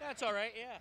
That's all right, yeah.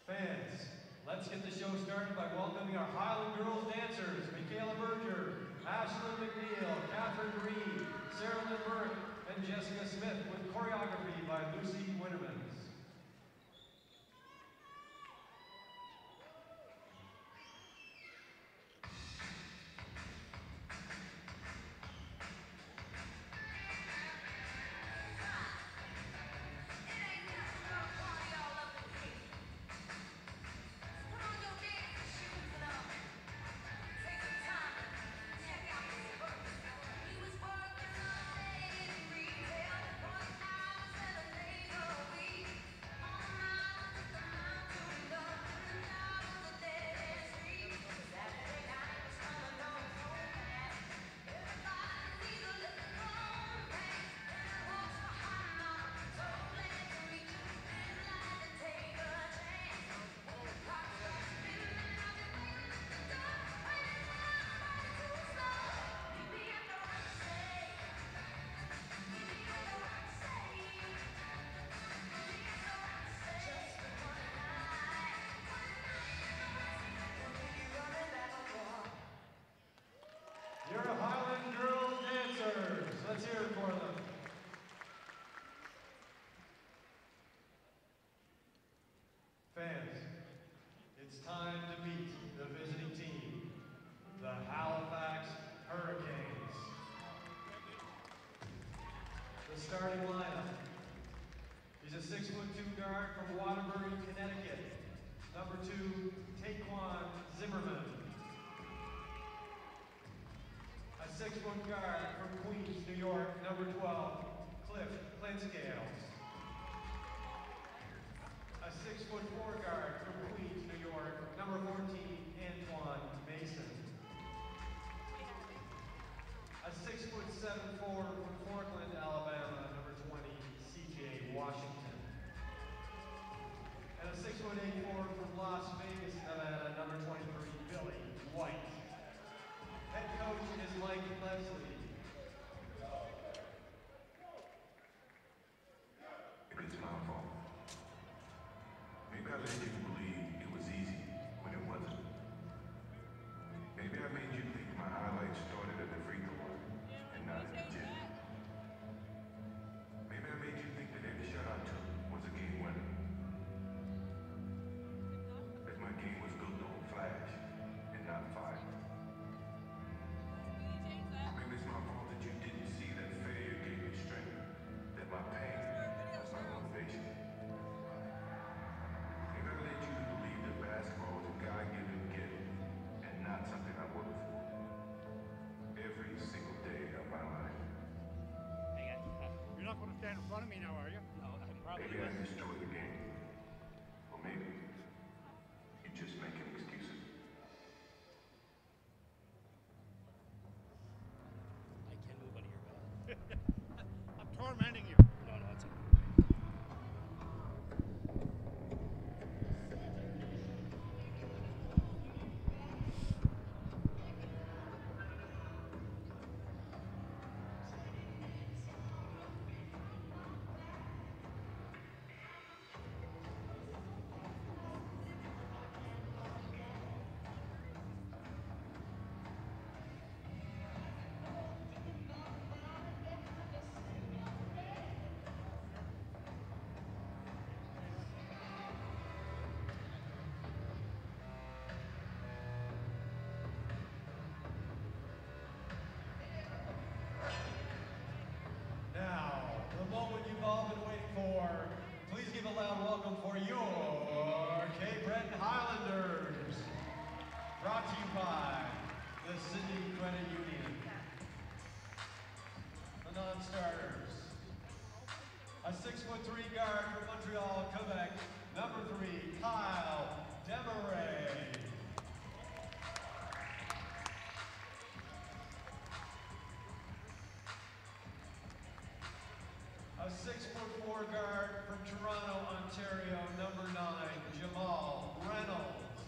Fans, let's get the show started by welcoming our Highland Girls dancers, Michaela Berger, Ashlyn McNeil, Catherine Reed, Sarah Lynn Burke, and Jessica Smith with choreography by Lucy Winnemans. You're Highland Girls dancers. Let's hear it for them. starting lineup. He's a 6'2" guard from Waterbury, Connecticut. Number 2, Taquan Zimmerman. A 6-foot guard from Queens, New York. Number 12, Cliff Clinscales. A 6'4" guard from Queens, New York. Number 14, Antoine Mason. A 6'7" forward from Portland, Alabama. Number 20, CJ Washington. And a 6'8" forward from Las Vegas, Nevada. Number 23, Billy White. Head coach is Mike Leslie. It's my fault. Maybe I made you believe it was easy when it wasn't. Maybe I made you think my highlights started at the free throw line and not at the gym. Maybe I made you think that every shot I took was a game winner. That my game was built on flash and not fire. Maybe it's my fault that you didn't see that failure gave me strength, that my pain was my motivation. Maybe I led you to believe that basketball was a God-given gift and not something I worked for. Every single day of my life. Hey guys, you're not going to stand in front of me now, are you? No, I probably Maybe I destroyed the game. Or maybe you're just making excuses. I can't move out of here, man. I'm tormenting you. No, it's okay. Now, the moment you've all been waiting for. Please give a loud welcome for your Cape Breton Highlanders. Brought to you by the Sydney Credit Union. The non-starters. A 6'3" guard from Montreal, Quebec. Number 3, Kyle Demaray. A 6'4" guard from Toronto, Ontario, number 9, Jamal Reynolds.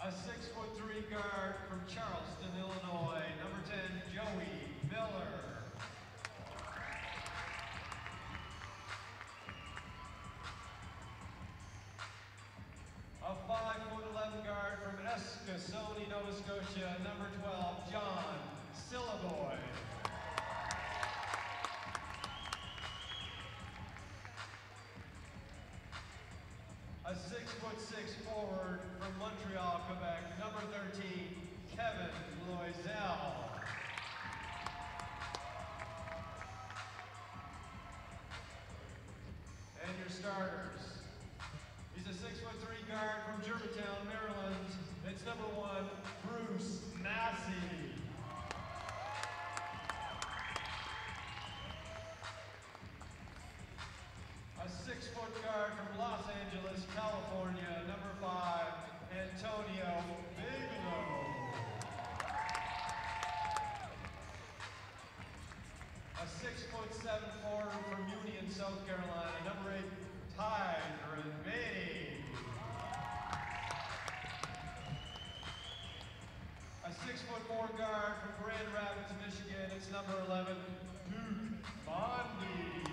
A 6'3" guard from Charleston, Illinois, number 10, Joey Miller. A 5'11" guard from Eskasoni, Nova Scotia, number 12, John Sillaboy. A 6'6" forward from Montreal, Quebec, number 13, Kevin Loisel. And your starters. He's a 6'3" guard from Germantown, Maryland. It's number 1, Bruce Massey. A 6-foot guard from Los Angeles, California, number 5, Antonio Bigelow. A 6'7" forward from Union, South Carolina, number 8, Tyron Beatty. A 6'4" guard from Grand Rapids, Michigan, it's number 11, Luke Bondi.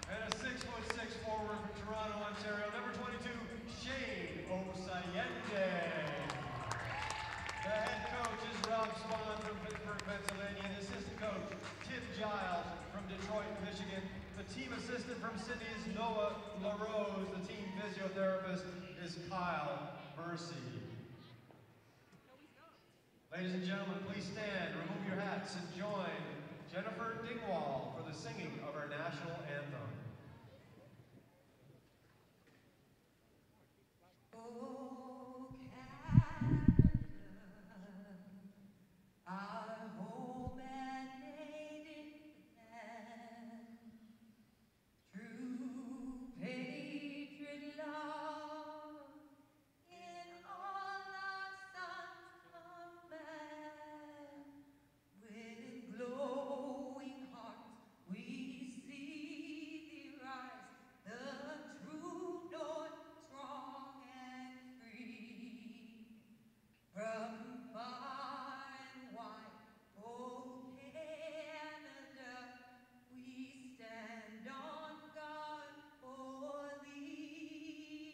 And a 6'6" forward from Toronto, Ontario, number 22, Shane Osayende. The head coach is Rob Spahn from Pittsburgh, Pennsylvania, and assistant coach Tim Giles from Detroit, Michigan. The team assistant from Sydney is Noah LaRose. The team physiotherapist is Kyle Mercy. Ladies and gentlemen, please stand, remove your hats, and join Jennifer Dingwall for the singing of our national anthem. Oh, Canada, our home and native land, true patriot love in all our sons command. With glowing hearts we see thee rise, the true north, strong and free. From far and wide, oh Canada, we stand on guard for thee.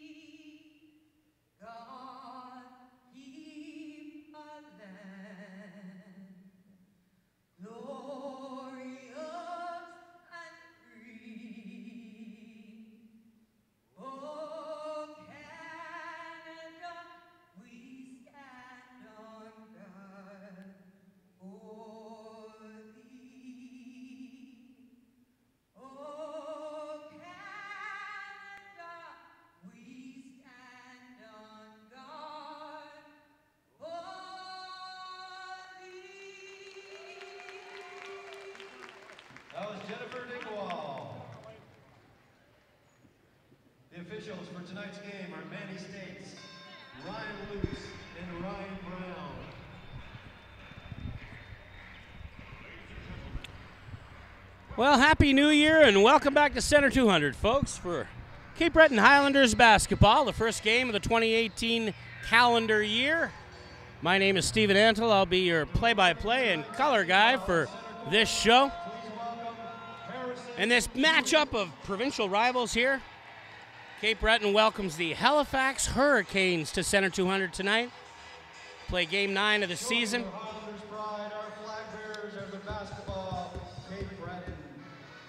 God, keep our land glorious and free. Oh, Canada, we stand on guard for thee. Oh, Canada, we stand on guard for thee. That was Jennifer Dingwall. The officials for tonight's game are Manny States, Ryan Luce, and Ryan Brown. Well, Happy New Year and welcome back to Center 200, folks, for Cape Breton Highlanders basketball, the first game of the 2018 calendar year. My name is Stephen Antle. I'll be your play-by-play and color guy for this show. And this matchup of provincial rivals here, Cape Breton welcomes the Halifax Hurricanes to Center 200 tonight. Play game 9 of the season. Our Highlanders pride, our flag bearers are the basketball Cape Breton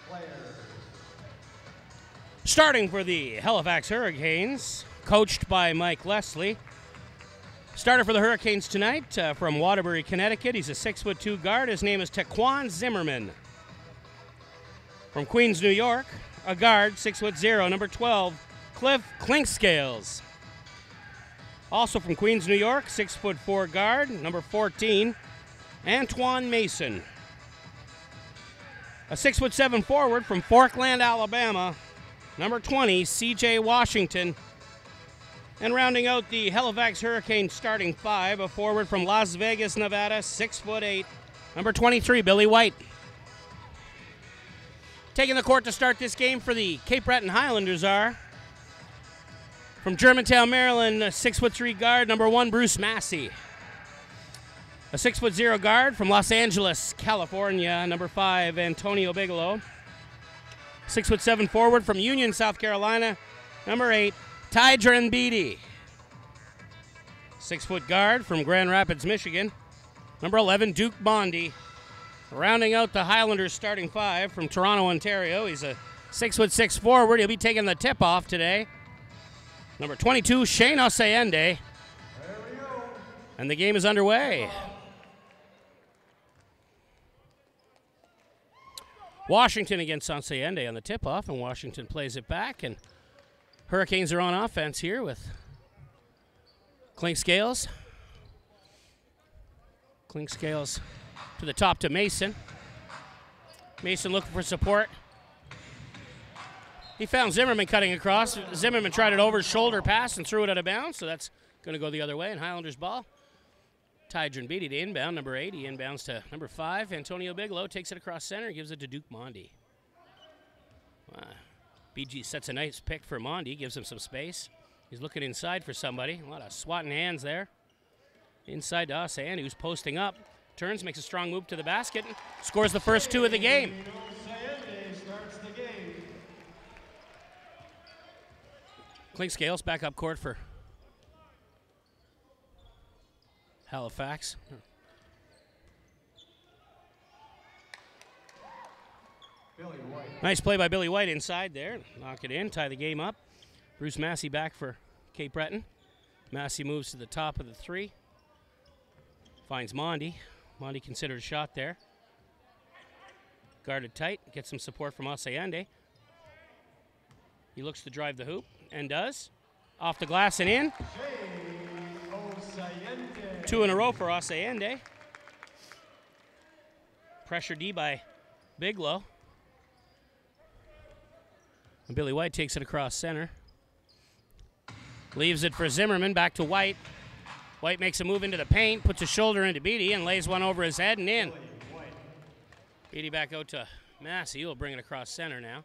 players. Starting for the Halifax Hurricanes, coached by Mike Leslie. Starter for the Hurricanes tonight from Waterbury, Connecticut. He's a 6'2" guard. His name is Taquan Zimmerman. From Queens, New York, a guard, 6'0", number 12, Cliff Clinkscales. Also from Queens, New York, 6'4" guard, number 14, Antoine Mason. A 6'7" forward from Forkland, Alabama, number 20, C.J. Washington. And rounding out the Halifax Hurricanes starting five, a forward from Las Vegas, Nevada, 6'8", number 23, Billy White. Taking the court to start this game for the Cape Breton Highlanders are from Germantown, Maryland, a 6'3" guard, number 1, Bruce Massey. A 6'0" guard from Los Angeles, California, number 5, Antonio Bigelow. 6'7" forward from Union, South Carolina, number 8, Tydran Beatty. 6' guard from Grand Rapids, Michigan, number 11, Duke Bondi. Rounding out the Highlanders starting five from Toronto, Ontario. He's a 6'6" forward. He'll be taking the tip-off today. Number 22, Shane Osayende. There we go. And the game is underway. Washington against Osayende on the tip-off, and Washington plays it back. And Hurricanes are on offense here with Clinkscales. Clinkscales to the top to Mason. Mason looking for support. He found Zimmerman cutting across. Zimmerman tried it over his shoulder pass and threw it out of bounds, so that's going to go the other way. And Highlanders ball. Tydran Beatty to inbound, number 8. He inbounds to number 5. Antonio Bigelow takes it across center, gives it to Duke Mondi. BG sets a nice pick for Mondi, gives him some space. He's looking inside for somebody. A lot of swatting hands there. Inside to Osayende, who's posting up. Turns, makes a strong move to the basket, and scores the first 2 of the game. Starts the game. Clinkscales back up court for Halifax. Billy White. Nice play by Billy White inside there. Knock it in, tie the game up. Bruce Massey back for Cape Breton. Massey moves to the top of the 3. Finds Mondi. Mondi considered a shot there. Guarded tight. Gets some support from Osayende. He looks to drive the hoop and does. Off the glass and in. 2 in a row for Osayende. Pressure D by Bigelow. And Billy White takes it across center. Leaves it for Zimmerman, back to White. White makes a move into the paint, puts a shoulder into Beatty, and lays one over his head and in. Beatty back out to Massey. He'll bring it across center now.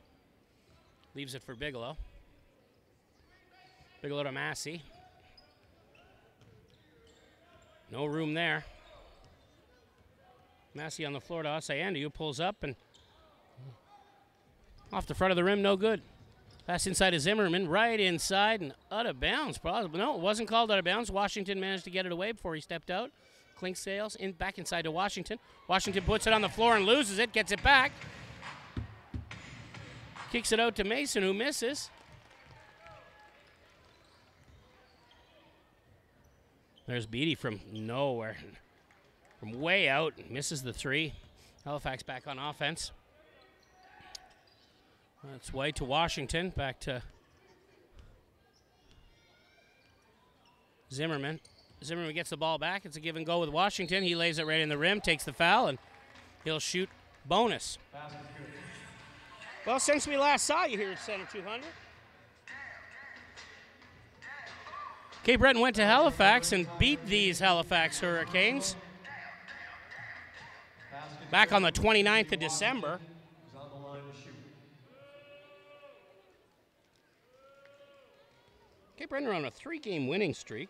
Leaves it for Bigelow. Bigelow to Massey. No room there. Massey on the floor to Osayende, who pulls up and off the front of the rim, no good. Pass inside to Zimmerman, right inside and out of bounds. Probably. No, it wasn't called out of bounds. Washington managed to get it away before he stepped out. Clinksdale's back inside to Washington. Washington puts it on the floor and loses it, gets it back. Kicks it out to Mason, who misses. There's Beatty from nowhere. From way out, misses the 3. Halifax back on offense. That's White to Washington, back to Zimmerman. Zimmerman gets the ball back. It's a give and go with Washington. He lays it right in the rim, takes the foul, and he'll shoot bonus. Well, since we last saw you here at Center 200, Cape Breton went to Halifax and beat these Halifax Hurricanes back on the 29th of December. Cape Breton are on a 3-game winning streak.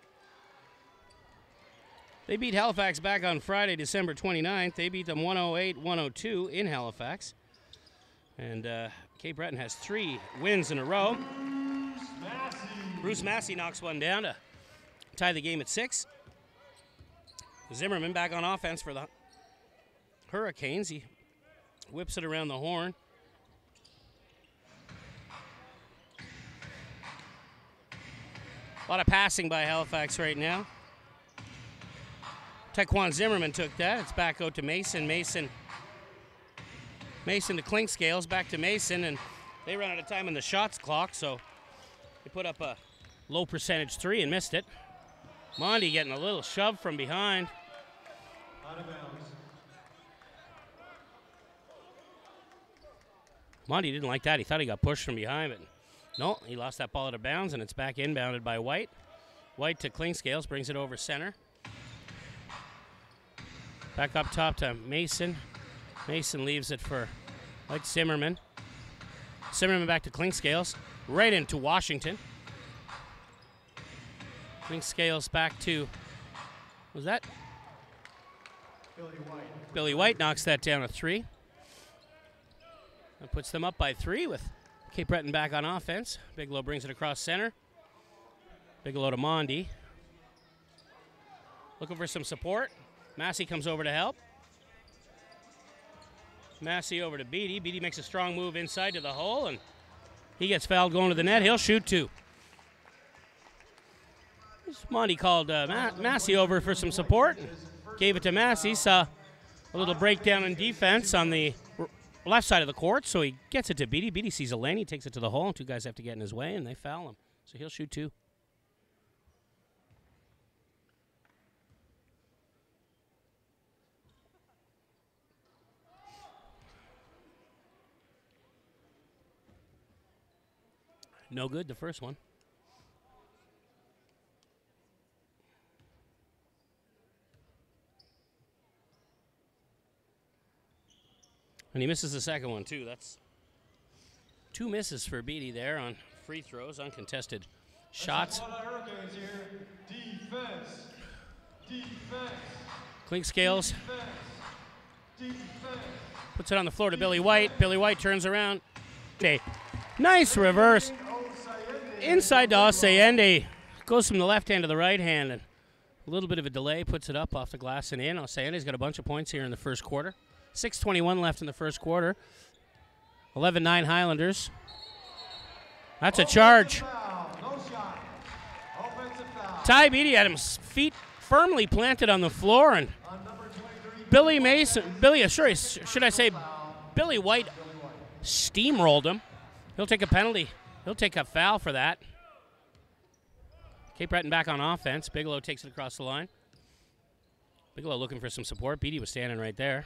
They beat Halifax back on Friday, December 29th. They beat them 108-102 in Halifax. And Cape Breton has 3 wins in a row. Bruce Massey knocks one down to tie the game at 6. Zimmerman back on offense for the Hurricanes. He whips it around the horn. A lot of passing by Halifax right now. Taekwon Zimmerman took that. It's back out to Mason. Mason to Clinkscales, back to Mason, and they run out of time on the shots clock, so they put up a low percentage 3 and missed it. Mondi getting a little shove from behind. Out of bounds. Mondi didn't like that. He thought he got pushed from behind, but no, he lost that ball out of bounds, and it's back inbounded by White. White to Clinkscales, brings it over center. Back up top to Mason. Mason leaves it for White. Zimmerman. Zimmerman back to Clinkscales. Right into Washington. Clinkscales back to, was that? Billy White. Billy White knocks that down to 3. That puts them up by 3 with Cape Breton back on offense. Bigelow brings it across center. Bigelow to Mondi. Looking for some support. Massey comes over to help. Massey over to Beatty. Beatty makes a strong move inside to the hole, and he gets fouled going to the net. He'll shoot 2. Mondi called Massey over for some support. Gave it to Massey. Saw a little breakdown in defense on the left side of the court, so he gets it to Beatty. Beatty sees a lane. He takes it to the hole, and 2 guys have to get in his way, and they foul him. So he'll shoot 2. No good, the first one. And he misses the second one, too. That's 2 misses for Beatty there on free throws, uncontested shots. Hurricanes here. Defense. Defense. Clinkscales Defense. puts it on the floor to Billy White. Billy White turns around. Okay. Nice reverse. Inside to Osayende. Goes from the left hand to the right hand. And a little bit of a delay. Puts it up off the glass and in. Osayende's got a bunch of points here in the first quarter. 6:21 left in the first quarter. 11-9 Highlanders. That's a charge. Foul. No shot. Offensive foul. Ty Beatty had his feet firmly planted on the floor, and On number 23, Billy White steamrolled him. He'll take a penalty. He'll take a foul for that. Cape Breton back on offense. Bigelow takes it across the line. Bigelow looking for some support. Beatty was standing right there.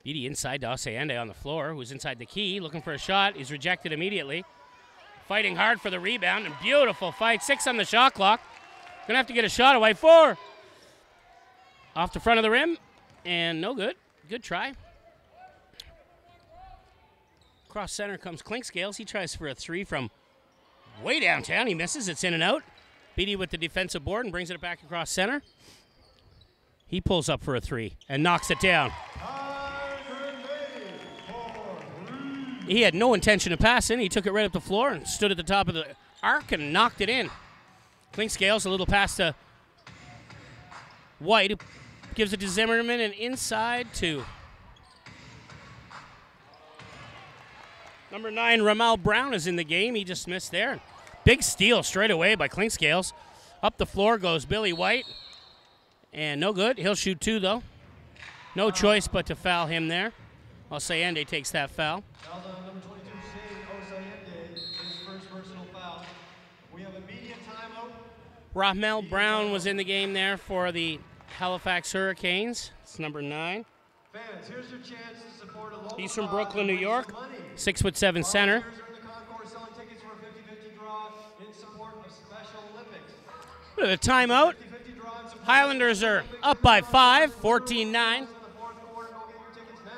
Beatty inside to Oseende on the floor, who's inside the key, looking for a shot. He's rejected immediately. Fighting hard for the rebound, and beautiful fight. 6 on the shot clock. Gonna have to get a shot away. 4. Off the front of the rim, and no good. Good try. Cross center comes Clinkscales. He tries for a 3 from way downtown. He misses. It's in and out. Beatty with the defensive board and brings it back across center. He pulls up for a 3 and knocks it down. He had no intention of passing. He took it right up the floor and stood at the top of the arc and knocked it in. Clinkscales, a little pass to White, who gives it to Zimmerman, and inside to number 9, Ramal Brown is in the game. He just missed there. Big steal straight away by Clinkscales. Up the floor goes Billy White, and no good. He'll shoot 2, though. No choice but to foul him there. Oseende takes that foul. Foul on number 22, Shane Oseende, his first personal foul. We have immediate timeout. Ramal Brown was in the game there for the Halifax Hurricanes. It's number 9. Fans, here's your chance to support a local He's from cause Brooklyn, and New win York. some money. 6'7" center. Volunteers are in the concourse selling tickets for a 50-50 draw in support of Special Olympics. Bit of a timeout. 50-50 draw in support of Highlanders Special are Olympics. up by 5, 14-9. In the fourth quarter, go get your tickets now.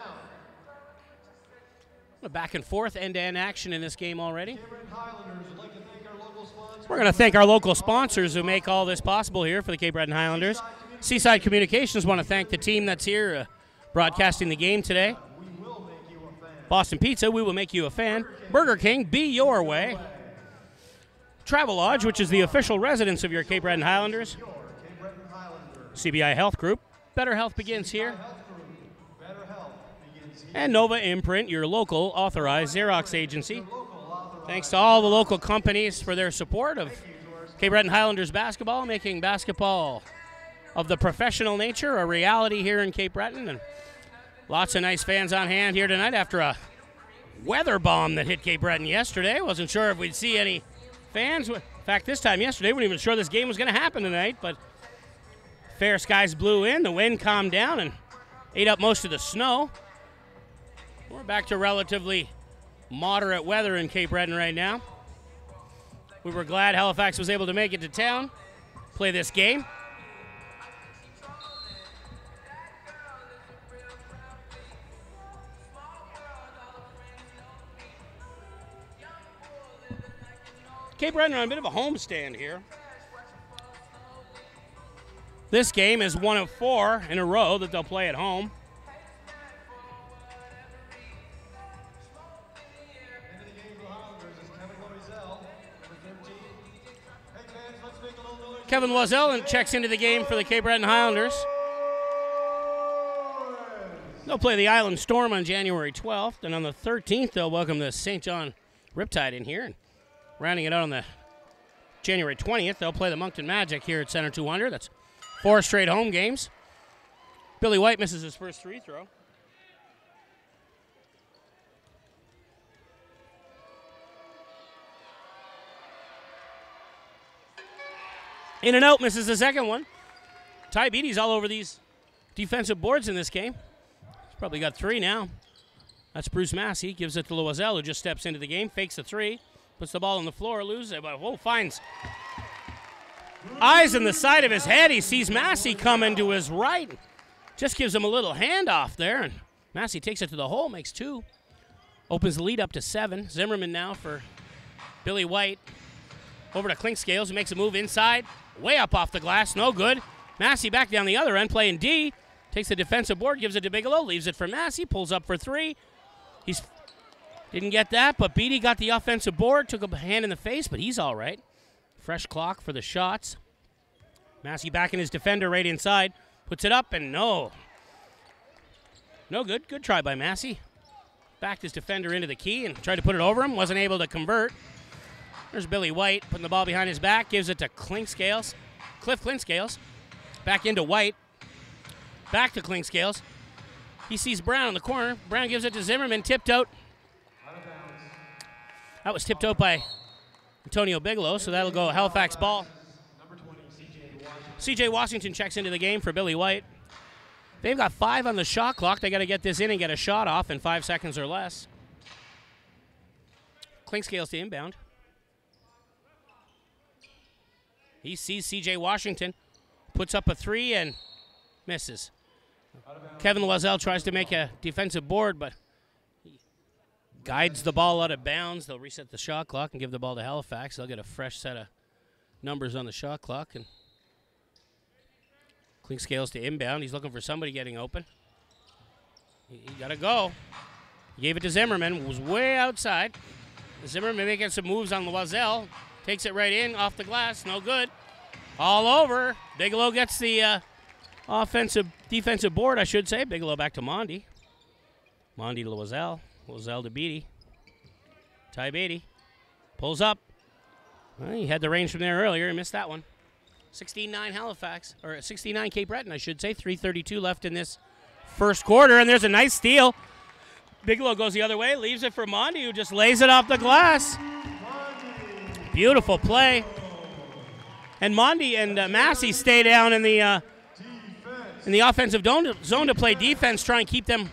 A back and forth, end-to-end action in this game already. Cape Breton Highlanders would like to thank our local sponsors. We're going to thank our local sponsors who make all this possible here for the Cape Breton Highlanders. Seaside Communications want to thank the team that's here broadcasting the game today. We will make you a fan. Boston Pizza, we will make you a fan. Burger King, be your way. Travelodge, which is the official residence of your Cape Breton Highlanders. Your Cape Breton Highlanders. CBI Health Group, better health begins here. Health Group. Better health begins here. And Nova Imprint, your local authorized Xerox agency. Local authorized. Thanks to all the local companies for their support of Cape Breton Highlanders basketball, making basketball of the professional nature a reality here in Cape Breton. And lots of nice fans on hand here tonight after a weather bomb that hit Cape Breton yesterday. Wasn't sure if we'd see any fans. In fact, this time yesterday, we weren't even sure this game was going to happen tonight, but fair skies blew in, the wind calmed down, and ate up most of the snow. We're back to relatively moderate weather in Cape Breton right now. We were glad Halifax was able to make it to town, play this game. Cape Breton on a bit of a homestand here. This game is one of 4 in a row that they'll play at home. Into the game for the Highlanders is Kevin Loisel, number 13. Hey fans, let's make a little noise. Kevin Loisel checks into the game for the Cape Breton Highlanders. They'll play the Island Storm on January 12th, and on the 13th, they'll welcome the St. John Riptide in here. And rounding it out on the January 20th, they'll play the Moncton Magic here at Center 200. That's 4 straight home games. Billy White misses his first free throw. In and out, misses the second one. Ty Beatty's all over these defensive boards in this game. He's probably got 3 now. That's Bruce Massey. Gives it to Loisel, who just steps into the game, fakes the 3, puts the ball on the floor, loses it, but finds eyes in the side of his head. He sees Massey coming to his right. Just gives him a little handoff there, and Massey takes it to the hole, makes 2. Opens the lead up to 7. Zimmerman now for Billy White. Over to Clinkscales, who makes a move inside. Way up off the glass, no good. Massey back down the other end, playing D. Takes the defensive board, gives it to Bigelow, leaves it for Massey, pulls up for 3. Didn't get that, but Beatty got the offensive board, took a hand in the face, but he's all right. Fresh clock for the shots. Massey back in his defender right inside. Puts it up, and no. No good. Good try by Massey. backed his defender into the key and tried to put it over him. Wasn't able to convert. There's Billy White putting the ball behind his back. Gives it to Cliff Clinkscales. Back into White. Back to Clinkscales. He sees Brown in the corner. Brown gives it to Zimmerman. Tipped out. That was tipped out by Antonio Bigelow, so that'll go Halifax ball. CJ Washington checks into the game for Billy White. They've got 5 on the shot clock. They got to get this in and get a shot off in 5 seconds or less. Clinkscales to inbound. He sees CJ Washington, puts up a 3 and misses. Kevin Loiselle tries to make a defensive board, but he guides the ball out of bounds. They'll reset the shot clock and give the ball to Halifax. They'll get a fresh set of numbers on the shot clock. And Clinkscales to inbound. He's looking for somebody getting open. He got to go. He gave it to Zimmerman. Was way outside. Zimmerman making some moves on Loiselle. Takes it right in, off the glass. No good. All over. Bigelow gets the defensive board, I should say. Bigelow back to Mondi. Mondi to Loiselle. Loiselle to Beatty. Ty Beatty. Pulls up. Well, he had the range from there earlier. He missed that one. 16-9 Halifax, or 16-9 Cape Breton, I should say. 3:32 left in this first quarter, and there's a nice steal. Bigelow goes the other way, leaves it for Mondi, who just lays it off the glass. Beautiful play. And Mondi and Massey stay down in the offensive zone to play defense, try and keep them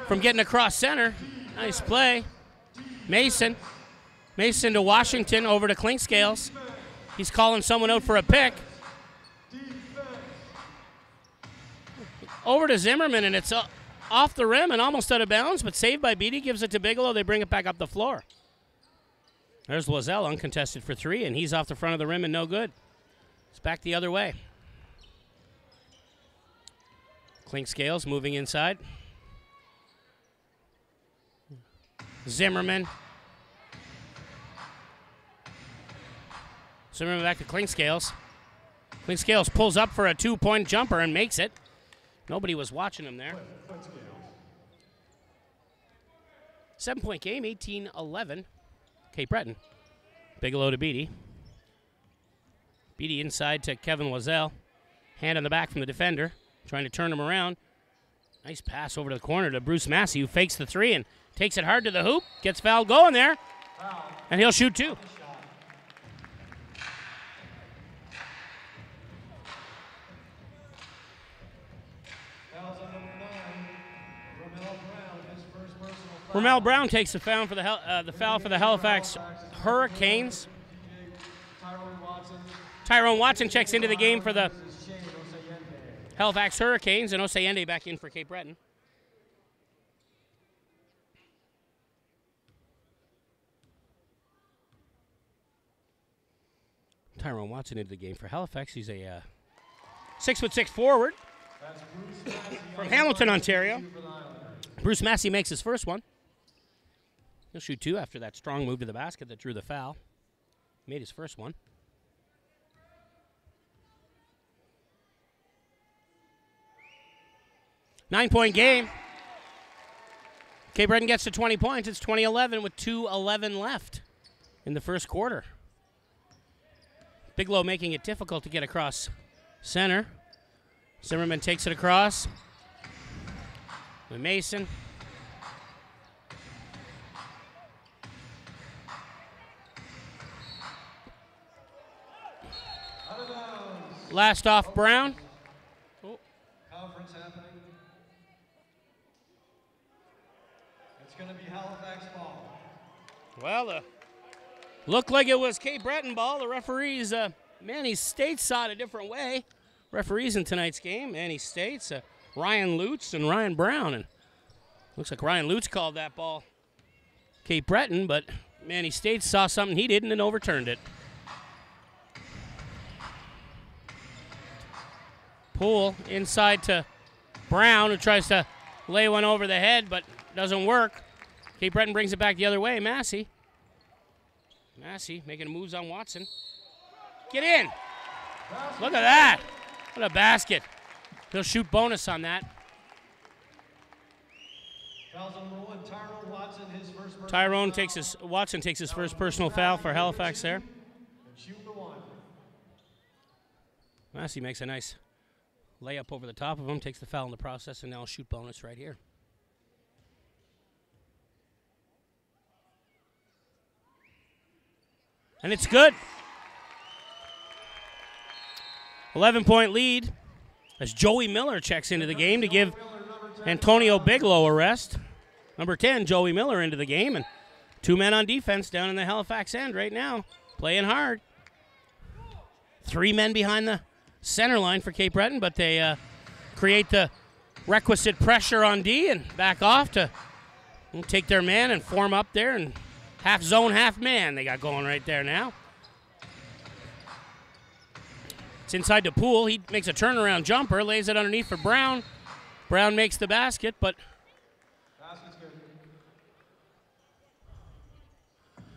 from getting across center. Nice play. Mason to Washington, over to Clinkscales. He's calling someone out for a pick. Over to Zimmerman, and it's off the rim and almost out of bounds, but saved by Beatty. Gives it to Bigelow. They bring it back up the floor. There's Loiselle, uncontested for 3, and he's off the front of the rim and no good. It's back the other way. Clinkscales moving inside. Zimmerman back to Clinkscales. Clinkscales pulls up for a 2-point jumper and makes it. Nobody was watching him there. 7-point game, 18-11. Cape Breton. Bigelow to Beatty. Beatty inside to Kevin Loiselle. Hand on the back from the defender, trying to turn him around. Nice pass over to the corner to Bruce Massey, who fakes the 3 and takes it hard to the hoop. Gets fouled going there, and he'll shoot 2. Ramel Brown takes the foul for the Halifax Hurricanes. Tyrone Watson checks into the game for the Halifax Hurricanes, and Osayende back in for Cape Breton. Tyrone Watson into the game for Halifax. He's a 6'6" forward from Hamilton, Ontario. Bruce Massey makes his first one. He'll shoot 2 after that strong move to the basket that drew the foul. Made his first one. Nine-point game. Cape Breton gets to 20 points. It's 20-11 with 2:11 left in the first quarter. Bigelow making it difficult to get across center. Zimmerman takes it across. With Mason. Last off Brown. Oh. Conference happening. It's going to be Halifax ball. Well, looked like it was Cape Breton ball. The referees, Manny States saw it a different way. Referees in tonight's game, Manny States, Ryan Lutz and Ryan Brown. And looks like Ryan Lutz called that ball Cape Breton, but Manny States saw something he didn't and overturned it. Poole inside to Brown, who tries to lay one over the head, but doesn't work. Cape Breton brings it back the other way. Massey making moves on Watson. Get in. Look at that. What a basket. He'll shoot bonus on that. Fouls on roll and Tyrone Watson. Watson his first personal Tyrone foul. takes his Watson takes his first personal foul for Halifax there. And shoot the one. Massey makes a nice layup over the top of him, takes the foul in the process, and now a shoot bonus right here. And it's good. 11-point lead as Joey Miller checks into the game to give Antonio Bigelow a rest. Number 10, Joey Miller into the game, and 2 men on defense down in the Halifax end right now, playing hard. 3 men behind the center line for Cape Breton, but they create the requisite pressure on D and back off to take their man and form up there, and half zone, half man they got going right there now. It's inside to Poole. He makes a turnaround jumper, lays it underneath for Brown. Brown makes the basket, but Basket's good.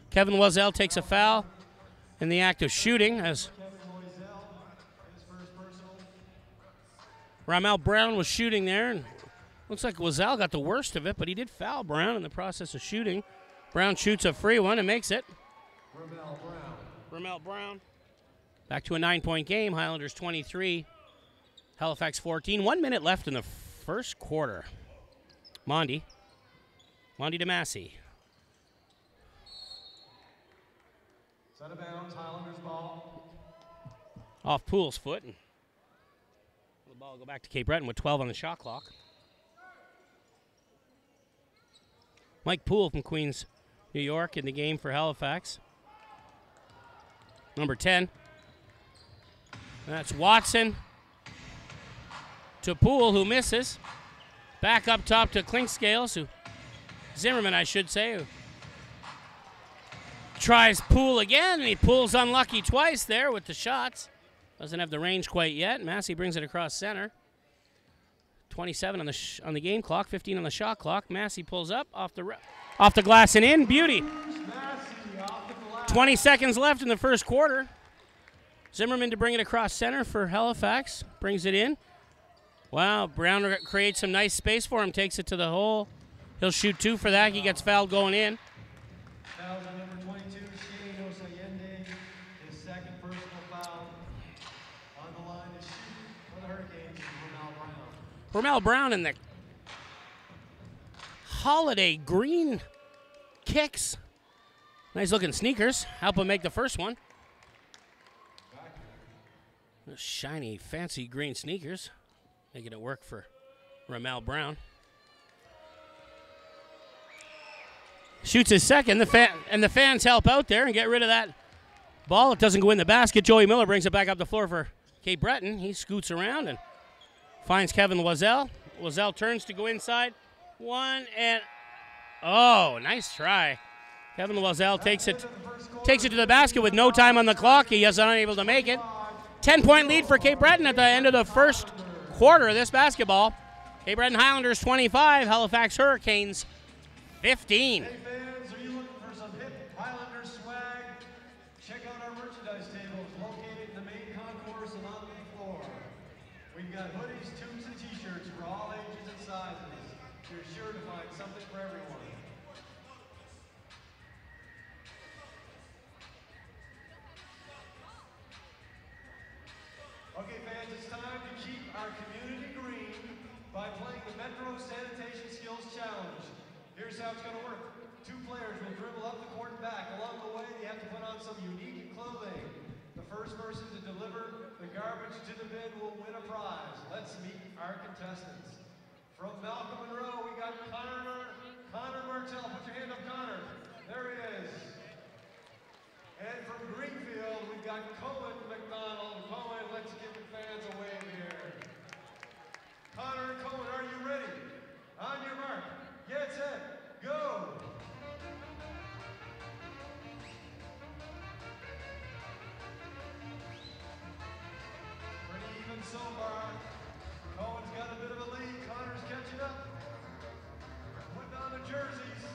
Kevin Loiselle takes a foul in the act of shooting as Kevin Loiselle, his first personal. Ramel Brown was shooting there, and looks like Loiselle got the worst of it, but he did foul Brown in the process of shooting. Brown shoots a free one and makes it. Ramel Brown. Ramel Brown. Back to a 9-point game. Highlanders 23, Halifax 14. 1 minute left in the first quarter. Mondi to Massey. Set of bounds, Highlanders ball. Off Poole's foot. And the ball will go back to Cape Breton with 12 on the shot clock. Mike Poole from Queens, New York in the game for Halifax. Number 10. That's Watson to Poole, who misses. Back up top to Klinkscales, Zimmerman, I should say, who tries Poole again, and he pulls unlucky twice there with the shots. Doesn't have the range quite yet. Massey brings it across center. 27 on the game clock, 15 on the shot clock. Massey pulls up off the glass and in. Beauty. Massey off the glass. 20 seconds left in the first quarter. Zimmerman to bring it across center for Halifax. Brings it in. Wow, Brown creates some nice space for him. Takes it to the hole. He'll shoot 2 for that. He gets fouled going in. Fouls on number 22, Shane Osayende, his second personal foul. On the line to shoot for the Hurricanes, Ramel Brown. Ramel Brown in the holiday green kicks. Nice looking sneakers. Help him make the first one. Those shiny, fancy green sneakers. Making it work for Ramel Brown. Shoots his second. The fans help out there and get rid of that ball. It doesn't go in the basket. Joey Miller brings it back up the floor for Cape Breton. He scoots around and finds Kevin Loiselle. Loiselle turns to go inside. One and oh, nice try. Kevin Loiselle takes it to the basket with no time on the clock. He is unable to make it. 10-point lead for Cape Breton at the end of the first quarter of this basketball. Cape Breton Highlanders 25, Halifax Hurricanes 15. Hey fans, are you looking for some hip Highlander swag? Check out our merchandise tables located in the main concourse and on the floor. We've got hoodies, tubes, and t-shirts for all ages and sizes. You're sure to find something for everyone. Okay fans, it's time to keep our community green by playing the Metro Sanitation Skills Challenge. Here's how it's going to work. 2 players will dribble up the court and back. Along the way, they have to put on some unique clothing. The first person to deliver the garbage to the bin will win a prize. Let's meet our contestants. From Malcolm Monroe, we got Connor Martell. Put your hand up, Connor. There he is. And from Greenfield, we've got Cohen McDonald. Cohen, let's give the fans a wave here. Connor and Cohen, are you ready? On your mark. Get set, go! Pretty even so far. Cohen's got a bit of a lead. Connor's catching up. Putting on the jerseys.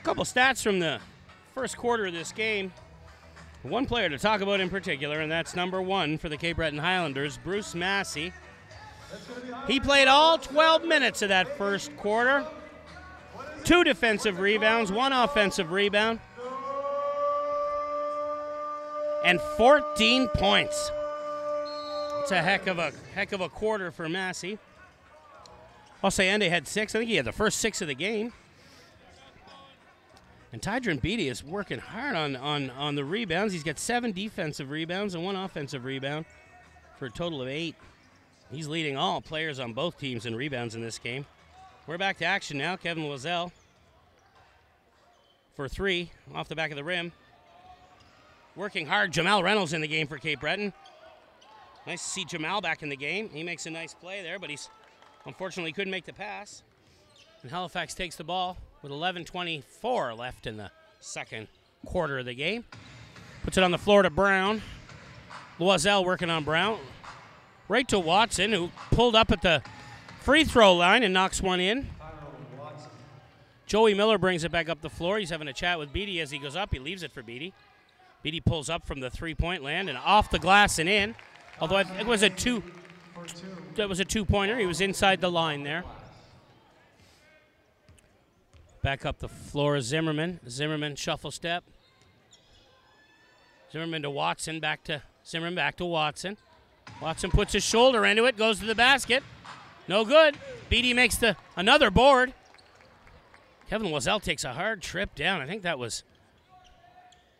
couple stats from the first quarter of this game. One player to talk about in particular, and that's number 1 for the Cape Breton Highlanders, Bruce Massey. He played all 12 minutes of that first quarter. 2 defensive rebounds, 1 offensive rebound, and 14 points. It's a heck of a quarter for Massey. Osayende had 6. I think he had the first 6 of the game. And Tydron Beatty is working hard on the rebounds. He's got 7 defensive rebounds and 1 offensive rebound for a total of 8. He's leading all players on both teams in rebounds in this game. We're back to action now. Kevin Loiselle for 3 off the back of the rim. Working hard. Jamal Reynolds in the game for Cape Breton. Nice to see Jamal back in the game. He makes a nice play there, but he's unfortunately couldn't make the pass. And Halifax takes the ball with 11:24 left in the second quarter of the game. Puts it on the floor to Brown. Loiselle working on Brown. Right to Watson, who pulled up at the free throw line and knocks one in. Joey Miller brings it back up the floor. He's having a chat with Beatty as he goes up. He leaves it for Beatty. Beatty pulls up from the three-point land and off the glass and in. Although it was a two-pointer. He was inside the line there. Back up the floor, Zimmerman. Zimmerman shuffle step. Zimmerman to Watson, back to Zimmerman, back to Watson. Watson puts his shoulder into it, goes to the basket. No good. Beatty makes another board. Kevin Loiselle takes a hard trip down. I think that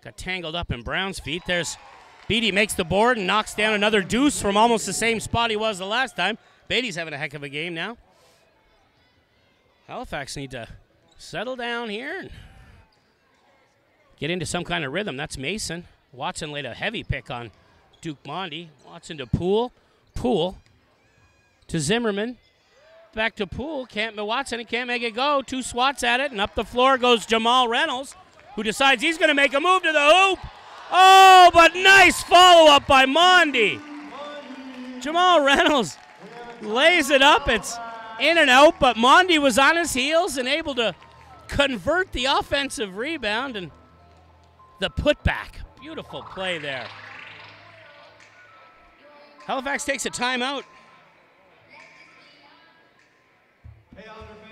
got tangled up in Brown's feet. There's Beatty makes the board and knocks down another deuce from almost the same spot he was the last time. Beatty's having a heck of a game now. Halifax need to settle down here and get into some kind of rhythm. That's Mason. Watson laid a heavy pick on Duke Mondi. Watson to Poole. Poole to Zimmerman. Back to Poole. Watson can't make it go. 2 swats at it, and up the floor goes Jamal Reynolds, who decides he's going to make a move to the hoop. Oh, but nice follow-up by Mondi. Jamal Reynolds lays it up. It's in and out, but Mondi was on his heels and able to convert the offensive rebound and the putback. Beautiful play there. Halifax takes a timeout.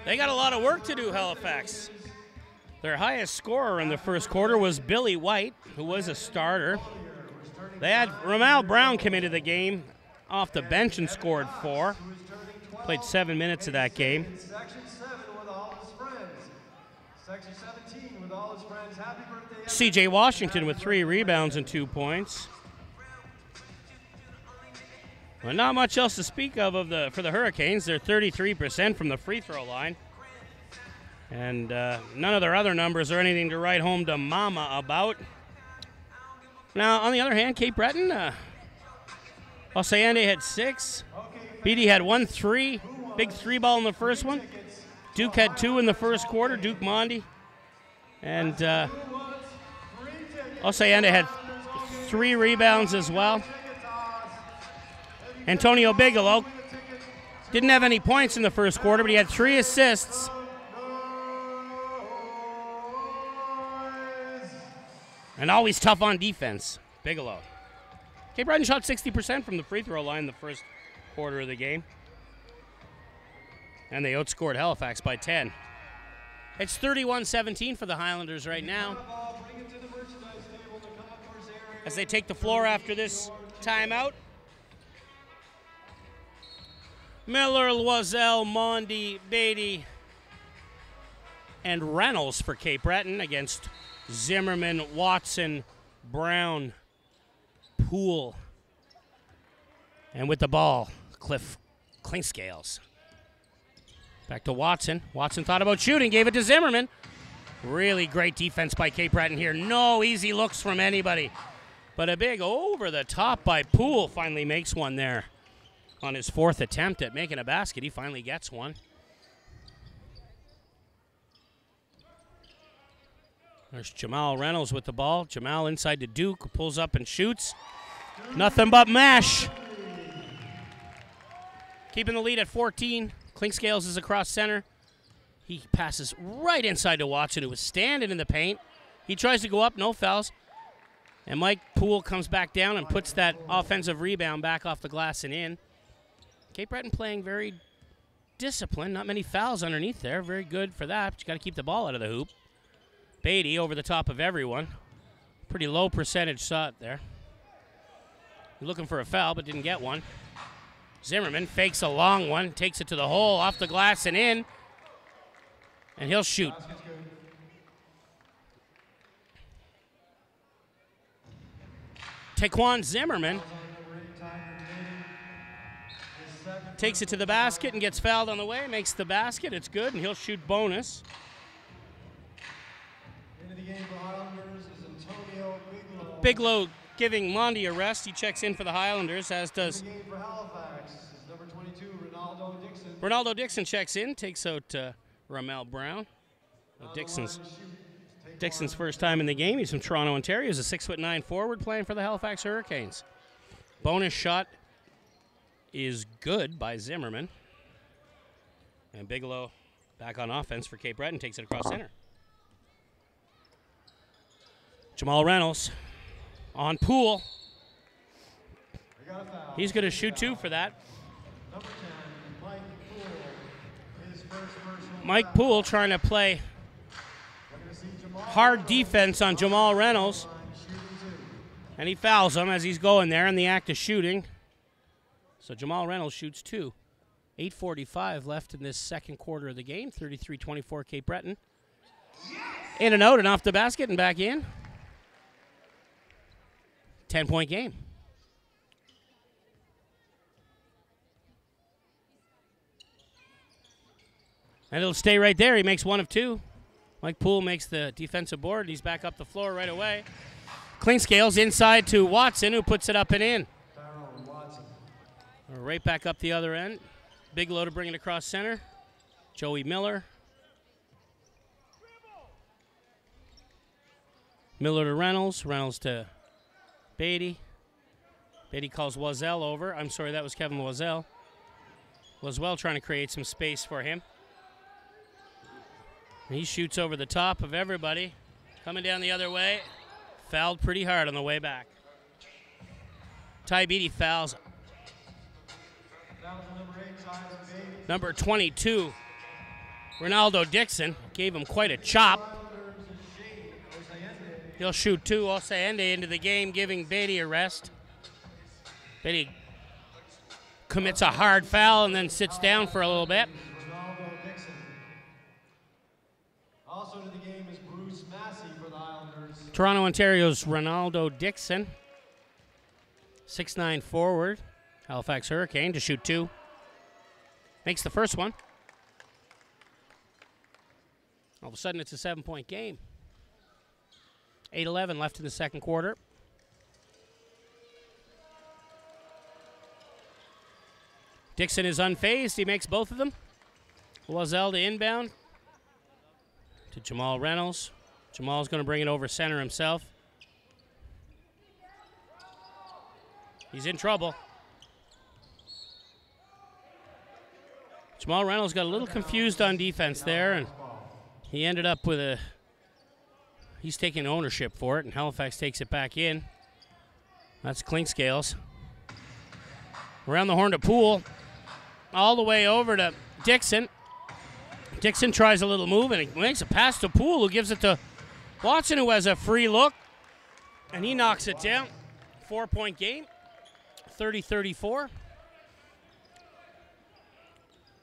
They got a lot of work to do, Halifax. Their highest scorer in the first quarter was Billy White, who was a starter. They had Ramal Brown come into the game off the bench and scored 4. Played 7 minutes of that game. Section 7 with all his friends. Section 17 with all his friends. Happy birthday. C.J. Washington with 3 rebounds and 2 points. Well, not much else to speak of for the Hurricanes. They're 33% from the free throw line. And none of their other numbers are anything to write home to Mama about. Now, on the other hand, Cape Breton, Osayende had 6. Beatty had 1 3. Big 3-ball in the first one. Duke had 2 in the first quarter, Duke Mondi. And Osayende had 3 rebounds as well. Antonio Bigelow didn't have any points in the first quarter, but he had 3 assists. And always tough on defense, Bigelow. Cape Breton shot 60% from the free throw line in the first quarter of the game. And they outscored Halifax by 10. It's 31-17 for the Highlanders right now, as they take the floor after this timeout. Miller, Loiselle, Mondi, Beatty, and Reynolds for Cape Breton against Zimmerman, Watson, Brown, Poole. And with the ball, Cliff Clinkscales. Back to Watson. Watson thought about shooting, gave it to Zimmerman. Really great defense by Cape Breton here. No easy looks from anybody. But a big over the top by Poole finally makes one there. On his 4th attempt at making a basket, he finally gets one. There's Jamal Reynolds with the ball. Jamal inside to Duke, pulls up and shoots. Nothing but mash. Keeping the lead at 14. Clinkscales is across center. He passes right inside to Watson, who was standing in the paint. He tries to go up, no fouls. And Mike Poole comes back down and puts that offensive rebound back off the glass and in. Cape Breton playing very disciplined. Not many fouls underneath there. Very good for that, but you got to keep the ball out of the hoop. Beatty over the top of everyone. Pretty low percentage shot there. Looking for a foul, but didn't get one. Zimmerman fakes a long one, takes it to the hole, off the glass and in. And he'll shoot. Taquan Zimmerman takes it to the basket and gets fouled on the way, makes the basket. It's good, and he'll shoot bonus. Into the game for Highlanders is Antonio Bigelow. Bigelow giving Mondi a rest. He checks in for the Highlanders, as does In the game for Halifax is number 22, Ronaldo Dixon. Ronaldo Dixon. Checks in, takes out Ramel Brown. Dixon's first time in the game. He's from Toronto, Ontario. He's a 6'9" forward playing for the Halifax Hurricanes. Bonus shot is good by Zimmerman. And Bigelow back on offense for Cape Breton, takes it across center. Jamal Reynolds on Poole. He's going to shoot two for that. Number 10, Mike Poole. His first personal Mike foul. Poole trying to play We're gonna see Jamal hard defense on Jamal Reynolds. shooting two. And he fouls him as he's going there in the act of shooting. So Jamal Reynolds shoots two. 8:45 left in this second quarter of the game. 33-24 Cape Breton. In and out and off the basket and back in. 10-point game. And it'll stay right there. He makes one of two. Mike Poole makes the defensive board. He's back up the floor right away. Clean scales inside to Watson, who puts it up and in. Tyrone Watson. Right back up the other end. Bigelow to bring it across center. Joey Miller. Miller to Reynolds. Reynolds to Beatty. Beatty calls Wazell over. I'm sorry, that was Kevin Wazell. Wazell trying to create some space for him. He shoots over the top of everybody. Coming down the other way. Fouled pretty hard on the way back. Ty Beatty fouls That was number 8, Tyler Beatty. number 22, Ronaldo Dixon. Gave him quite a chop. Highlanders is Shane Osayende. He'll shoot two. Osayende into the game, giving Beatty a rest. Beatty commits a hard foul and then sits down for a little bit. Ronaldo Dixon. Also to the game is Bruce Massey for the Highlanders. Toronto, Ontario's Ronaldo Dixon. 6'9" forward. Halifax Hurricane to shoot two. Makes the first one. All of a sudden, it's a 7-point game. 8:11 left in the second quarter. Dixon is unfazed. He makes both of them. Loiselle to inbound to Jamal Reynolds. Jamal's going to bring it over center himself. He's in trouble. Jamal Reynolds got a little confused on defense there, and he ended up with a... He's taking ownership for it, and Halifax takes it back in. That's clink scales. Around the horn to Poole. All the way over to Dixon. Dixon tries a little move, and he makes a pass to Poole, who gives it to Watson, who has a free look. And he knocks it down. 4-point game. 30-34.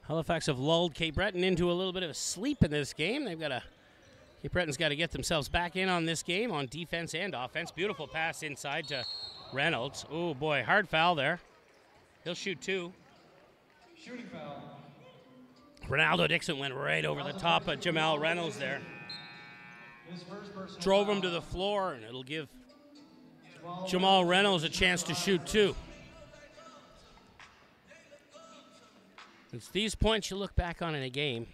Halifax have lulled Cape Breton into a little bit of a sleep in this game. Cape Breton's got to get themselves back in on this game on defense and offense. Beautiful pass inside to Reynolds. Oh, boy, hard foul there. He'll shoot two. Shooting foul. Ronaldo Dixon went right over the top of Jamal Reynolds there. His first personal Drove him foul. to the floor, and it'll give Jamal Reynolds a chance to shoot two. It's these points you look back on in a game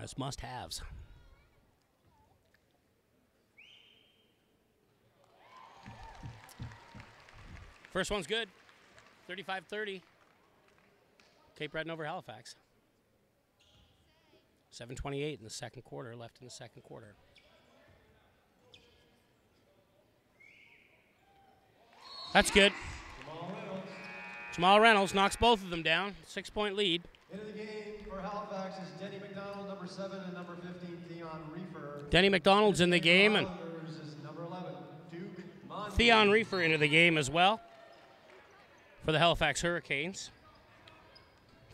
as must-haves. First one's good. 35-30. Cape Breton over Halifax. 7:28 in the second quarter, left in the second quarter. That's good. Jamal Reynolds knocks both of them down. 6-point lead. Into the game for Halifax is Denny McDonald, number 7, and number 15, Theon Reefer. Denny McDonald's in the game, and Highlanders is number 11, Duke Monty. Theon Reefer into the game as well for the Halifax Hurricanes.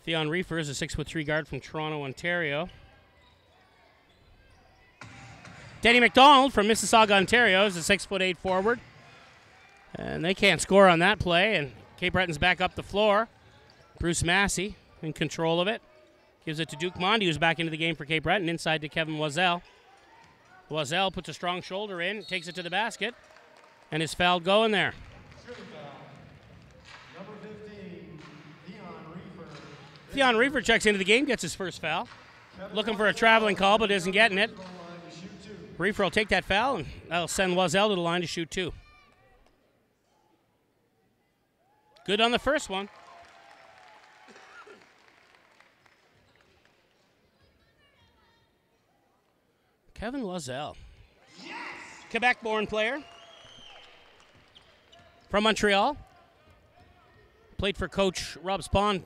Theon Reefer is a 6'3" guard from Toronto, Ontario. Denny McDonald from Mississauga, Ontario is a 6'8" forward. And they can't score on that play, and Cape Breton's back up the floor. Bruce Massey in control of it. Gives it to Duke Mondi, who's back into the game for Cape Breton, inside to Kevin Loiselle. Loiselle puts a strong shoulder in, takes it to the basket, and is fouled going there. Number 15, Theon Reefer. Theon Reefer checks into the game, gets his first foul. Looking for a traveling call, but isn't getting it. Reefer will take that foul, and that'll send Loiselle to the line to shoot 2. Good on the first one. Kevin Loiselle. Yes! Quebec-born player from Montreal. Played for Coach Rob Spahn.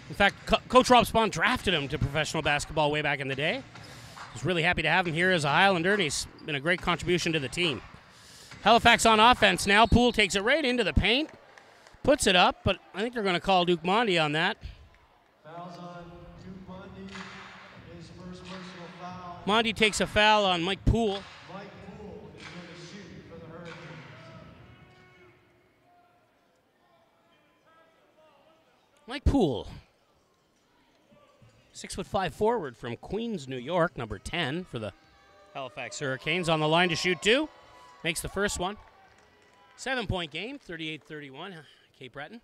In fact, Coach Rob Spahn drafted him to professional basketball way back in the day. Was really happy to have him here as a Highlander, and he's been a great contribution to the team. Halifax on offense now. Poole takes it right into the paint. Puts it up, but I think they're going to call Duke Mondi on that. Fouls on Duke Mondi. His first personal foul. Mondi takes a foul on Mike Poole. Mike Poole is going to shoot for the Hurricanes. Mike Poole. 6'5" forward from Queens, New York, number 10 for the Halifax Hurricanes. On the line to shoot 2. Makes the first one. 7-point game, 38-31. Cape Breton.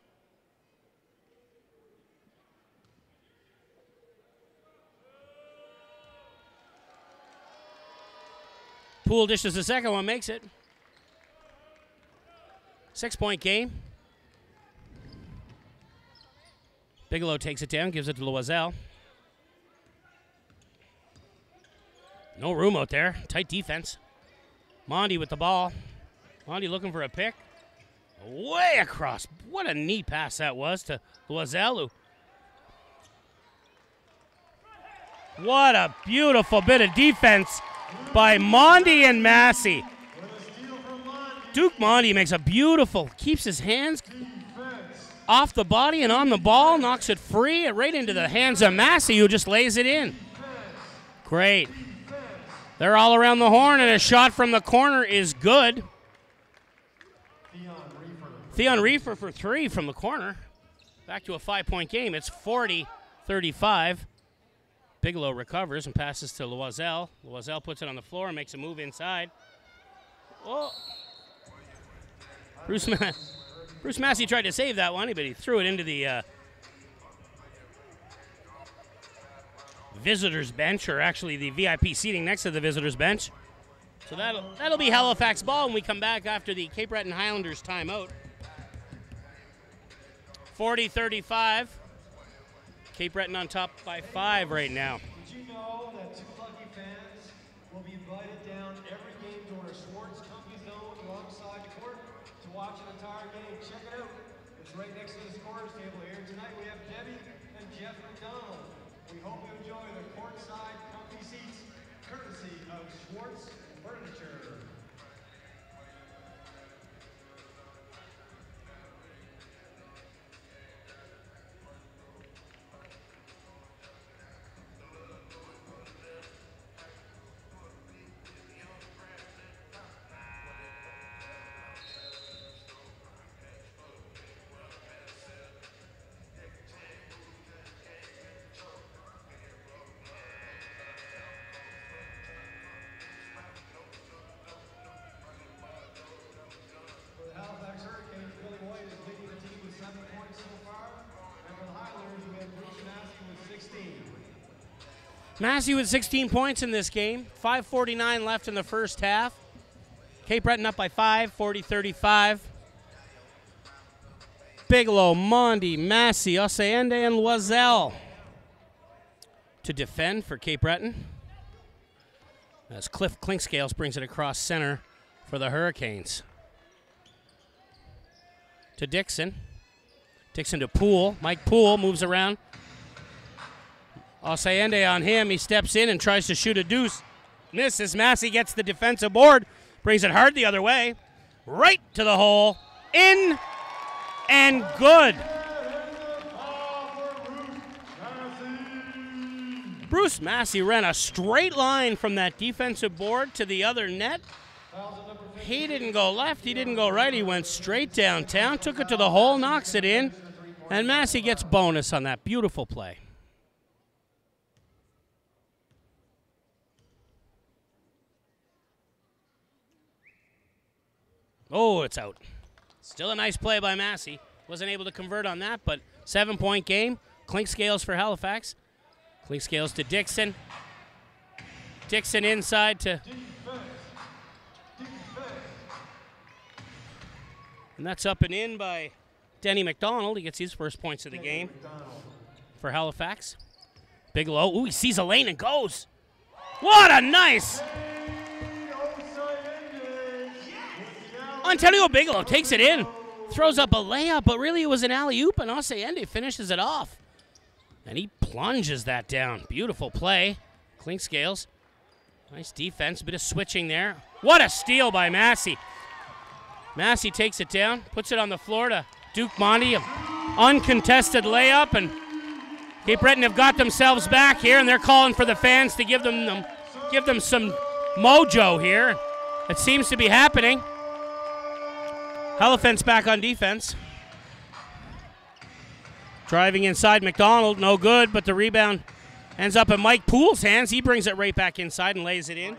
Poole dishes the second one, makes it. 6-point game. Bigelow takes it down, gives it to Loiselle. No room out there. Tight defense. Mondi with the ball. Mondi looking for a pick. Way across. What a neat pass that was to Loiselle. What a beautiful bit of defense by Mondi and Massey. Duke Mondi makes a beautiful, keeps his hands off the body and on the ball, knocks it free, right into the hands of Massey, who just lays it in. Great. They're all around the horn, and a shot from the corner is good. Theon Reefer for 3 from the corner. Back to a 5-point game. It's 40-35. Bigelow recovers and passes to Loiselle. Loiselle puts it on the floor and makes a move inside. Oh. Bruce Massey tried to save that one, but he threw it into the visitors bench, or actually the VIP seating next to the visitors bench. So that'll be Halifax ball when we come back after the Cape Breton Highlanders timeout. 40-35. Cape Breton on top by 5 right now. Did you know that 2 lucky fans will be invited down every game to our Schwartz Comfy Zone alongside the court to watch an entire game? Check it out. It's right next to the scorer's table here. Tonight we have Debbie and Jeff McDonald. We hope you enjoy the courtside comfy seats courtesy of Schwartz Furniture. Massey with 16 points in this game. 5:49 left in the first half. Cape Breton up by 5, 40-35. Bigelow, Mondi, Massey, Oseende, and Loiselle. to defend for Cape Breton. As Cliff Clinkscales brings it across center for the Hurricanes. To Dixon. Dixon to Poole. Mike Poole moves around. Osayende on him. He steps in and tries to shoot a deuce. Misses. Massey gets the defensive board. Brings it hard the other way. Right to the hole. In and good. Bruce Massey ran a straight line from that defensive board to the other net. He didn't go left, he didn't go right, he went straight downtown, took it to the hole, knocks it in, and Massey gets bonus on that beautiful play. Oh, it's out. Still a nice play by Massey. Wasn't able to convert on that, but 7-point game. Clinkscales for Halifax. Clinkscales to Dixon. Dixon inside to... And that's up and in by Denny McDonald. He gets his first points of the game for Halifax. Bigelow. Ooh, he sees a lane and goes. What a nice... Antonio Bigelow takes it in. Throws up a layup, but really it was an alley-oop, and Osayende finishes it off. And he plunges that down. Beautiful play. Clinkscales. Nice defense. Bit of switching there. What a steal by Massey. Massey takes it down. Puts it on the floor to Duke Monty. Uncontested layup. And Cape Breton have got themselves back here. And they're calling for the fans to give them some mojo here. It seems to be happening. Halifax back on defense. Driving inside McDonald, no good, but the rebound ends up in Mike Poole's hands. He brings it right back inside and lays it in.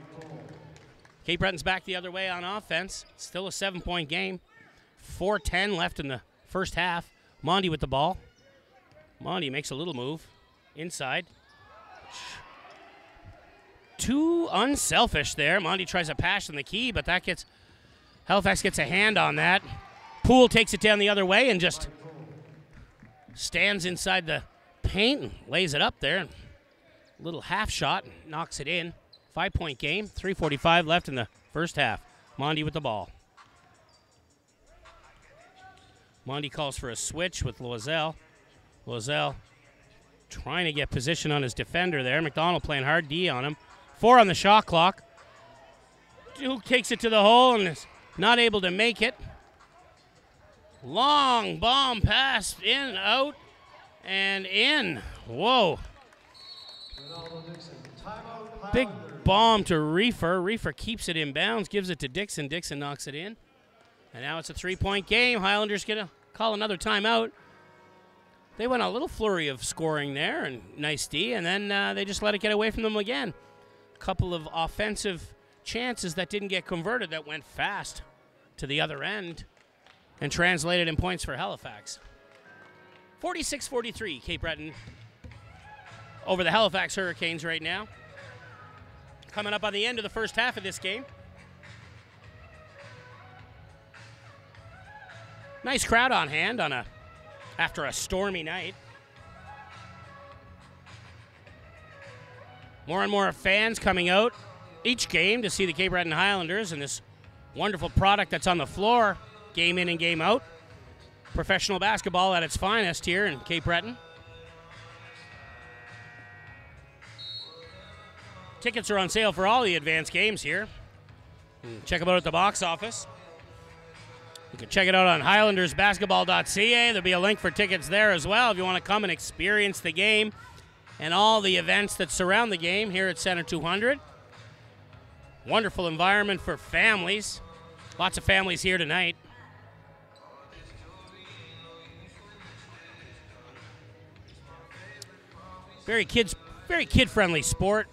Cape Breton's back the other way on offense. Still a 7-point game. 4:10 left in the first half. Monty with the ball. Monty makes a little move inside. Too unselfish there. Monty tries a pass in the key, but that gets... Halifax gets a hand on that. Poole takes it down the other way and just stands inside the paint and lays it up there. A little half shot, knocks it in. 5-point game, 3:45 left in the first half. Monty with the ball. Monty calls for a switch with Loiselle. Loiselle trying to get position on his defender there. McDonald playing hard D on him. 4 on the shot clock. Duke takes it to the hole and is not able to make it. Long bomb pass in, out, and in. Whoa. Big bomb to Reefer. Reefer keeps it in bounds, gives it to Dixon. Dixon knocks it in. And now it's a 3-point game. Highlanders going to call another timeout. They went a little flurry of scoring there, and nice D, and then they just let it get away from them again. A couple of offensive chances that didn't get converted that went fast to the other end and translated in points for Halifax. 46-43, Cape Breton over the Halifax Hurricanes right now. Coming up on the end of the first half of this game. Nice crowd on hand after a stormy night. More and more fans coming out each game to see the Cape Breton Highlanders and this wonderful product that's on the floor, game in and game out. Professional basketball at its finest here in Cape Breton. Tickets are on sale for all the advanced games here. Check them out at the box office. You can check it out on HighlandersBasketball.ca. There'll be a link for tickets there as well if you want to come and experience the game and all the events that surround the game here at Center 200. Wonderful environment for families. Lots of families here tonight. Very kid-friendly sport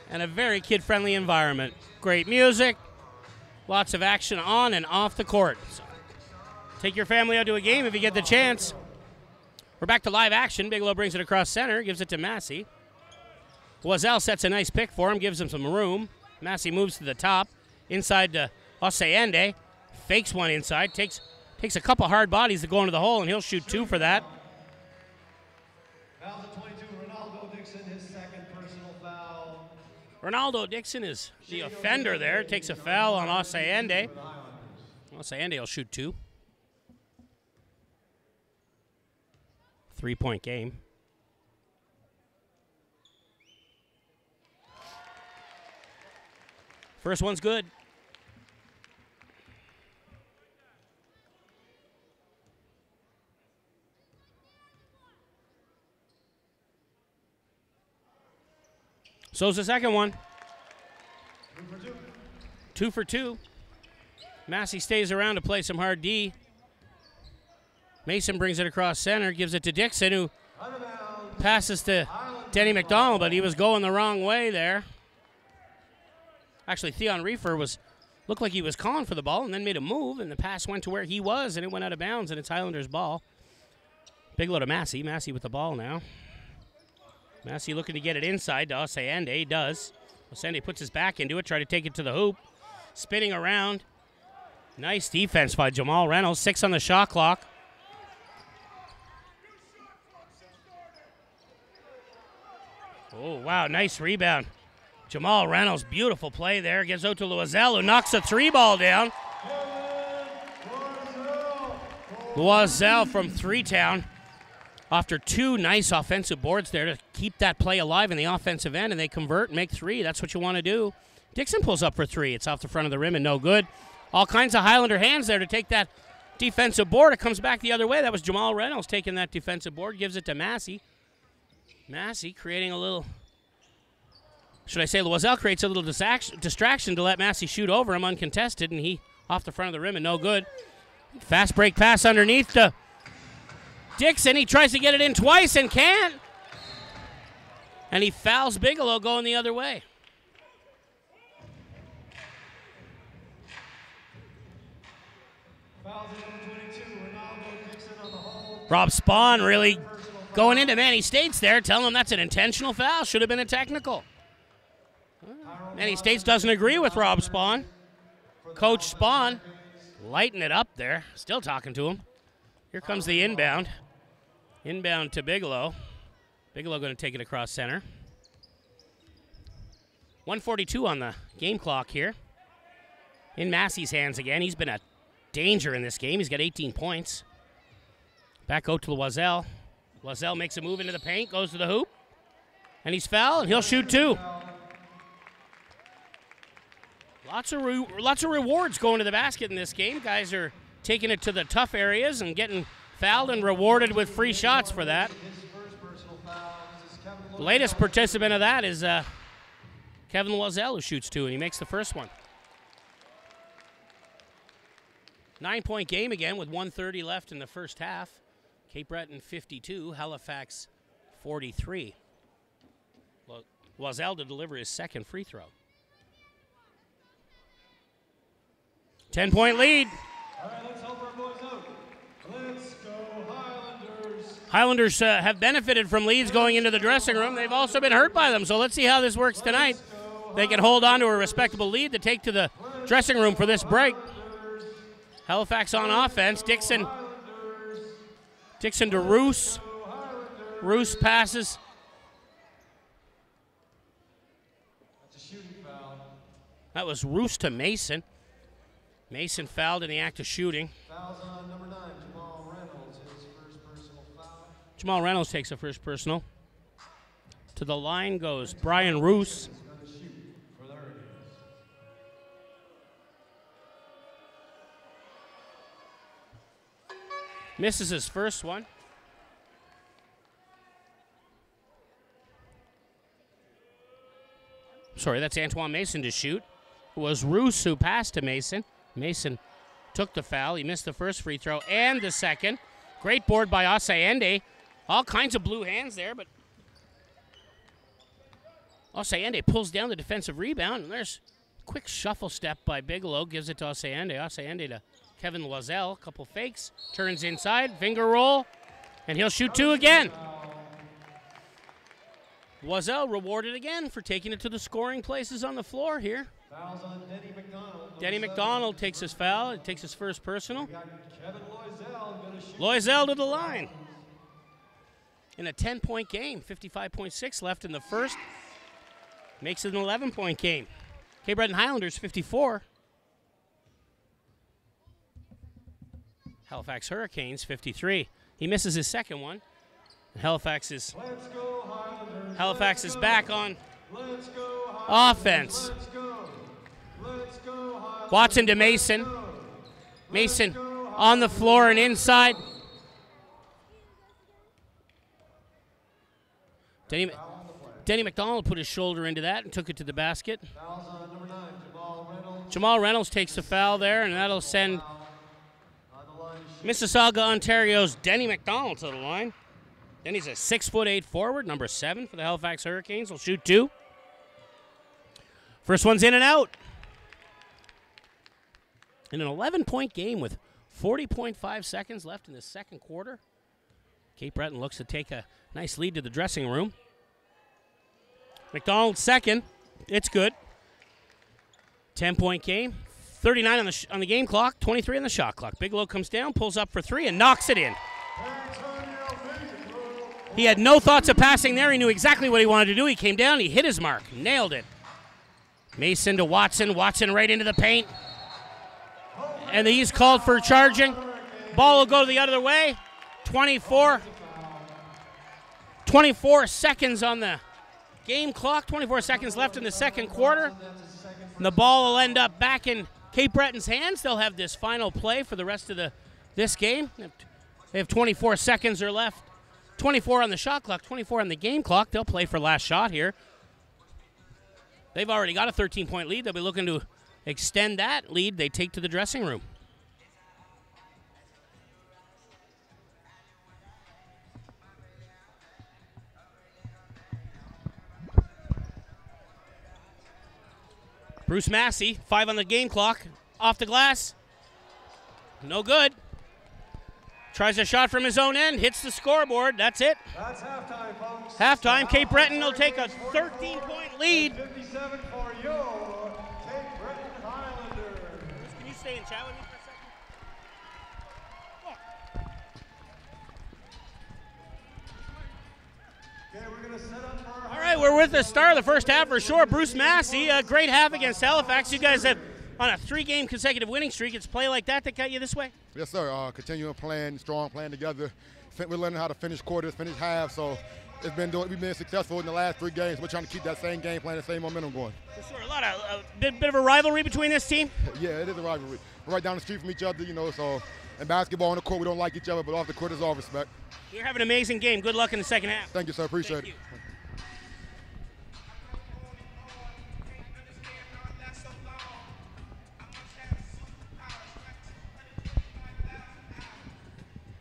and a very kid-friendly environment. Great music, lots of action on and off the court. So take your family out to a game if you get the chance. We're back to live action. Bigelow brings it across center, gives it to Massey. Loiselle sets a nice pick for him, gives him some room. Massey moves to the top, inside to Osayende. Fakes one inside, takes a couple hard bodies to go into the hole, and he'll shoot 2 for that. Ronaldo Dixon is the offender there. Takes a foul on Osayende. Osayende will shoot 2. 3-point game. First one's good. So's the second one. 2 for 2. Massey stays around to play some hard D. Mason brings it across center, gives it to Dixon, who passes to Denny McDonald, but he was going the wrong way there. Actually, Theon Reefer looked like he was calling for the ball and then made a move, and the pass went to where he was, and it went out of bounds, and it's Highlanders' ball. Bigelow to Massey. Massey with the ball now. Massey looking to get it inside to Osayende. He does. Osayende puts his back into it, try to take it to the hoop. Spinning around. Nice defense by Jamal Reynolds. 6 on the shot clock. Oh, wow, nice rebound. Jamal Reynolds, beautiful play there. Gives out to Loiselle, who knocks a 3 ball down. Loiselle from Three-Town. After 2 nice offensive boards there to keep that play alive in the offensive end, and they convert and make 3. That's what you want to do. Dixon pulls up for 3. It's off the front of the rim and no good. All kinds of Highlander hands there to take that defensive board. It comes back the other way. That was Jamal Reynolds taking that defensive board, gives it to Massey. Massey creating a little, should I say, Loiselle creates a little distraction to let Massey shoot over him uncontested, and he off the front of the rim and no good. Fast break pass underneath to Dixon. He tries to get it in twice and can't. And he fouls Bigelow going the other way. Rob Spahn really going into Manny States there, telling him that's an intentional foul. Should have been a technical. Manny States doesn't agree with Rob Spahn. Coach Spahn lighting it up there. Still talking to him. Here comes the inbound. Inbound to Bigelow. Bigelow going to take it across center. 1:42 on the game clock here. In Massey's hands again. He's been a danger in this game. He's got 18 points. Back out to Loiselle. Loiselle makes a move into the paint, goes to the hoop, and he's fouled, and he'll shoot 2. Lots of rewards going to the basket in this game. Guys are taking it to the tough areas and getting fouled and rewarded with free shots for that. The latest participant of that is Kevin Loiselle, who shoots 2, and he makes the first one. 9-point game again with 1:30 left in the first half. Cape Breton 52, Halifax 43. Loiselle to deliver his second free throw. 10-point lead. All right, let's help our boys out. Let's go Highlanders. Highlanders have benefited from leads going into the dressing room. They've also been hurt by them, so let's see how this works tonight. They can hold on to a respectable lead to take to the dressing room for this break. Halifax on offense. Dixon to Roos. Roos passes. That's a shooting foul. That was Roos to Mason. Mason fouled in the act of shooting. Fouls on number 9, Jamal Reynolds, his first personal foul. Jamal Reynolds takes a first personal. To the line goes Brian Roos. Misses his first one. Sorry, that's Antoine Mason to shoot. It was Roos who passed to Mason. Mason took the foul. He missed the first free throw and the second. Great board by Osayende. All kinds of blue hands there, but Osayende pulls down the defensive rebound, and there's a quick shuffle step by Bigelow. Gives it to Osayende. Osayende to Kevin Loiselle, a couple fakes, turns inside, finger roll, and he'll shoot 2 again. Loiselle rewarded again for taking it to the scoring places on the floor here. Fouls on Denny McDonald. Denny McDonald takes his foul. He takes his first personal. We got Kevin Loiselle going to shoot. Loiselle to the line. In a 10-point game, 55.6 left in the first. Makes it an 11-point game. Cape Breton Highlanders 54. Halifax Hurricanes 53. He misses his second one. Halifax is back on offense. Watson to Mason. Mason on the floor and inside. Denny McDonald put his shoulder into that and took it to the basket. Jamal Reynolds takes the foul there, and that'll send Mississauga, Ontario's Denny McDonald to the line. Then he's a 6'8" forward, number 7 for the Halifax Hurricanes. Will shoot 2. First one's in and out. In an 11-point game with 40.5 seconds left in the second quarter, Cape Breton looks to take a nice lead to the dressing room. McDonald's second. It's good. 10-point game. 39 on the game clock, 23 on the shot clock. Bigelow comes down, pulls up for 3, and knocks it in. He had no thoughts of passing there. He knew exactly what he wanted to do. He came down, he hit his mark, nailed it. Mason to Watson. Watson right into the paint. And he's called for charging. Ball will go the other way. 24 seconds on the game clock. 24 seconds left in the second quarter. And the ball will end up back in Cape Breton's hands. They'll have this final play for the rest of this game. They have 24 seconds or left. 24 on the shot clock, 24 on the game clock. They'll play for last shot here. They've already got a 13-point lead. They'll be looking to extend that lead. They take to the dressing room. Bruce Massey, 5 on the game clock. Off the glass. No good. Tries a shot from his own end. Hits the scoreboard. That's it. That's halftime, folks. Halftime. Cape Breton will take a 13-point lead. 57 for your Cape Breton Highlanders. Can you stay and chat with me for a second? Okay, we're going to set up for All right, we're with the star of the first half for sure. Bruce Massey, a great half against Halifax. You guys have on a 3-game consecutive winning streak. It's play like that got you this way? Yes, sir. Continuing playing, strong, playing together. We're learning how to finish quarters, finish halves. So we've been successful in the last 3 games. We're trying to keep that same game plan, the same momentum going. For sure. A bit of a rivalry between this team? Yeah, it is a rivalry. We're right down the street from each other, so in basketball on the court, we don't like each other, but off the court, there's all respect. You're having an amazing game. Good luck in the second half. Thank you, sir. Appreciate it.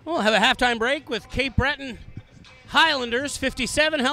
We'll have a halftime break with Cape Breton Highlanders 57.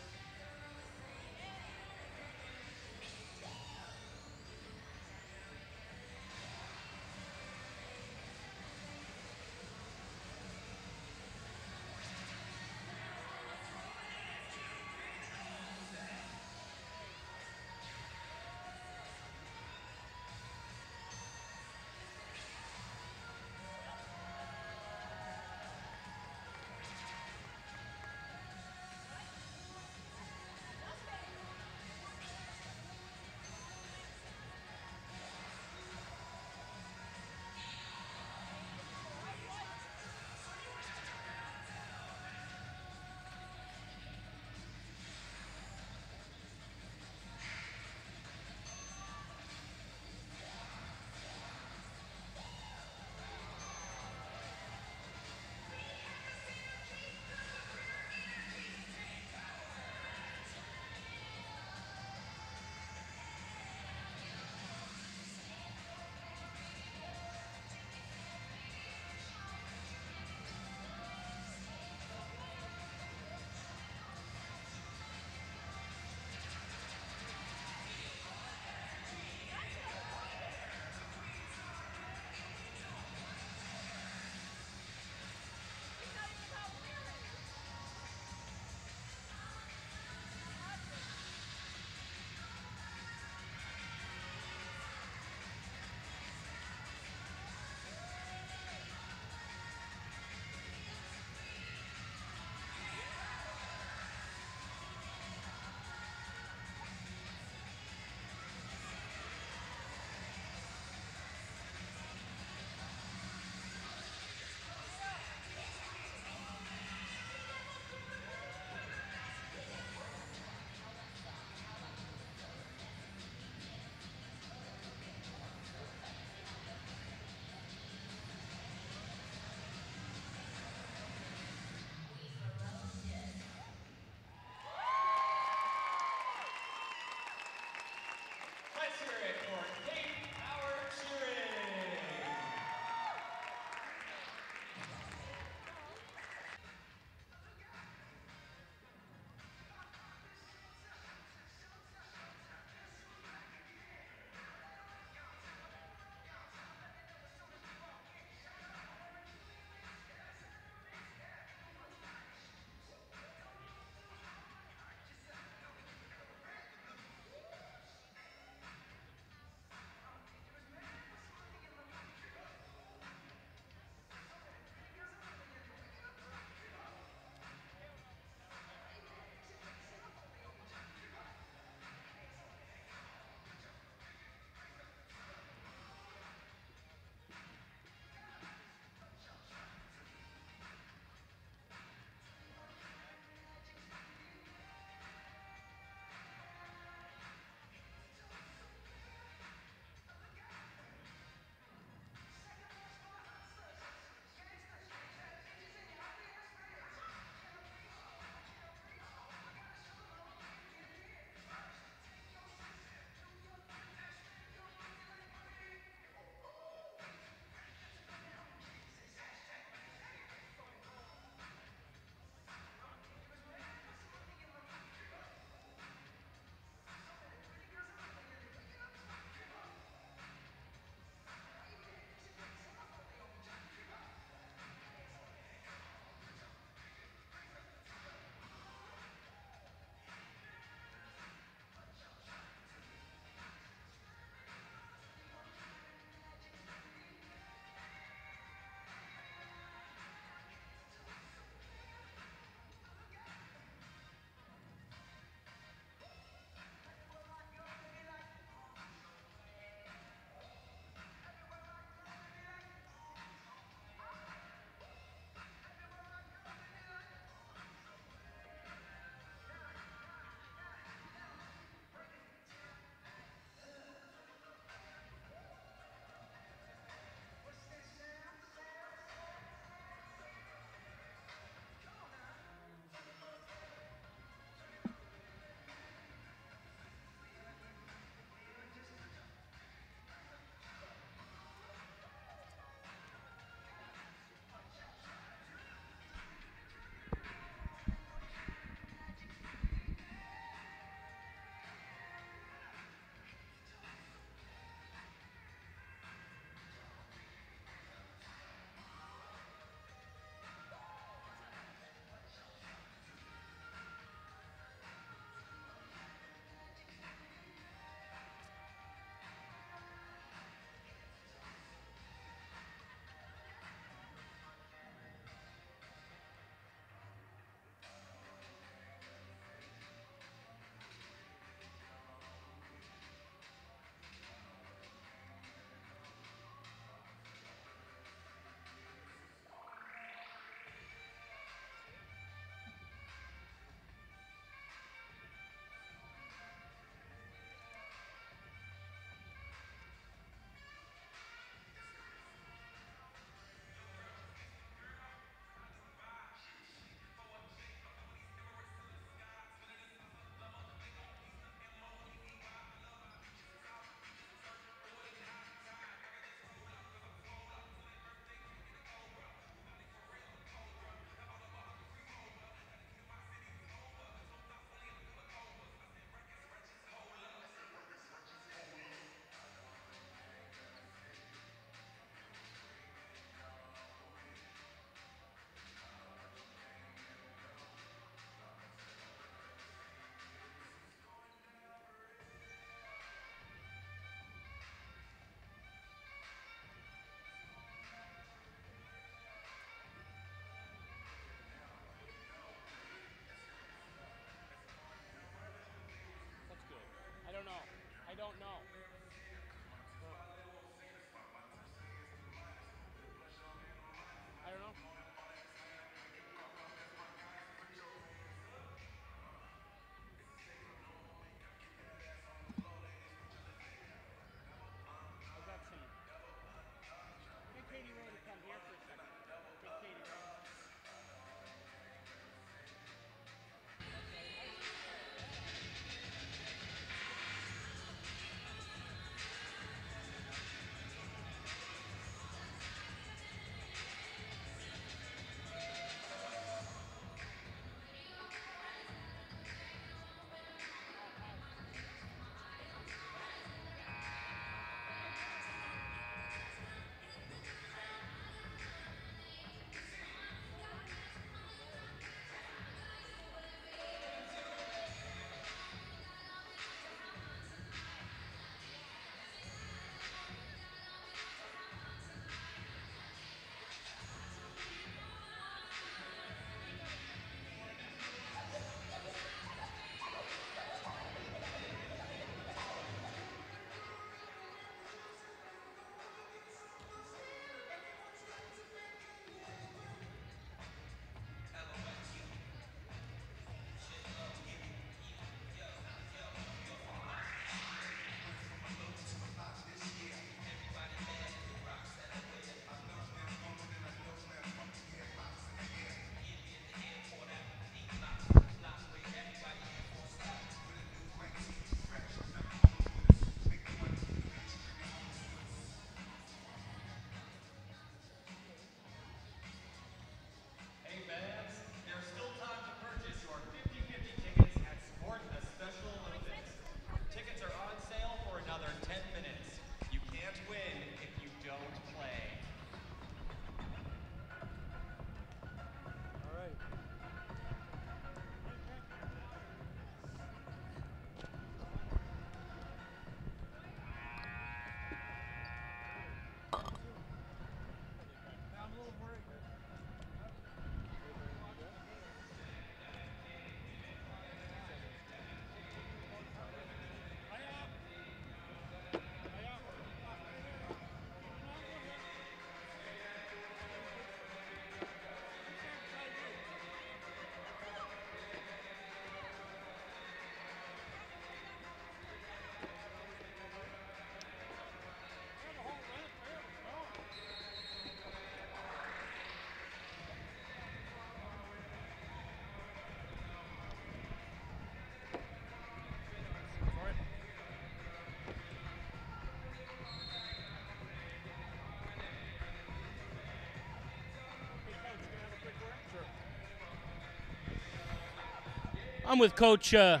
I'm with Coach Rob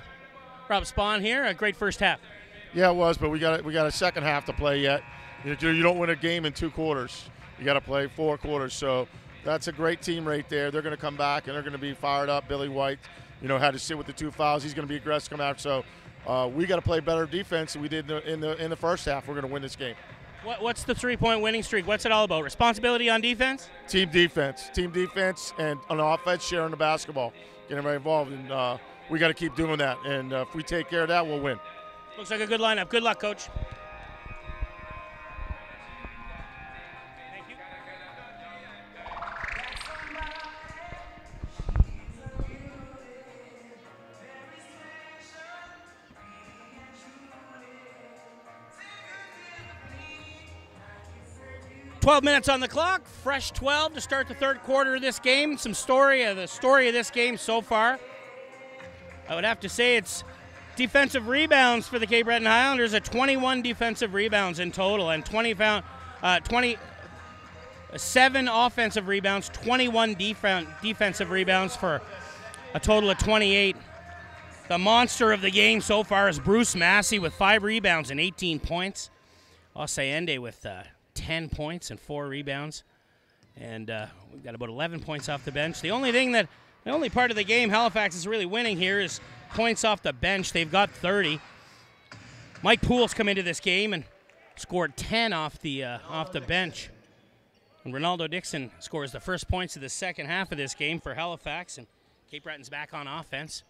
Spahn here. A great first half. Yeah, it was, but we got a second half to play yet. You don't win a game in 2 quarters. You got to play 4 quarters. So that's a great team right there. They're going to come back and they're going to be fired up. Billy White, had to sit with the 2 fouls. He's going to be aggressive come out. So we got to play better defense than we did in the first half. We're going to win this game. What's the 3-point winning streak? What's it all about? Responsibility on defense? Team defense, and on offense, sharing the basketball, getting very involved, and we got to keep doing that. And if we take care of that, we'll win. Looks like a good lineup. Good luck, Coach. Thank you. "12 minutes on the clock, fresh 12 to start the third quarter of this game. Some story of this game so far. I would have to say it's defensive rebounds for the Cape Breton Highlanders, 21 defensive rebounds in total, and 27 offensive rebounds, 21 defensive rebounds for a total of 28. The monster of the game so far is Bruce Massey with 5 rebounds and 18 points. Osayende with 10 points and 4 rebounds. And we've got about 11 points off the bench. The only part of the game Halifax is really winning here is points off the bench. They've got 30. Mike Poole's come into this game and scored 10 off the bench. And Ronaldo Dixon scores the first points of the second half of this game for Halifax. And Cape Breton's back on offense.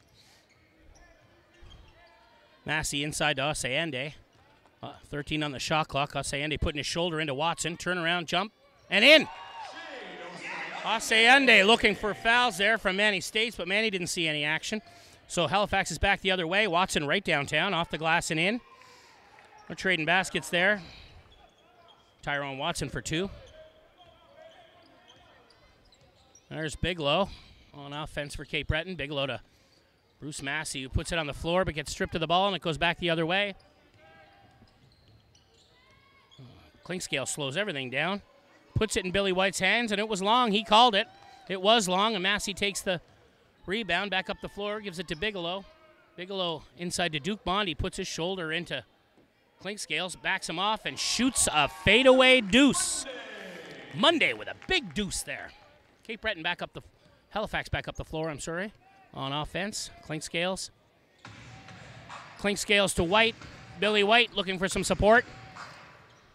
Massey inside to Osayende. 13 on the shot clock. Osayende putting his shoulder into Watson. Turn around, jump, and in. Osayende looking for fouls there from Manny States, but Manny didn't see any action. So Halifax is back the other way. Watson right downtown, off the glass and in. We're trading baskets there. Tyrone Watson for 2. There's Bigelow on offense for Cape Breton. Bigelow to Bruce Massey, who puts it on the floor but gets stripped of the ball, and it goes back the other way. Clinkscale slows everything down. Puts it in Billy White's hands, and it was long. He called it. It was long, and Massey takes the rebound back up the floor, gives it to Bigelow. Bigelow inside to Duke Bond. He puts his shoulder into Clinkscales, backs him off, and shoots a fadeaway deuce. Monday with a big deuce there. Cape Breton Halifax back up the floor, on offense. Clinkscales to White. Billy White looking for some support.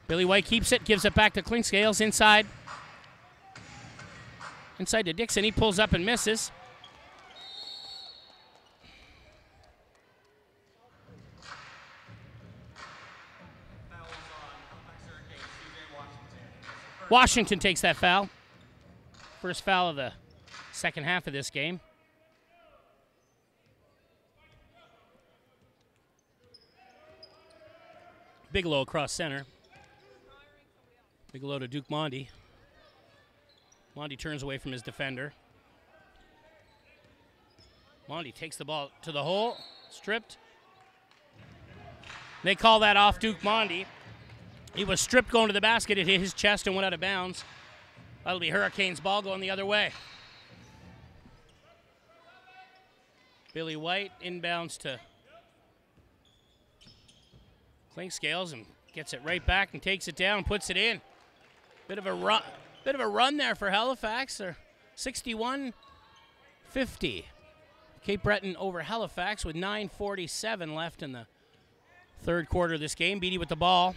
Billy White keeps it, gives it back to Clinkscales inside. Inside to Dixon. He pulls up and misses. Washington takes that foul. First foul of the second half of this game. Bigelow across center. Bigelow to Duke Mondi. Mondi turns away from his defender. Mondi takes the ball to the hole. Stripped. They call that off Duke Mondi. He was stripped going to the basket. It hit his chest and went out of bounds. That'll be Hurricanes ball going the other way. Billy White inbounds to Clinkscales and gets it right back and takes it down and puts it in. Bit of a run there for Halifax. They're 61-50. Cape Breton over Halifax with 9:47 left in the third quarter of this game. Beatty with the ball.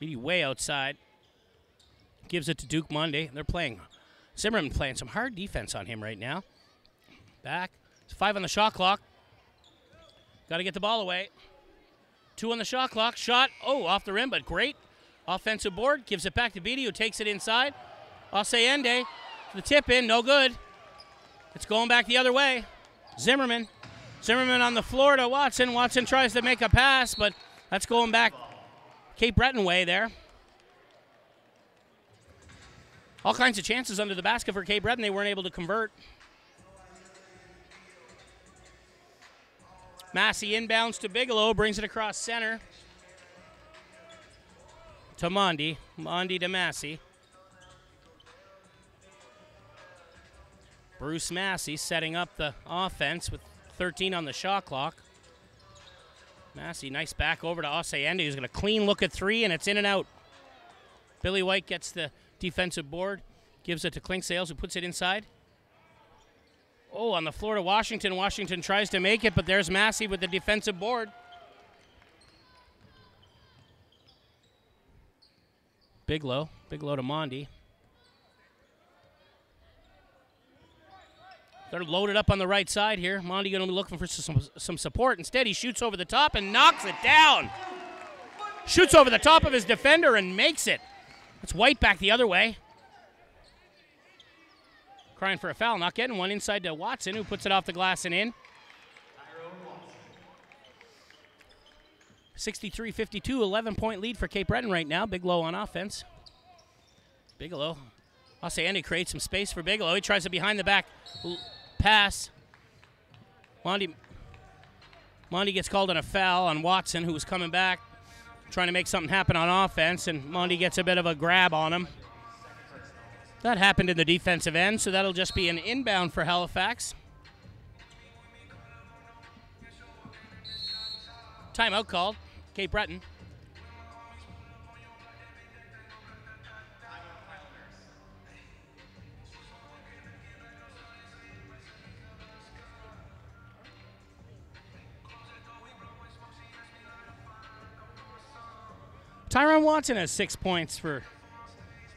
Beatty way outside. Gives it to Duke Monday. Zimmerman playing some hard defense on him right now. Back. It's 5 on the shot clock. Got to get the ball away. 2 on the shot clock. Shot. Oh, off the rim, but great. Offensive board. Gives it back to Beatty, who takes it inside. Osayende. The tip in. No good. It's going back the other way. Zimmerman. Zimmerman on the floor to Watson. Watson tries to make a pass, but that's going back Cape Breton way there. All kinds of chances under the basket for Cape Breton. They weren't able to convert. Massey inbounds to Bigelow, brings it across center to Mondi. Mondi to Massey. Bruce Massey setting up the offense with 13 on the shot clock. Massey, nice back over to Osayende, who's going to clean look at three, and it's in and out. Billy White gets the defensive board, gives it to Clinksales, who puts it inside. Oh, on the floor to Washington. Washington tries to make it, but there's Massey with the defensive board. Bigelow to Mondi. They're loaded up on the right side here. Mondi going to be looking for some support. Instead, he shoots over the top and knocks it down. Shoots over the top of his defender and makes it. It's White back the other way. Crying for a foul, not getting one. Inside to Watson, who puts it off the glass and in. 63-52, 11-point lead for Cape Breton right now. Bigelow on offense. Bigelow. Osayende creates some space for Bigelow. He tries a behind-the-back pass. Mondi gets called on a foul on Watson, who was coming back, trying to make something happen on offense, and Mondi gets a bit of a grab on him. That happened in the defensive end, so that'll just be an inbound for Halifax. Timeout called. Cape Breton. Tyron Watson has 6 points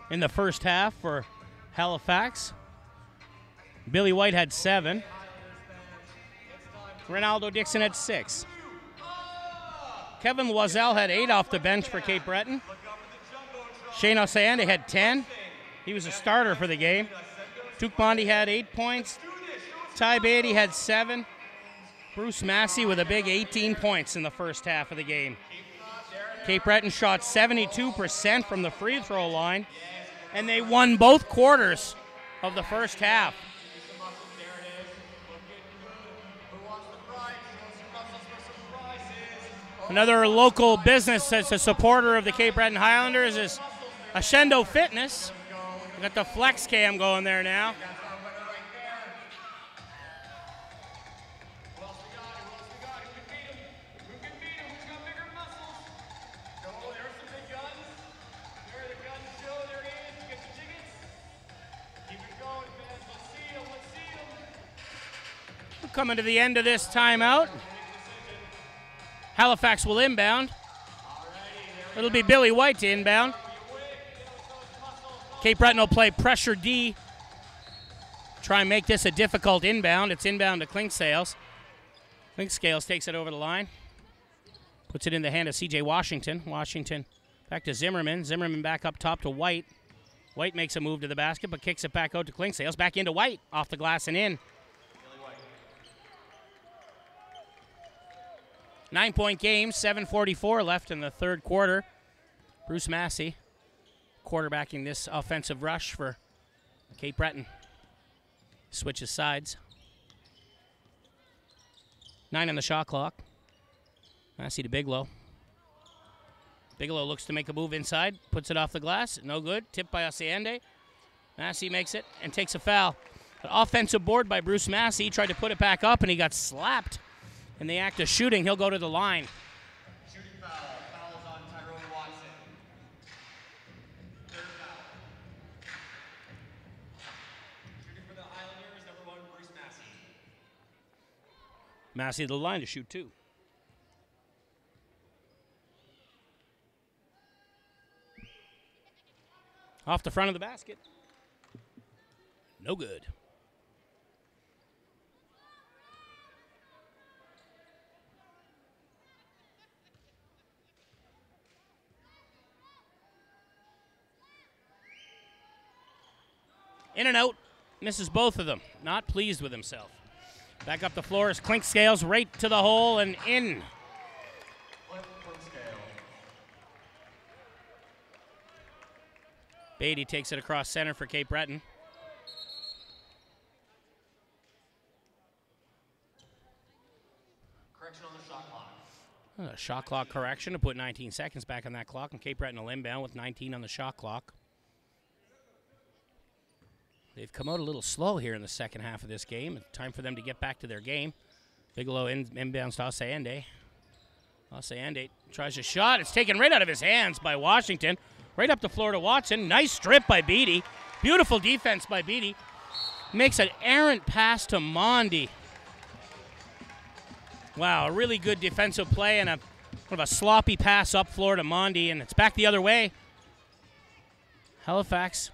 in the first half for Halifax. Billy White had 7. Ronaldo Dixon had 6. Kevin Loiselle had 8 off the bench for Cape Breton. Shane Osayende had 10. He was a starter for the game. Duke Mondi had 8 points. Ty Beatty had 7. Bruce Massey with a big 18 points in the first half of the game. Cape Breton shot 72% from the free throw line, and they won both quarters of the first half. Another local business that's a supporter of the Cape Breton Highlanders is Ashendo Fitness. We got the flex cam going there now. Coming to the end of this timeout. Halifax will inbound. It'll be Billy White to inbound. Cape Breton will play pressure D. Try and make this a difficult inbound. It's inbound to Clinksales. Clinksales takes it over the line. Puts it in the hand of C.J. Washington. Washington back to Zimmerman. Zimmerman back up top to White. White makes a move to the basket, but kicks it back out to Clinksales. Back into White. Off the glass and in. 9-point game, 7:44 left in the third quarter. Bruce Massey quarterbacking this offensive rush for Cape Breton. Switches sides. 9 on the shot clock. Massey to Bigelow. Bigelow looks to make a move inside, puts it off the glass, no good. Tipped by Osayende. Massey makes it and takes a foul. An offensive board by Bruce Massey. He tried to put it back up and he got slapped. In the act of shooting, he'll go to the line. Shooting foul. Foul is on Tyrone Watson. Third foul. Shooting for the Highlanders, number 1, Bruce Massey. Massey to the line to shoot 2. Off the front of the basket. No good. In and out, misses both of them. Not pleased with himself. Back up the floor is Clinksales right to the hole and in. Beatty takes it across center for Cape Breton. Correction on the shot clock. A shot clock correction to put 19 seconds back on that clock, and Cape Breton will inbound with 19 on the shot clock. They've come out a little slow here in the second half of this game. Time for them to get back to their game. Bigelow inbounds to Osayende. Osayende tries a shot. It's taken right out of his hands by Washington. Right up the floor to Watson. Nice strip by Beatty. Beautiful defense by Beatty. Makes an errant pass to Mondi. Wow, a really good defensive play and kind of a sloppy pass up floor to Mondi, and it's back the other way. Halifax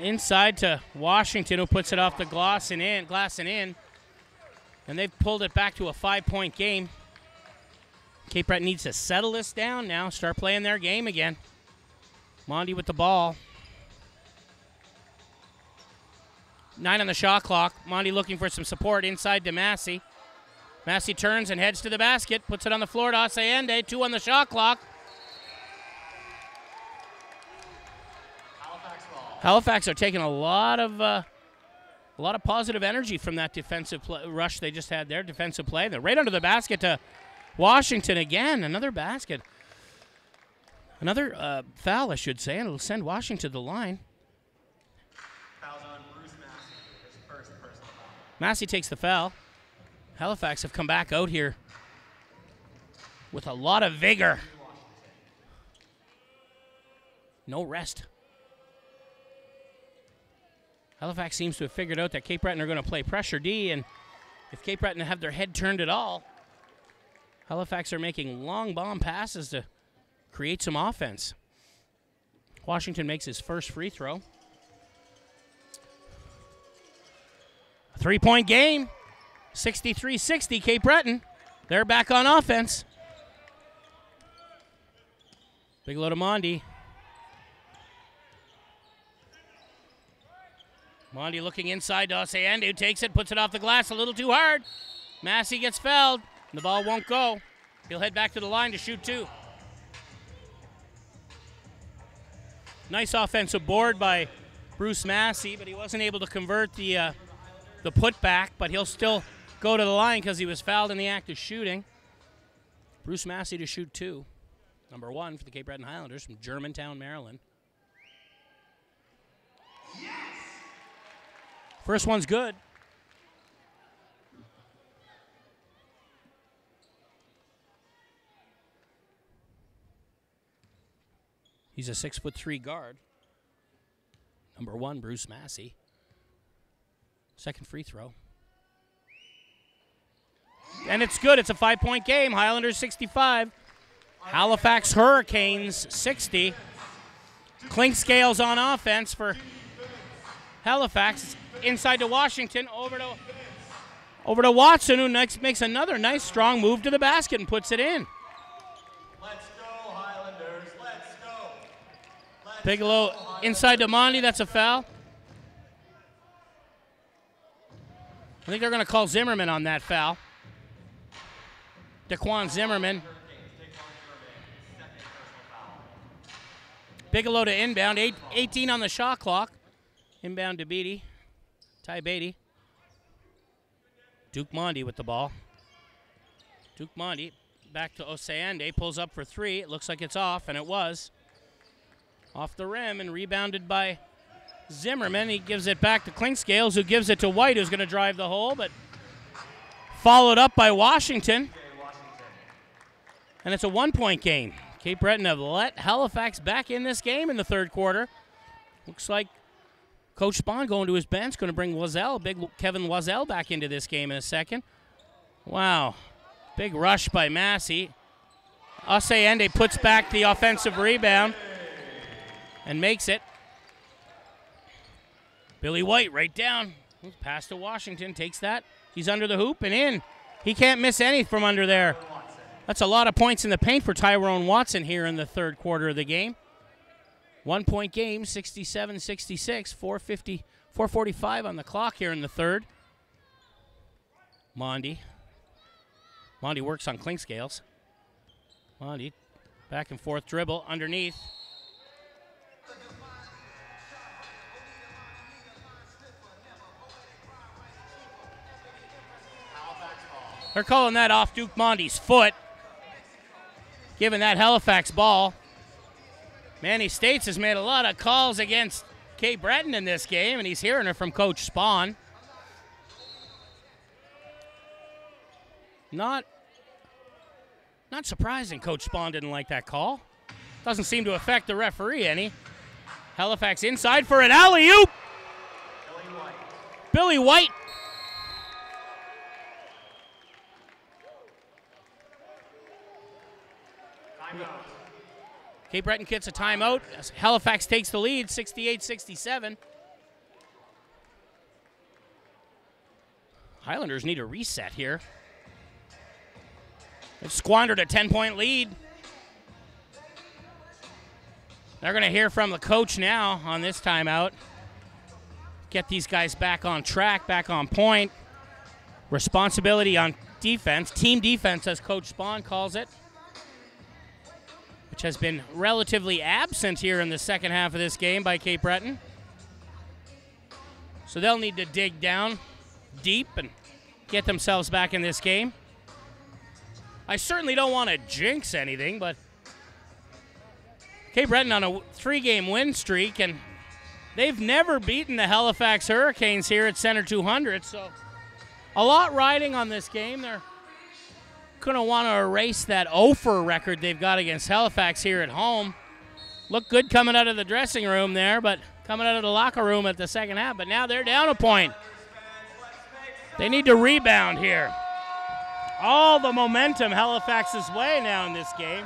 inside to Washington, who puts it off the glass and in. And they've pulled it back to a 5-point game. Cape Breton needs to settle this down now, start playing their game again. Mondi with the ball. 9 on the shot clock. Mondi looking for some support inside to Massey. Massey turns and heads to the basket, puts it on the floor to Osayende. 2 on the shot clock. Halifax are taking a lot of positive energy from that defensive rush they just had there. Defensive play. They're right under the basket to Washington again. Another basket. Another foul, I should say, and it'll send Washington to the line. Foul's on Bruce Massey, his first personal foul. Massey takes the foul. Halifax have come back out here with a lot of vigor. No rest. Halifax seems to have figured out that Cape Breton are going to play pressure D, and if Cape Breton have their head turned at all, Halifax are making long bomb passes to create some offense. Washington makes his first free throw. A 3-point game. 63-60, Cape Breton. They're back on offense. Bigelow to Mondi. Mondi looking inside to Osayende, who takes it, puts it off the glass a little too hard. Massey gets fouled. The ball won't go. He'll head back to the line to shoot 2. Nice offensive board by Bruce Massey, but he wasn't able to convert the putback, but he'll still go to the line because he was fouled in the act of shooting. Bruce Massey to shoot 2. Number 1 for the Cape Breton Highlanders from Germantown, Maryland. Yes! First one's good. He's a 6'3" guard. Number 1, Bruce Massey. Second free throw. And it's good. It's a 5-point game. Highlanders 65. Halifax Hurricanes 60. Clink scales on offense for Halifax. Inside to Washington. Over to Watson, who next makes another nice strong move to the basket and puts it in. Let's go, Highlanders. Let's go. Bigelow inside to Mondi. That's a foul. I think they're going to call Zimmerman on that foul. Daquan Zimmerman. Bigelow to inbound. 18 on the shot clock. Inbound to Beatty. Ty Beatty. Duke Mondi with the ball. Duke Mondi back to Osayende. Pulls up for 3. It looks like it's off, and it was. Off the rim and rebounded by Zimmerman. He gives it back to Clinkscales, who gives it to White, who's going to drive the hole, but followed up by Washington. And it's a 1-point game. Cape Breton have let Halifax back in this game in the third quarter. Looks like Coach Spahn going to his bench, going to bring Wazell, big Kevin Wazell, back into this game in a second. Wow. Big rush by Massey. Osayende puts back the offensive rebound and makes it. Billy White right down. Pass to Washington, takes that. He's under the hoop and in. He can't miss any from under there. That's a lot of points in the paint for Tyrone Watson here in the third quarter of the game. 1-point game, 67-66, 4:45 on the clock here in the third. Mondi works on Clinkscales. Mondi, back and forth dribble underneath. They're calling that off Duke Mondi's foot, giving that Halifax ball. Manny States has made a lot of calls against Cape Breton in this game, and he's hearing it from Coach Spahn. Not surprising Coach Spahn didn't like that call. Doesn't seem to affect the referee any. Halifax inside for an alley-oop. Billy White. Cape Breton gets a timeout as Halifax takes the lead, 68-67. Highlanders need a reset here. They've squandered a 10-point lead. They're going to hear from the coach now on this timeout. Get these guys back on track, back on point. Responsibility on defense, team defense as Coach Spahn calls it, which has been relatively absent here in the second half of this game by Cape Breton. So they'll need to dig down deep and get themselves back in this game. I certainly don't want to jinx anything, but Cape Breton on a 3-game win streak, and they've never beaten the Halifax Hurricanes here at Center 200, so a lot riding on this game. They're going to want to erase that 0-for record they've got against Halifax here at home. Looked good coming out of the dressing room there, but coming out of the locker room at the second half, but now they're down a point. They need to rebound here. All the momentum Halifax's way now in this game.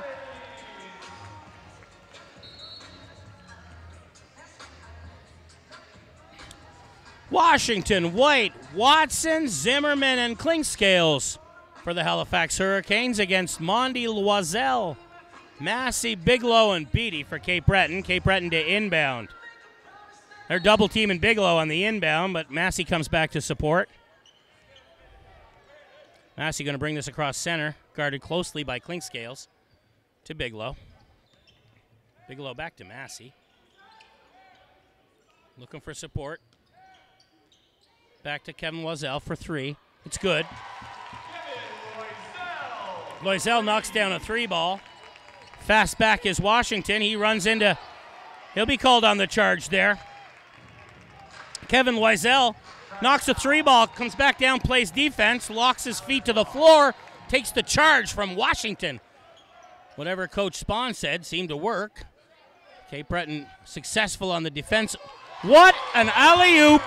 Washington, White, Watson, Zimmerman, and Clinkscales for the Halifax Hurricanes against Mondi, Loiselle, Massey, Bigelow, and Beatty for Cape Breton. Cape Breton to inbound. They're double teaming Bigelow on the inbound, but Massey comes back to support. Massey going to bring this across center, guarded closely by Clinkscales to Bigelow. Bigelow back to Massey. Looking for support. Back to Kevin Loiselle for 3. It's good. Loiselle knocks down a 3-ball. Fast back is Washington. He runs into, he'll be called on the charge there. Kevin Loiselle knocks a 3-ball, comes back down, plays defense, locks his feet to the floor, takes the charge from Washington. Whatever Coach Spahn said seemed to work. Cape Breton successful on the defense. What an alley-oop.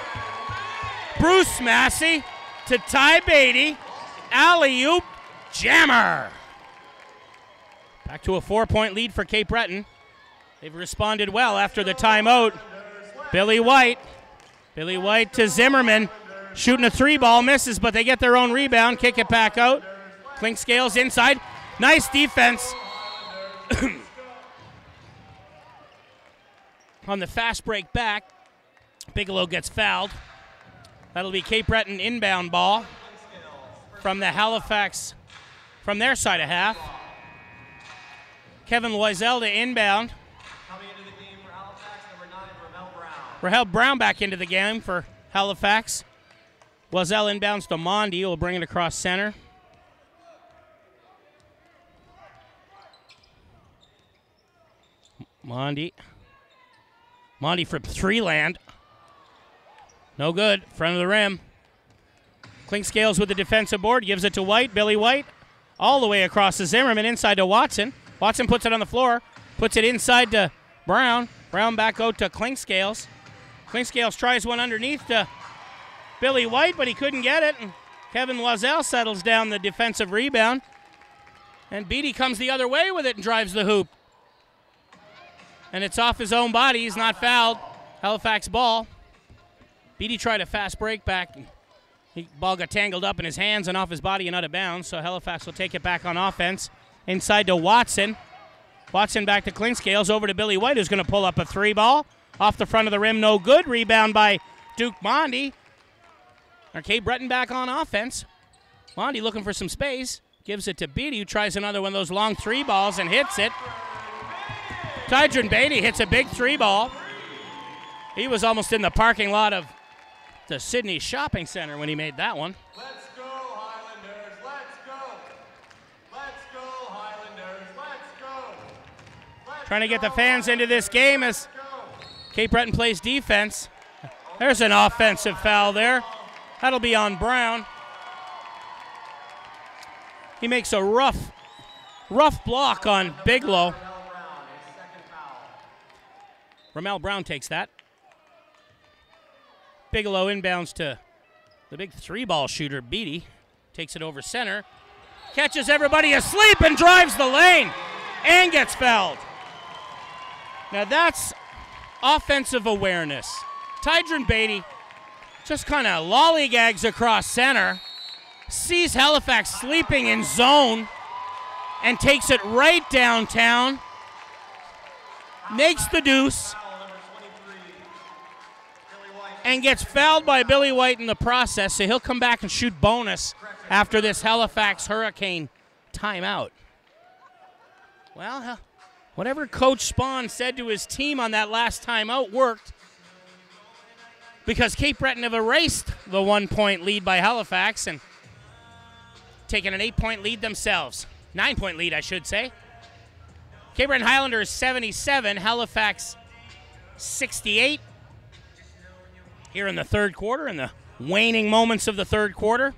Bruce Massey to Ty Beatty. Alley-oop jammer. Back to a 4-point lead for Cape Breton. They've responded well after the timeout. Billy White. Billy White to Zimmerman. Shooting a 3-ball, misses, but they get their own rebound. Kick it back out. Clinkscales inside. Nice defense. On the fast break back, Bigelow gets fouled. That'll be Cape Breton inbound ball from the Halifax, from their side of half. Kevin Loiselle to inbound. Coming into the game for Halifax, number 9, Ramel Brown. Rahel Brown back into the game for Halifax. Loiselle inbounds to Mondi, will bring it across center. Mondi from 3-land. No good. Front of the rim. Clinkscales with the defensive board. Gives it to White. Billy White. All the way across to Zimmerman. Inside to Watson. Watson puts it on the floor. Puts it inside to Brown. Brown back out to Clinkscales. Clinkscales tries one underneath to Billy White, but he couldn't get it. And Kevin Loiselle settles down the defensive rebound. And Beatty comes the other way with it and drives the hoop. And it's off his own body. He's not fouled. Halifax ball. Beatty tried a fast break back. The ball got tangled up in his hands and off his body and out of bounds, so Halifax will take it back on offense. Inside to Watson. Watson back to Clinkscales, over to Billy White, who's going to pull up a 3-ball. Off the front of the rim, no good. Rebound by Duke Mondi. Cape Breton back on offense. Mondi looking for some space. Gives it to Beatty, who tries another one of those long 3-balls and hits it. Tydron Beatty hits a big 3-ball. He was almost in the parking lot of the Sydney Shopping Center when he made that one. Let's go, Highlanders. Let's go. Let's go, Highlanders. Let's go. Trying to get the fans into this game as Cape Breton plays defense. There's an offensive foul there. That'll be on Brown. He makes a rough block on Bigelow. Ramel Brown takes that. Bigelow inbounds to the big three-ball shooter, Beatty. Takes it over center. Catches everybody asleep and drives the lane and gets fouled. Now that's offensive awareness. Tydron Beatty just kind of lollygags across center, sees Halifax sleeping in zone, and takes it right downtown, makes the deuce, and gets fouled by Billy White in the process, so he'll come back and shoot bonus after this Halifax Hurricane timeout. Well, whatever Coach Spahn said to his team on that last timeout worked, because Cape Breton have erased the 1-point lead by Halifax and taken an 8-point lead themselves. 9-point lead, I should say. Cape Breton Highlanders 77, Halifax 68. Here in the third quarter, in the waning moments of the third quarter.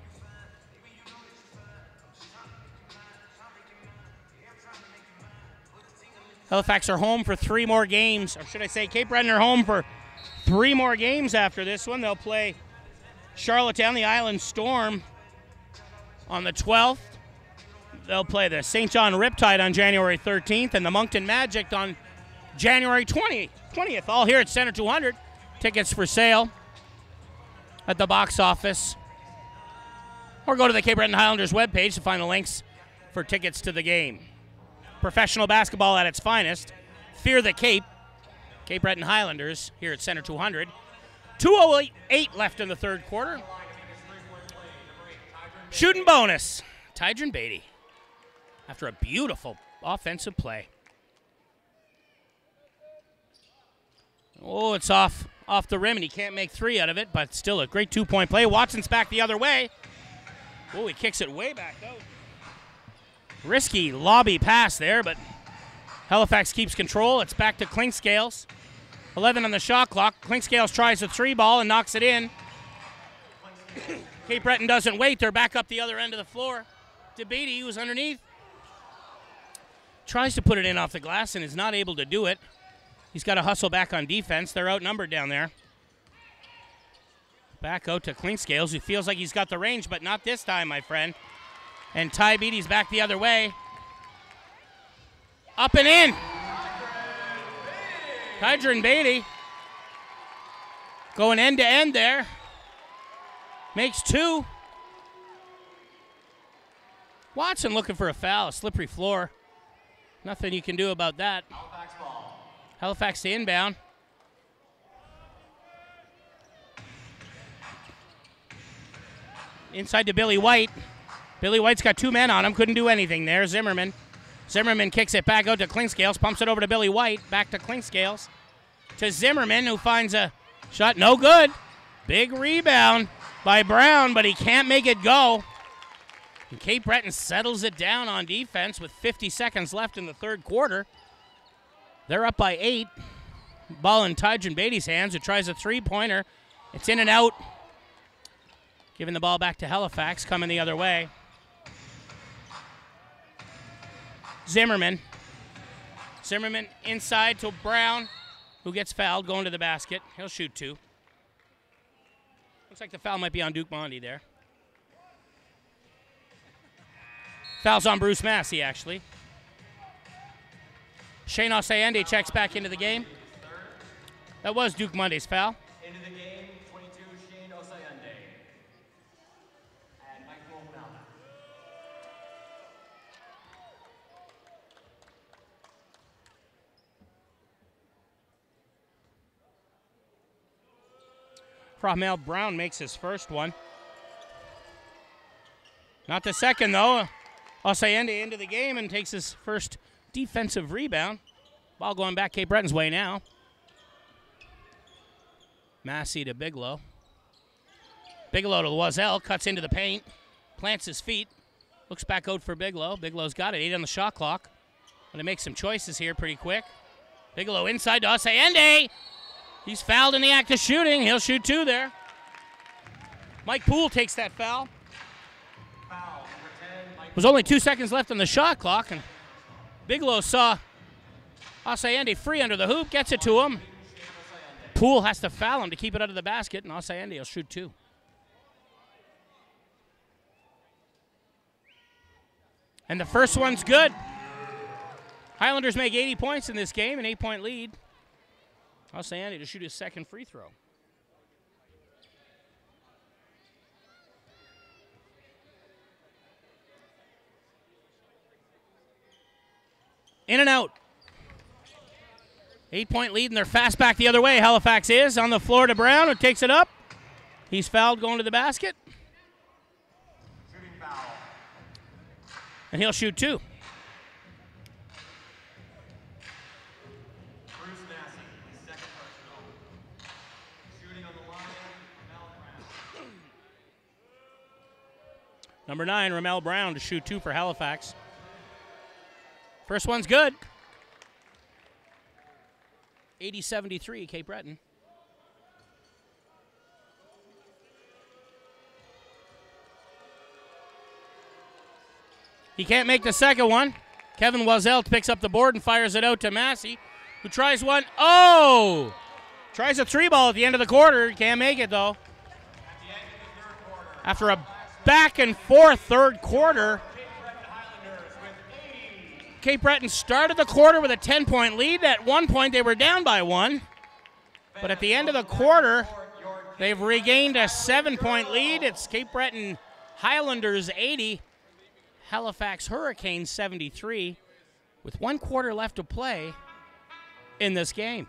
Halifax are home for 3 more games, or should I say Cape Breton are home for 3 more games after this one. They'll play Charlottetown, the Island Storm, on the 12th. They'll play the St. John Riptide on January 13th and the Moncton Magic on January 20th. All here at Center 200. Tickets for sale at the box office, or go to the Cape Breton Highlanders webpage to find the links for tickets to the game. Professional basketball at its finest. Fear the Cape. Cape Breton Highlanders here at Center 200. 2:08 left in the third quarter. Shooting bonus, Tydron Beatty, after a beautiful offensive play. Oh, it's off the rim, and he can't make 3 out of it, but still a great 2-point play. Watson's back the other way. Oh, he kicks it way back out. Risky lobby pass there, but Halifax keeps control. It's back to Clinkscales. 11 on the shot clock. Clinkscales tries a 3-ball and knocks it in. Cape Breton doesn't wait. They're back up the other end of the floor. To Beatty, who's underneath. Tries to put it in off the glass and is not able to do it. He's got to hustle back on defense. They're outnumbered down there. Back out to Clinkscales, who feels like he's got the range, but not this time, my friend. And Ty Beatty's back the other way. Up and in. Tydron Beatty going end to end there. Makes 2. Watson looking for a foul, a slippery floor. Nothing you can do about that. Halifax ball. Halifax to inbound. Inside to Billy White. Billy White's got 2 men on him. Couldn't do anything there. Zimmerman kicks it back out to Clinkscales. Pumps it over to Billy White. Back to Clinkscales. To Zimmerman, who finds a shot. No good. Big rebound by Brown, but he can't make it go. And Cape Breton settles it down on defense with 50 seconds left in the third quarter. They're up by 8. Ball in Tydron Beatty's hands, who tries a 3-pointer. It's in and out. Giving the ball back to Halifax, coming the other way. Zimmerman inside to Brown, who gets fouled, going to the basket. He'll shoot 2. Looks like the foul might be on Duke Mondi there. Foul's on Bruce Massey, actually. Shane Osayende checks back into the game. That was Duke Mondi's foul. Into the game, 22, Shane Osayende. And Mike Wolfman. Ramel Brown makes his first one. Not the second, though. Osayende into the game and takes his first defensive rebound. Ball going back Cape Breton's way now. Massey to Bigelow. Bigelow to Loiselle, cuts into the paint, plants his feet, looks back out for Bigelow. Bigelow's got it, 8 on the shot clock. Going to make some choices here pretty quick. Bigelow inside to Osayende. He's fouled in the act of shooting. He'll shoot 2 there. Mike Poole takes that foul. Foul, number 10, Mike was only 2 seconds left on the shot clock, and Bigelow saw Osayende free under the hoop, gets it to him. Poole has to foul him to keep it out of the basket, and Osayende will shoot 2. And the first one's good. Highlanders make 80 points in this game, an 8-point lead. Osayende to shoot his second free throw. In and out. 8-point lead, and they're fast back the other way. Halifax is on the floor to Brown, who takes it up. He's fouled going to the basket. Shooting foul. And he'll shoot 2. Bruce Massey, his second personal. Shooting on the line, Ramel Brown. Number 9, Ramel Brown to shoot 2 for Halifax. First one's good. 80-73, Cape Breton. He can't make the second one. Kevin Wazell picks up the board and fires it out to Massey, who tries one. Oh! Tries a 3-ball at the end of the quarter. Can't make it, though. After a back-and-forth third quarter, Cape Breton started the quarter with a 10-point lead. At one point, they were down by 1. But at the end of the quarter, they've regained a 7-point lead. It's Cape Breton Highlanders 80, Halifax Hurricanes 73, with 1 quarter left to play in this game.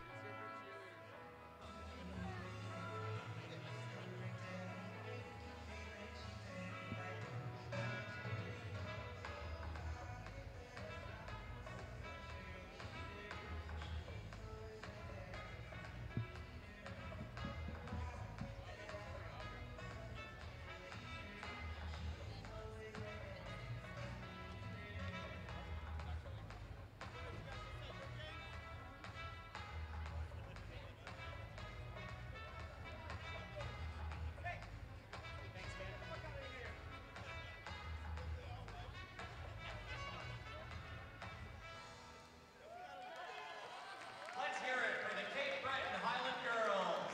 Let's hear it for the Cape Breton Highland girls.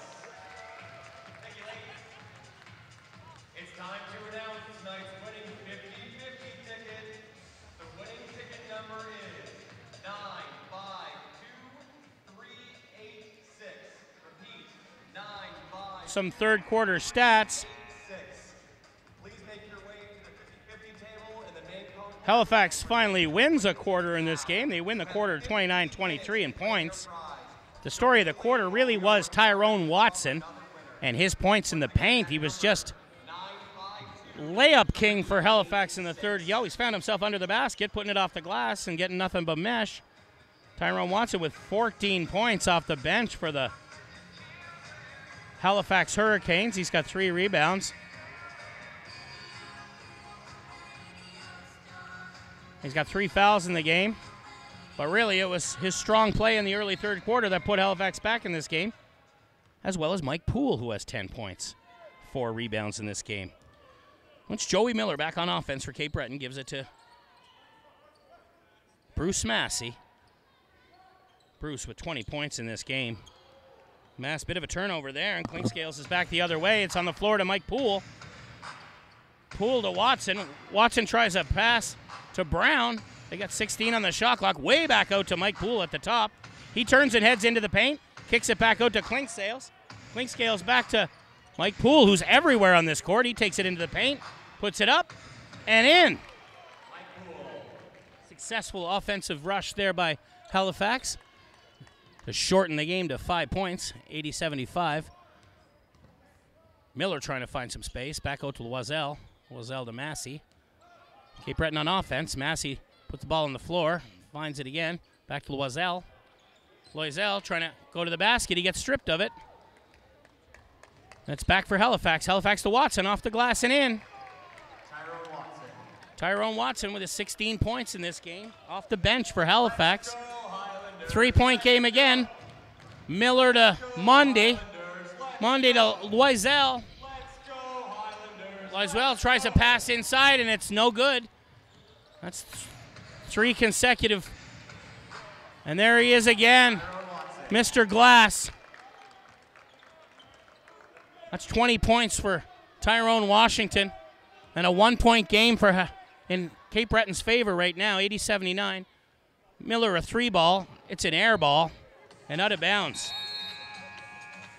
Thank you, ladies. It's time to announce tonight's winning 50-50 ticket. The winning ticket number is 952386. Repeat, 9526. Some third quarter stats. Please make your way to the 50-50 table in the main code. Halifax finally wins a quarter in this game. They win the quarter 29-23 in points. The story of the quarter really was Tyrone Watson and his points in the paint. He was just layup king for Halifax in the third. He always found himself under the basket, putting it off the glass and getting nothing but mesh. Tyrone Watson with 14 points off the bench for the Halifax Hurricanes. He's got 3 rebounds. He's got 3 fouls in the game. But really, it was his strong play in the early third quarter that put Halifax back in this game, as well as Mike Poole, who has 10 points, 4 rebounds in this game. Once Joey Miller back on offense for Cape Breton, gives it to Bruce Massey. Bruce with 20 points in this game. Mass, bit of a turnover there, and Clinkscales is back the other way. It's on the floor to Mike Poole. Poole to Watson. Watson tries a pass to Brown. They got 16 on the shot clock. Way back out to Mike Poole at the top. He turns and heads into the paint. Kicks it back out to Clinkscales. Clinkscales back to Mike Poole, who's everywhere on this court. He takes it into the paint, puts it up, and in. Successful offensive rush there by Halifax to shorten the game to 5 points, 80-75. Miller trying to find some space. Back out to Loiselle. Loiselle to Massey. Cape Breton on offense. Massey puts the ball on the floor, finds it again. Back to Loiselle. Loiselle trying to go to the basket. He gets stripped of it. That's back for Halifax. Halifax to Watson, off the glass and in. Tyrone Watson with his 16 points in this game. Off the bench for Halifax. 3-point game again. Miller to Monday. Monday to Loiselle. Loiselle tries to pass inside, and it's no good. That's 3 consecutive. And there he is again, Mr. Glass. That's 20 points for Tyrone Washington. And a 1-point game for in Cape Breton's favor right now, 80-79. Miller a 3-ball. It's an air ball and out of bounds.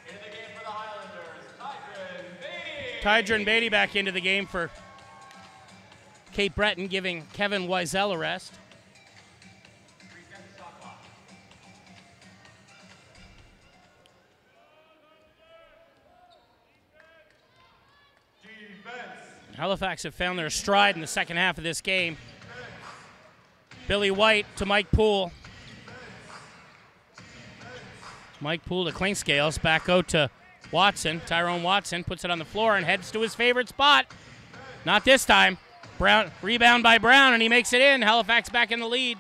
In the game for the Highlanders, Tydron Beatty back into the game for Cape Breton, giving Kevin Wiesel a rest. Halifax have found their stride in the second half of this game. Billy White to Mike Poole. Mike Poole to Clinkscales. Back out to Watson. Tyrone Watson puts it on the floor and heads to his favorite spot. Not this time. Brown, rebound by Brown, and he makes it in. Halifax back in the lead.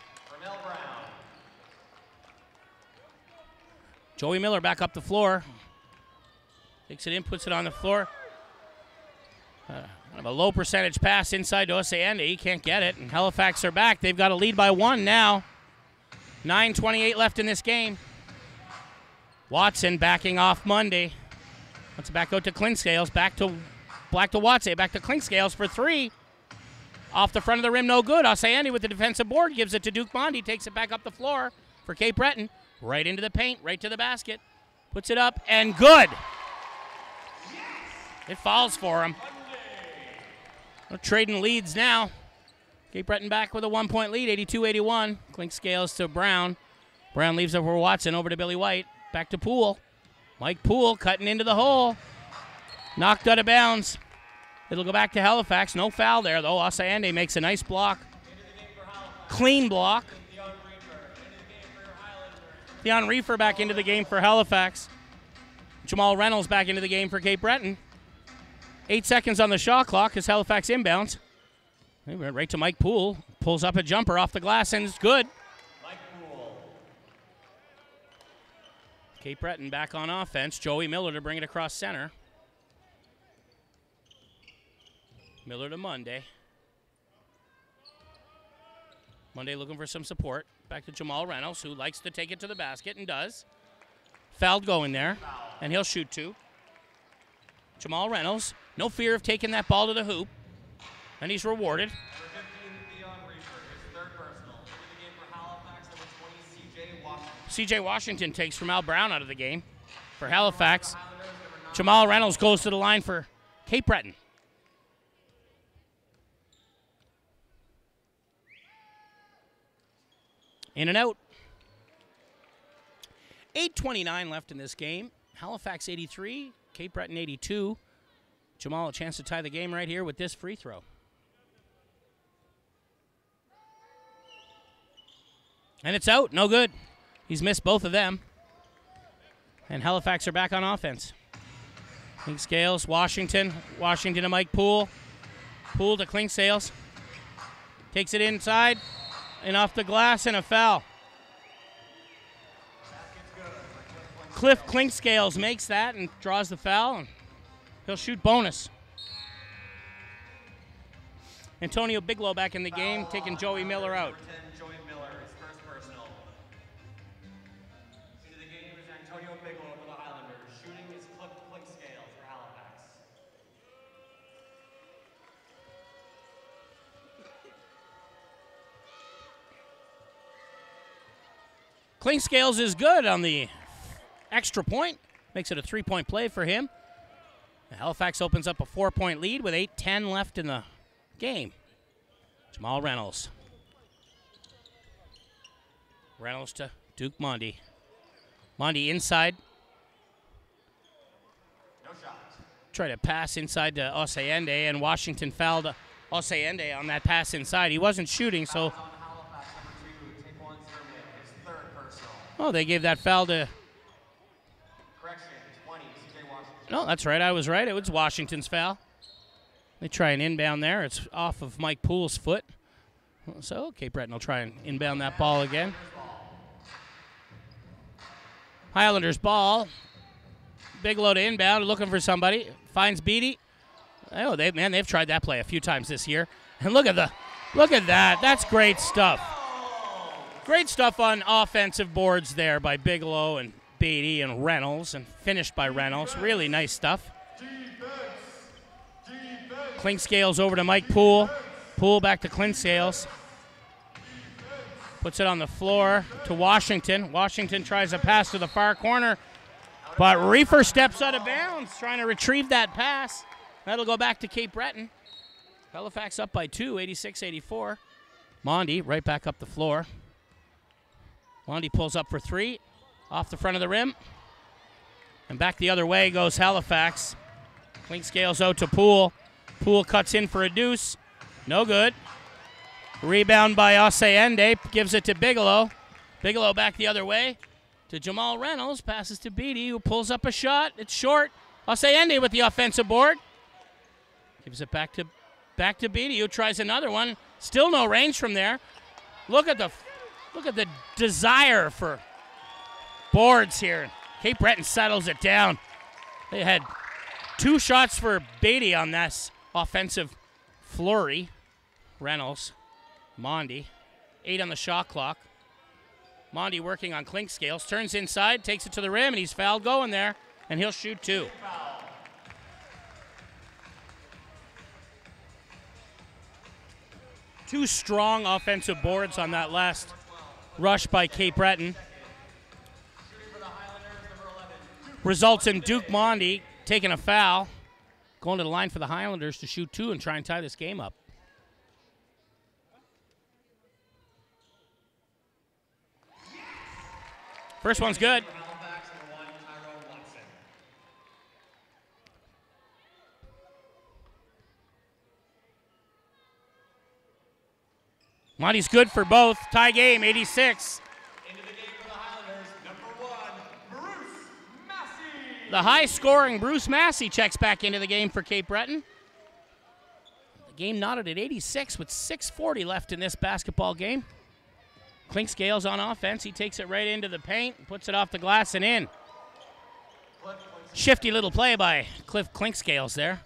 Joey Miller back up the floor. Takes it in, puts it on the floor. Kind of a low percentage pass inside to Oseande. He can't get it, and Halifax are back. They've got a lead by 1 now. 9:28 left in this game. Watson backing off Monday. Let's back out to Clinkscales. Back to Watson. Back to Clinkscales for 3. Off the front of the rim, no good. Oseande with the defensive board gives it to Duke Mondi. Takes it back up the floor for Cape Breton. Right into the paint, right to the basket. Puts it up, and good. It falls for him. We're trading leads now. Cape Breton back with a 1-point lead, 82-81. Clinkscales to Brown. Brown leaves it for Watson, over to Billy White. Back to Poole. Mike Poole cutting into the hole. Knocked out of bounds. It'll go back to Halifax. No foul there, though. Oseande makes a nice block. Clean block. Theon Reefer back into the game for Halifax. Jamal Reynolds back into the game for Cape Breton. 8 seconds on the shot clock as Halifax inbounds. They went right to Mike Poole. Pulls up a jumper off the glass, and it's good. Mike Poole. Cape Breton back on offense. Joey Miller to bring it across center. Miller to Monday. Monday looking for some support. Back to Jamal Reynolds, who likes to take it to the basket and does. Fouled going there, and he'll shoot 2. Jamal Reynolds, no fear of taking that ball to the hoop, and he's rewarded. Number 15, Theon Reefer, his 3rd personal. Into the game for Halifax, number 20, C.J. Washington. C.J. Washington takes Jamal Brown out of the game for Halifax. Jamal Reynolds goes to the line for Cape Breton. In and out. 8:29 left in this game. Halifax 83, Cape Breton 82. Jamal a chance to tie the game right here with this free throw. And it's out, no good. He's missed both of them. And Halifax are back on offense. Clinkscales, Washington to Mike Poole. Poole to Clinkscales. Takes it inside. And off the glass, and a foul. Cliff Clinkscales makes that and draws the foul, and he'll shoot bonus. Antonio Bigelow back in the game, taking Joey Miller out. Number 10, Joey Miller, his 1st personal. Into the game is Antonio Bigelow for the Highlanders. Shooting is Cliff Clinkscales for Halifax. Clinkscales is good on the extra point. Makes it a 3-point play for him. Halifax opens up a 4-point lead with 8:10 left in the game. Jamal Reynolds. Reynolds to Duke Mondi. Mondi inside. No shot. Try to pass inside to Oseande, and Washington fouled Oseande on that pass inside. He wasn't shooting, so... Oh, they gave that foul to... Correction, 20, C.J. Washington. No, that's right. I was right. It was Washington's foul. They try an inbound there. It's off of Mike Poole's foot. So Cape Breton will try and inbound that ball again. Highlanders ball. Bigelow to inbound, looking for somebody. Finds Beatty. Oh, they've tried that play a few times this year. And look at the Look at that. That's great stuff. Great stuff on offensive boards there by Bigelow and Beatty and Reynolds, and finished by Reynolds. Really nice stuff. Clinkscales over to Mike Poole. Poole back to Clinkscales. Puts it on the floor to Washington. Washington tries a pass to the far corner, but Reefer steps out of bounds trying to retrieve that pass. That'll go back to Cape Breton. Halifax up by 2, 86-84. Mondi right back up the floor. Mondi pulls up for 3, off the front of the rim. And back the other way goes Halifax. Clinkscales out to Poole. Poole cuts in for a deuce. No good. Rebound by Osseende. Gives it to Bigelow. Bigelow back the other way to Jamal Reynolds. Passes to Beatty, who pulls up a shot. It's short. Osseende with the offensive board. Gives it back to Beatty, who tries another one. Still no range from there. Look at the desire for boards here. Cape Breton settles it down. They had 2 shots for Beatty on this offensive flurry. Reynolds, Mondi, 8 on the shot clock. Mondi working on Clinkscales, turns inside, takes it to the rim, and he's fouled going there, and he'll shoot 2. Two strong offensive boards on that last rush by Cape Breton. Results in Duke Mondi taking a foul, going to the line for the Highlanders to shoot 2 and try and tie this game up. First one's good. Monty's good for both. Tie game, 86. Into the game for the Highlanders, number 1, Bruce Massey. The high-scoring Bruce Massey checks back into the game for Cape Breton. The game knotted at 86 with 6:40 left in this basketball game. Clinkscales on offense. He takes it right into the paint, puts it off the glass and in. Shifty little play by Cliff Clinkscales there.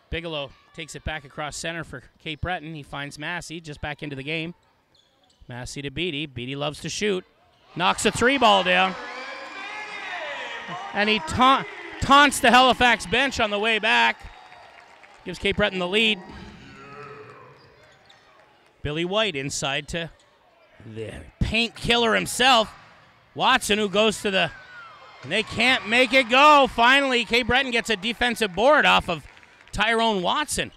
Bigelow takes it back across center for Cape Breton. He finds Massey just back into the game. Massey to Beatty. Beatty loves to shoot. Knocks a 3 ball down. And he taunts the Halifax bench on the way back. Gives Cape Breton the lead. Billy White inside to the paint killer himself. Watson, who goes to the... And they can't make it go. Finally, Cape Breton gets a defensive board off of Tyrone Watson.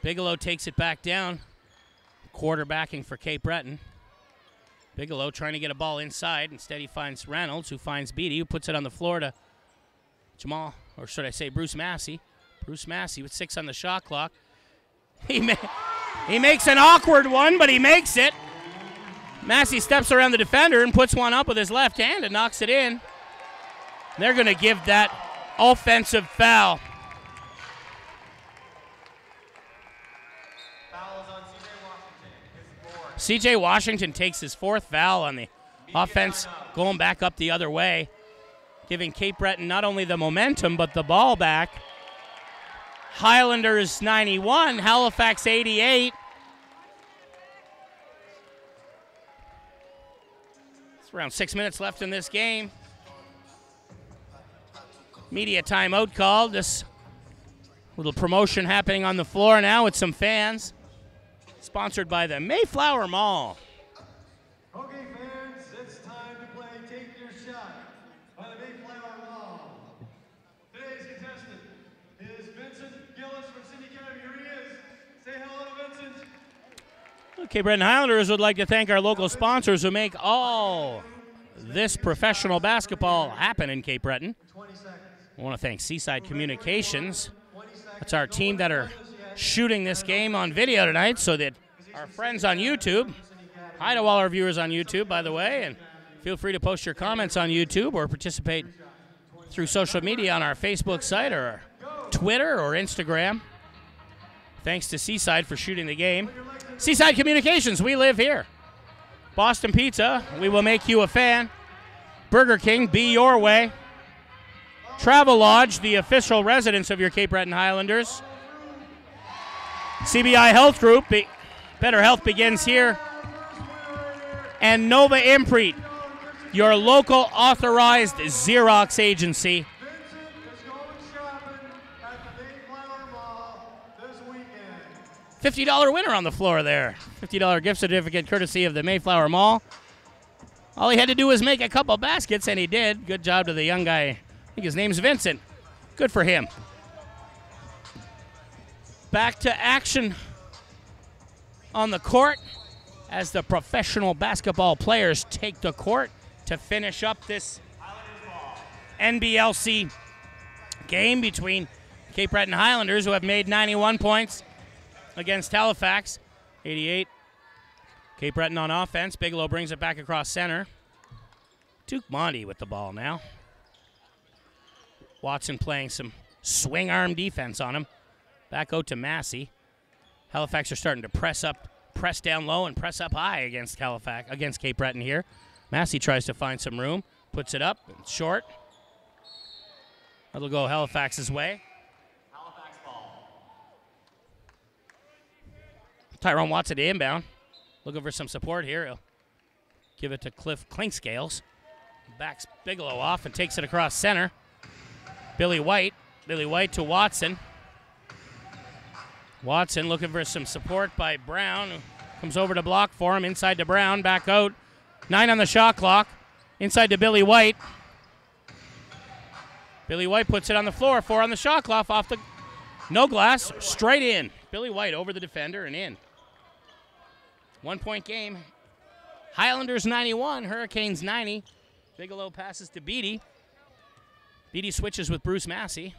Bigelow takes it back down. Quarterbacking for Cape Breton. Bigelow trying to get a ball inside. Instead, he finds Reynolds, who finds Beatty, who puts it on the floor to Jamal, or should I say Bruce Massey. Bruce Massey with 6 on the shot clock. He makes an awkward one, but he makes it. Massey steps around the defender and puts one up with his left hand and knocks it in. They're going to give that offensive foul. C.J. Washington takes his 4th foul on the offense, going back up the other way, giving Cape Breton not only the momentum, but the ball back. Highlanders 91, Halifax 88. It's around 6 minutes left in this game. Media timeout called. This little promotion happening on the floor now with some fans. Sponsored by the Mayflower Mall. Okay, fans, it's time to play Take Your Shot by the Mayflower Mall. Today's contestant is Vincent Gillis from Sydney County. Here he is. Say hello to Vincent. Okay, Breton Highlanders would like to thank our local sponsors who make all this professional basketball happen in Cape Breton. 20 seconds. I want to thank Seaside Communications. That's our team that are shooting this game on video tonight so that our friends on YouTube, hi to all our viewers on YouTube, by the way, and feel free to post your comments on YouTube or participate through social media on our Facebook site or Twitter or Instagram. Thanks to Seaside for shooting the game. Seaside Communications, we live here. Boston Pizza, we will make you a fan. Burger King, be your way. Travel Lodge, the official residence of your Cape Breton Highlanders. CBI Health Group, Better health begins here. And Nova Imprint, your local authorized Xerox agency. $50 winner on the floor there. $50 gift certificate courtesy of the Mayflower Mall. All he had to do was make a couple baskets, and he did. Good job to the young guy. I think his name's Vincent. Good for him. Back to action on the court as the professional basketball players take the court to finish up this NBLC game between Cape Breton Highlanders, who have made 91 points against Halifax, 88. Cape Breton on offense. Bigelow brings it back across center. Duke Monty with the ball now. Watson playing some swing arm defense on him. Back out to Massey. Halifax are starting to press down low and press up high against Cape Breton here. Massey tries to find some room, puts it up, it's short. That'll go Halifax's way. Halifax ball. Tyrone Watson to inbound. Looking for some support here. He'll give it to Cliff Clinkscales. Backs Bigelow off and takes it across center. Billy White to Watson. Watson looking for some support by Brown, who comes over to block for him. Inside to Brown, back out. 9 on the shot clock. Inside to Billy White. Billy White puts it on the floor. 4 on the shot clock. Off the no glass, straight in. Billy White over the defender and in. 1 point game. Highlanders 91, Hurricanes 90. Bigelow passes to Beatty. Beatty switches with Bruce Massey.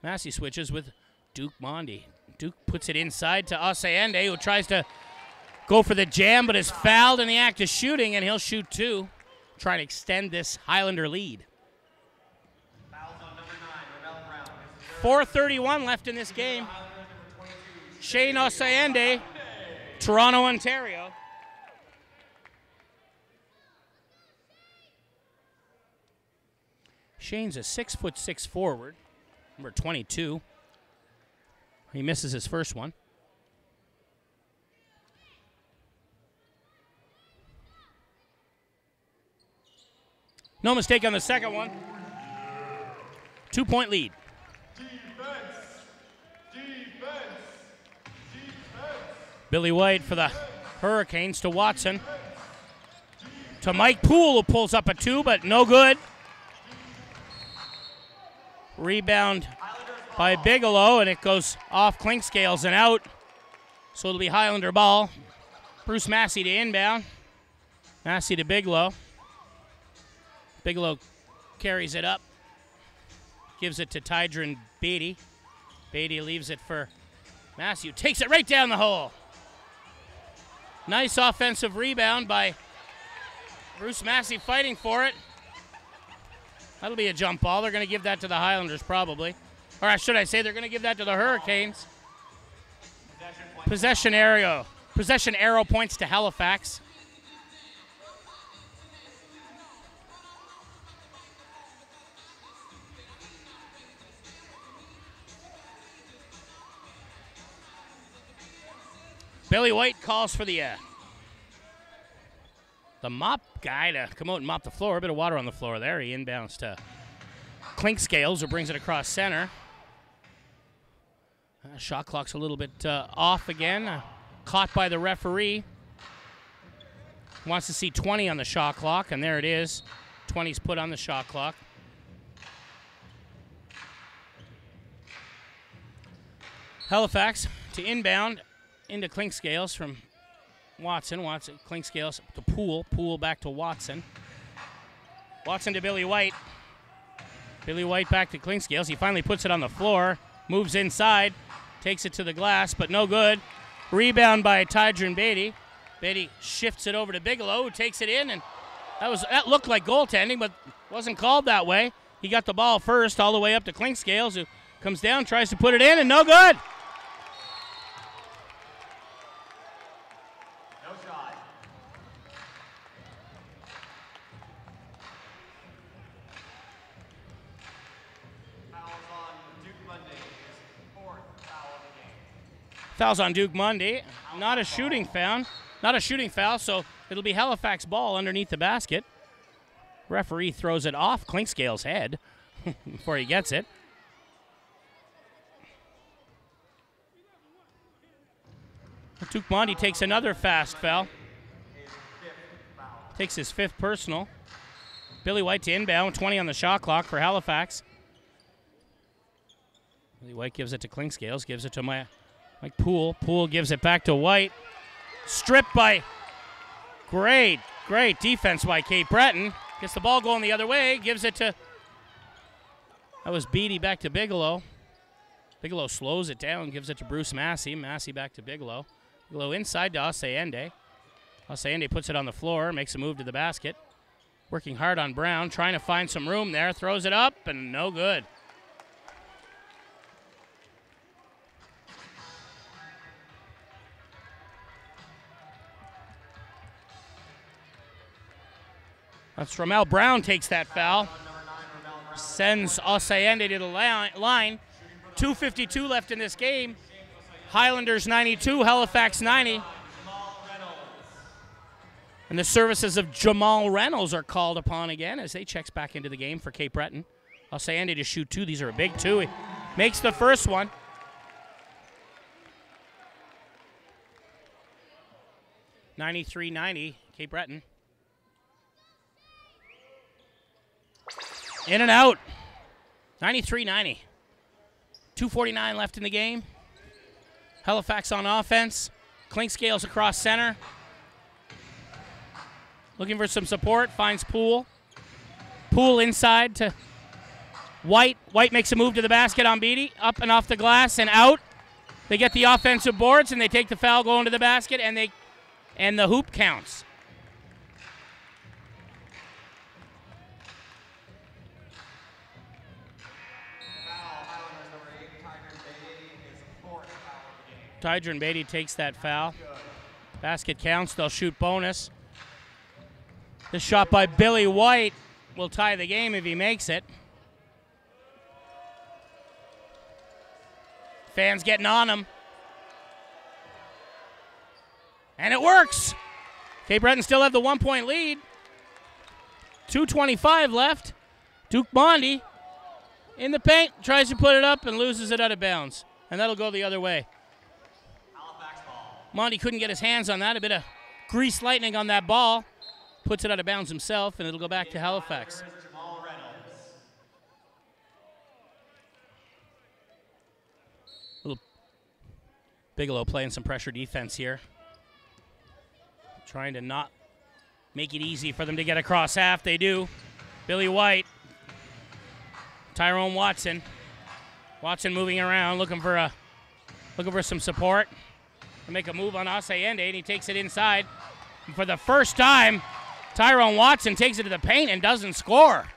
Massey switches with Duke Mondi. Duke puts it inside to Osayende, who tries to go for the jam, but is fouled in the act of shooting, and he'll shoot 2, trying to extend this Highlander lead. 4:31 left in this game. Shane Osayende, Toronto, Ontario. Shane's a 6'6" forward, number 22. He misses his first one. No mistake on the second one. 2-point lead. Billy White for the Hurricanes to Watson. To Mike Poole, who pulls up a 2, but no good. Rebound by Bigelow, and it goes off Clinkscales and out. So it'll be Highlander ball. Bruce Massey to inbound. Massey to Bigelow. Bigelow carries it up. Gives it to Tydron Beatty. Beatty leaves it for Massey, who takes it right down the hole. Nice offensive rebound by Bruce Massey fighting for it. That'll be a jump ball. They're going to give that to the Highlanders probably. Or should I say they're going to give that to the Hurricanes. Possession arrow points to Halifax. Billy White calls for the mop guy to come out and mop the floor. A bit of water on the floor there. He inbounds to Clinkscales, who brings it across center. Shot clock's a little bit off again. Caught by the referee. Wants to see 20 on the shot clock, and there it is. 20's put on the shot clock. Halifax to inbound into Clinkscales from Watson. Clinkscales to Poole. Poole back to Watson. Watson to Billy White. Billy White back to Clinkscales. He finally puts it on the floor. Moves inside. Takes it to the glass, but no good. Rebound by Tydron Beatty. Beatty shifts it over to Bigelow, who takes it in, and that looked like goaltending, but wasn't called that way. He got the ball first all the way up to Clinkscales, who comes down, tries to put it in, and no good. No shot. Fouls on Duke Monday, his 4th foul of the game. Foul's on Duke Mundy. Not a shooting foul. Not a shooting foul, so it'll be Halifax ball underneath the basket. Referee throws it off Clinkscale's head before he gets it. Duke Mundy takes another fast foul. Takes his 5th personal. Billy White to inbound, 20 on the shot clock for Halifax. Billy White gives it to Clinkscales, gives it to Mike Poole. Poole gives it back to White. Stripped by, great defense by Cape Breton. Gets the ball going the other way, gives it to, that was Beatty back to Bigelow. Bigelow slows it down, gives it to Bruce Massey. Massey back to Bigelow. Bigelow inside to Asayende. Asayende puts it on the floor, makes a move to the basket. Working hard on Brown, trying to find some room there. Throws it up, and no good. That's Ramel Brown takes that foul. Sends Asayende to the line. 2:52 left in this game. Highlanders 92, Halifax 90. And the services of Jamal Reynolds are called upon again as they checks back into the game for Cape Breton. Asayende to shoot 2. These are a big 2. He makes the first one. (93-90), Cape Breton. In and out. 93-90. 2:49 left in the game. Halifax on offense. Clinkscales across center. Looking for some support. Finds Poole. Poole inside to White. White makes a move to the basket on Beatty. Up and off the glass and out. They get the offensive boards and they take the foul going to the basket and the hoop counts. Tydron Beatty takes that foul. Basket counts. They'll shoot bonus. This shot by Billy White will tie the game if he makes it. Fans getting on him. And it works. Cape Breton still have the 1-point lead. 2:25 left. Duke Mundy in the paint, tries to put it up and loses it out of bounds. And that'll go the other way. Mundy couldn't get his hands on that. A bit of grease lightning on that ball. Puts it out of bounds himself, and it'll go back to Halifax. Little Bigelow playing some pressure defense here. Trying to not make it easy for them to get across half. They do. Billy White. Tyrone Watson. Watson moving around, looking for some support. To make a move on Asayende, and he takes it inside. And for the first time, Tyrone Watson takes it to the paint and doesn't score.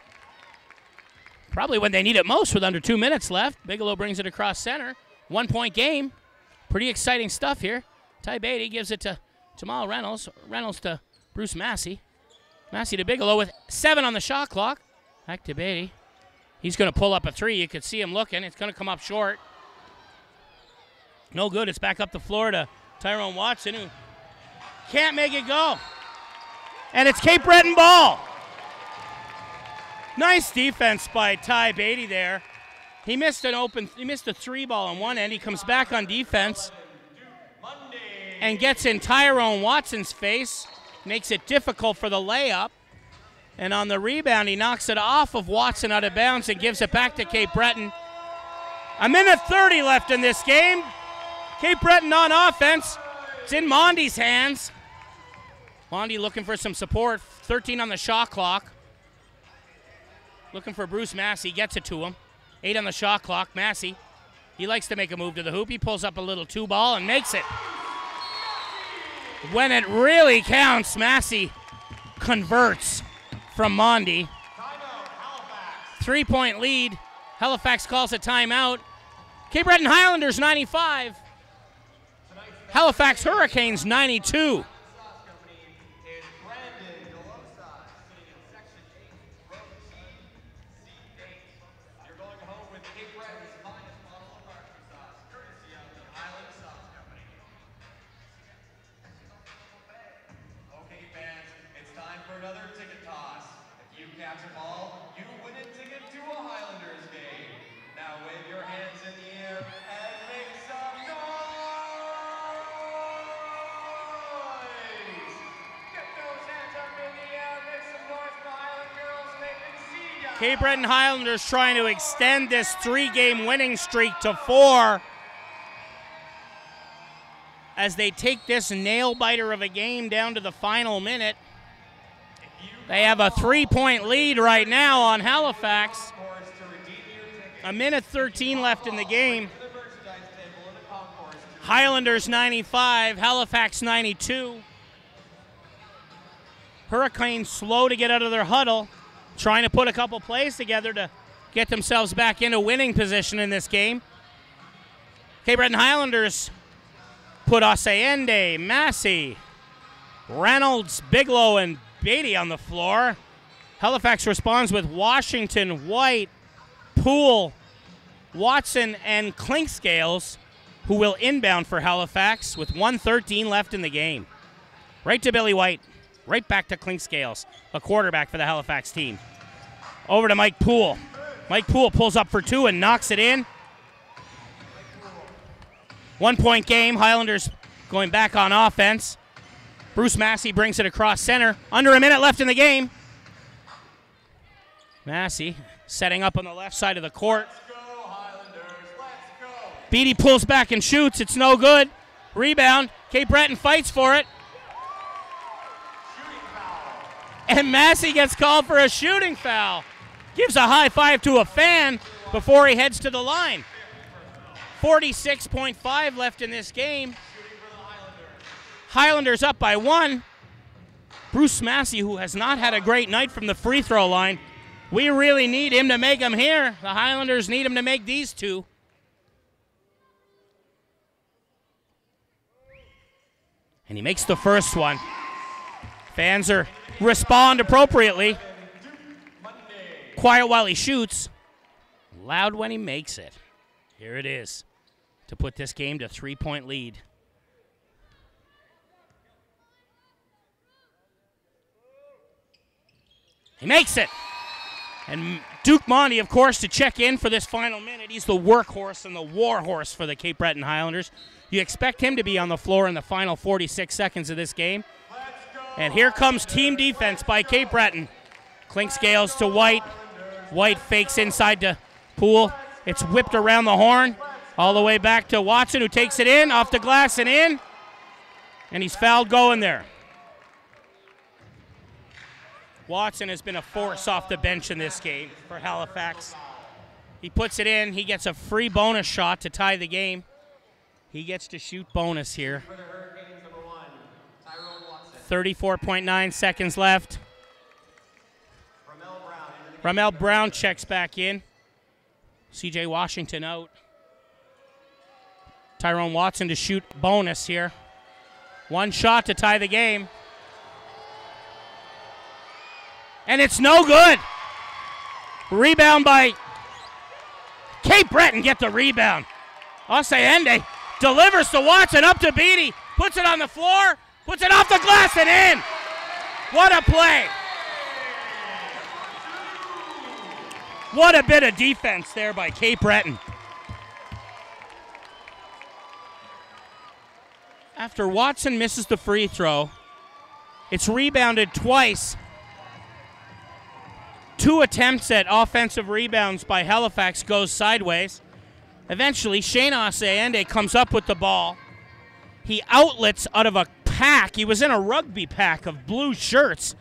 Probably when they need it most with under 2 minutes left. Bigelow brings it across center. 1-point game. Pretty exciting stuff here. Ty Beatty gives it to Jamal Reynolds. Reynolds to Bruce Massey. Massey to Bigelow with 7 on the shot clock. Back to Beatty. He's going to pull up a 3. You could see him looking. It's going to come up short. No good. It's back up the floor to Tyrone Watson, who can't make it go. And it's Cape Breton ball. Nice defense by Ty Beatty there. He missed a 3 ball on one end. He comes back on defense and gets in Tyrone Watson's face. Makes it difficult for the layup. And on the rebound, he knocks it off of Watson out of bounds and gives it back to Cape Breton. 1:30 left in this game. Cape Breton on offense. It's in Mondy's hands. Mondy looking for some support. 13 on the shot clock. Looking for Bruce Massey. Gets it to him. 8 on the shot clock. Massey, he likes to make a move to the hoop. He pulls up a little 2 ball and makes it. When it really counts, Massey converts from Mondy. 3-point lead. Halifax calls a timeout. Cape Breton Highlanders 95. Halifax Hurricanes 92. Cape Breton Highlanders trying to extend this 3-game winning streak to 4 as they take this nail-biter of a game down to the final minute. They have a 3-point lead right now on Halifax. A minute 13 left in the game. Highlanders 95, Halifax 92. Hurricanes slow to get out of their huddle, trying to put a couple plays together to get themselves back into winning position in this game. Cape Breton Highlanders put Osayende, Massey, Reynolds, Bigelow, and Beatty on the floor. Halifax responds with Washington, White, Poole, Watson, and Clinkscales, who will inbound for Halifax with 1:13 left in the game. Right to Billy White, right back to Clinkscales, a quarterback for the Halifax team. Over to Mike Poole. Mike Poole pulls up for 2 and knocks it in. 1-point game, Highlanders going back on offense. Bruce Massey brings it across center. Under a minute left in the game. Massey setting up on the left side of the court. Beatty pulls back and shoots. It's no good. Rebound. Cape Breton fights for it. And Massey gets called for a shooting foul. Gives a high five to a fan before he heads to the line. 46.5 left in this game. Highlanders up by 1. Bruce Massey, who has not had a great night from the free throw line. We really need him to make them here. The Highlanders need him to make these 2. And he makes the first one. Fans respond appropriately. Quiet while he shoots. Loud when he makes it. Here it is to put this game to 3-point lead. He makes it. And Duke Monty, of course, to check in for this final minute. He's the workhorse and the warhorse for the Cape Breton Highlanders. You expect him to be on the floor in the final 46 seconds of this game. And here comes team defense by Cape Breton. Clinkscales to White. White fakes inside to Poole. It's whipped around the horn. All the way back to Watson, who takes it in, off the glass and in. And he's fouled going there. Watson has been a force off the bench in this game for Halifax. He puts it in. He gets a free bonus shot to tie the game. He gets to shoot bonus here. 34.9 seconds left. Ramel Brown checks back in. C.J. Washington out. Tyrone Watson to shoot bonus here. 1 shot to tie the game. And it's no good. Rebound by Cape Breton. Get the rebound. Osayende delivers to Watson, up to Beatty. Puts it on the floor. Puts it off the glass and in. What a play. What a bit of defense there by Cape Breton. After Watson misses the free throw, it's rebounded twice. 2 attempts at offensive rebounds by Halifax goes sideways. Eventually, Shane Osayende comes up with the ball. He outlets out of a pack. He was in a rugby pack of blue shirts.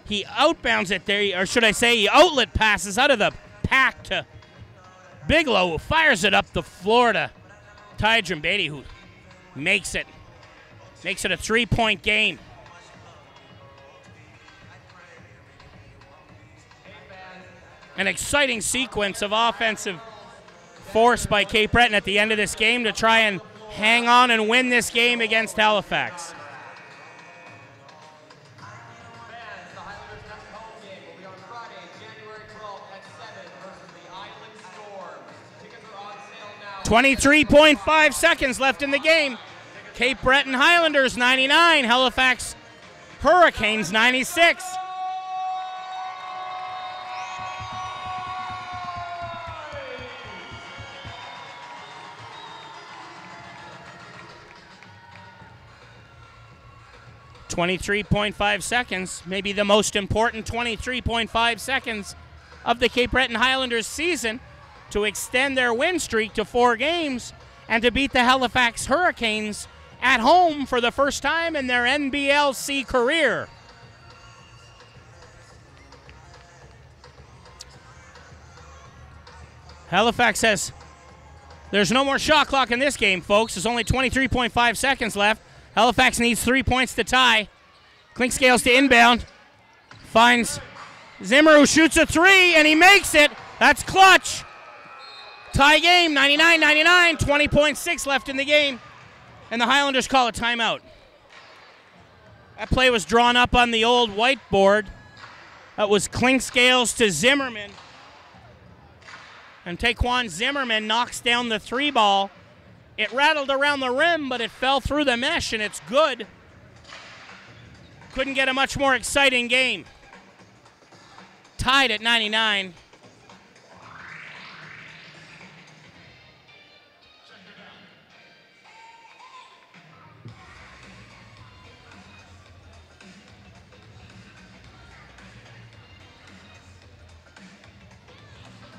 He outbounds it there, or should I say he outlet passes out of the pack to Bigelow, who fires it up the floor to Tydron Beatty, who makes it. Makes it a 3-point game. An exciting sequence of offensive force by Cape Breton at the end of this game to try and hang on and win this game against Halifax. The Highlanders' next home game will be on Friday, January 12th at 7 versus the Island Storm. Tickets are on sale now. 23.5 seconds left in the game. Cape Breton Highlanders 99, Halifax Hurricanes 96. .23.5 seconds, maybe the most important 23.5 seconds of the Cape Breton Highlanders season to extend their win streak to 4 games and to beat the Halifax Hurricanes at home for the first time in their NBLC career. Halifax says there's no more shot clock in this game, folks. There's only 23.5 seconds left. Halifax needs 3 points to tie. Clinkscales to inbound. Finds Zimmer, who shoots a 3, and he makes it. That's clutch. Tie game, 99-99, 20.6 left in the game. And the Highlanders call a timeout. That play was drawn up on the old whiteboard. That was Clinkscales to Zimmerman. And Taquan Zimmerman knocks down the 3 ball. It rattled around the rim, but it fell through the mesh, and it's good. Couldn't get a much more exciting game. Tied at 99.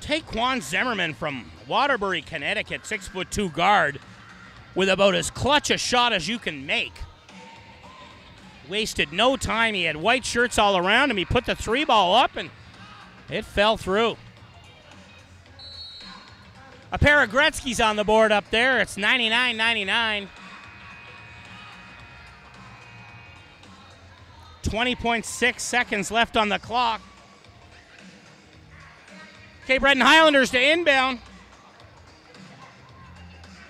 Taquan Zimmerman from Waterbury, Connecticut, 6'2" guard, with about as clutch a shot as you can make. Wasted no time. He had white shirts all around him. He put the 3 ball up, and it fell through. A pair of Gretzky's on the board up there. It's 99-99. 20.6 seconds left on the clock. Cape Breton Highlanders to inbound.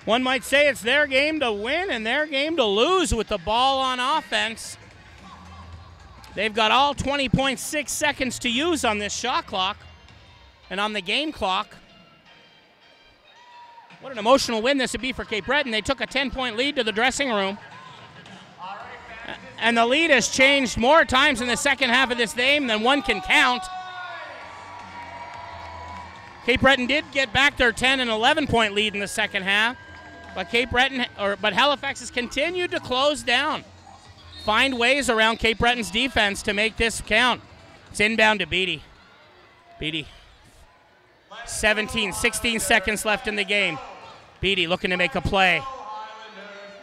One might say it's their game to win and their game to lose with the ball on offense. They've got all 20.6 seconds to use on this shot clock and on the game clock. What an emotional win this would be for Cape Breton. They took a 10-point lead to the dressing room. And the lead has changed more times in the second half of this game than one can count. Cape Breton did get back their 10 and 11-point lead in the second half, but Halifax has continued to close down, find ways around Cape Breton's defense to make this count. It's inbound to Beatty. Beatty, 16 seconds left in the game. Beatty looking to make a play.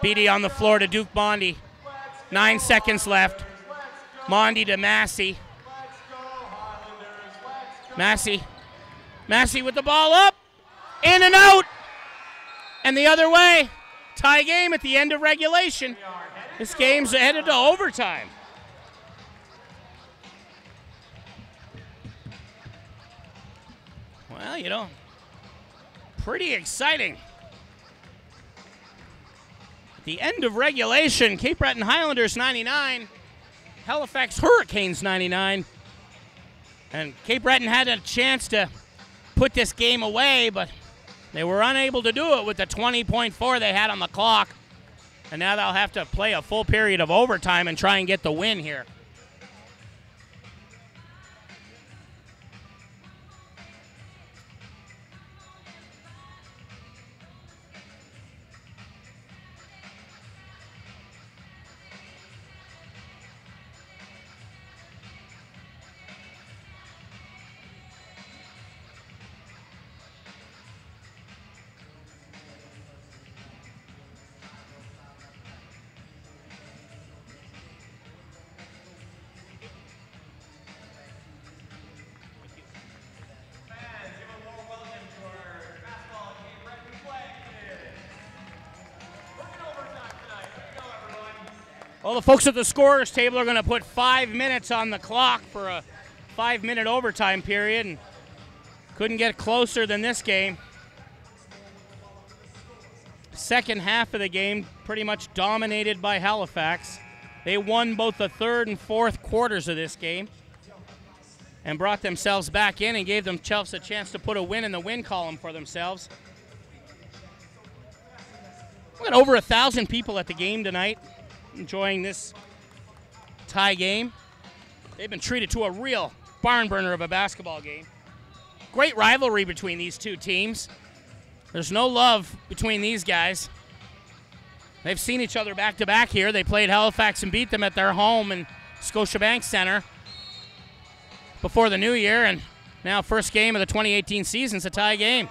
Beatty on the floor to Duke Mondi. 9 seconds left. Mondi to Massey. Massey with the ball up, in and out, and the other way. Tie game at the end of regulation. This game's headed to overtime. Well, pretty exciting. At the end of regulation, Cape Breton Highlanders 99, Halifax Hurricanes 99, and Cape Breton had a chance to put this game away, but they were unable to do it with the 20.4 they had on the clock. And now they'll have to play a full period of overtime and try and get the win here. Well, the folks at the scorers table are going to put 5 minutes on the clock for a 5-minute overtime period, and couldn't get closer than this game. Second half of the game pretty much dominated by Halifax. They won both the third and fourth quarters of this game and brought themselves back in and gave themselves a chance to put a win in the win column for themselves. We got over 1,000 people at the game tonight, enjoying this tie game. They've been treated to a real barn burner of a basketball game. Great rivalry between these two teams. There's no love between these guys. They've seen each other back-to-back here. They played Halifax and beat them at their home in Scotiabank Center before the new year, and Now first game of the 2018 season. It's a tie game.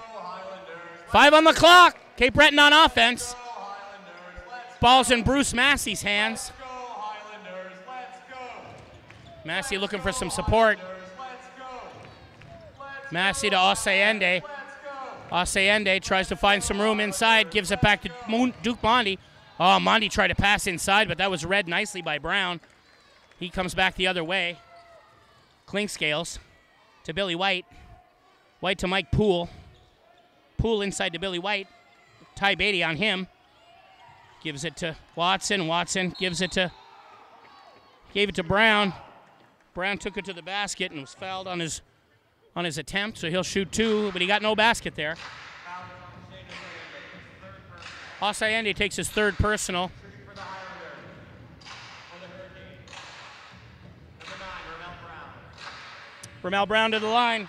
5 on the clock. Cape Breton on offense. Ball's in Bruce Massey's hands. Massey looking for some support. Massey to Osayende. Osayende tries to find some room inside, gives it back to Duke Mondi. Oh, Mondi tried to pass inside, but that was read nicely by Brown. He comes back the other way. Clinkscales to Billy White. White to Mike Poole. Poole inside to Billy White. Ty Beatty on him. Gives it to Watson. Watson gave it to Brown. Brown took it to the basket and was fouled on his attempt, so he'll shoot 2, but he got no basket there. Osayende takes his 3rd personal. Ramel Brown to the line.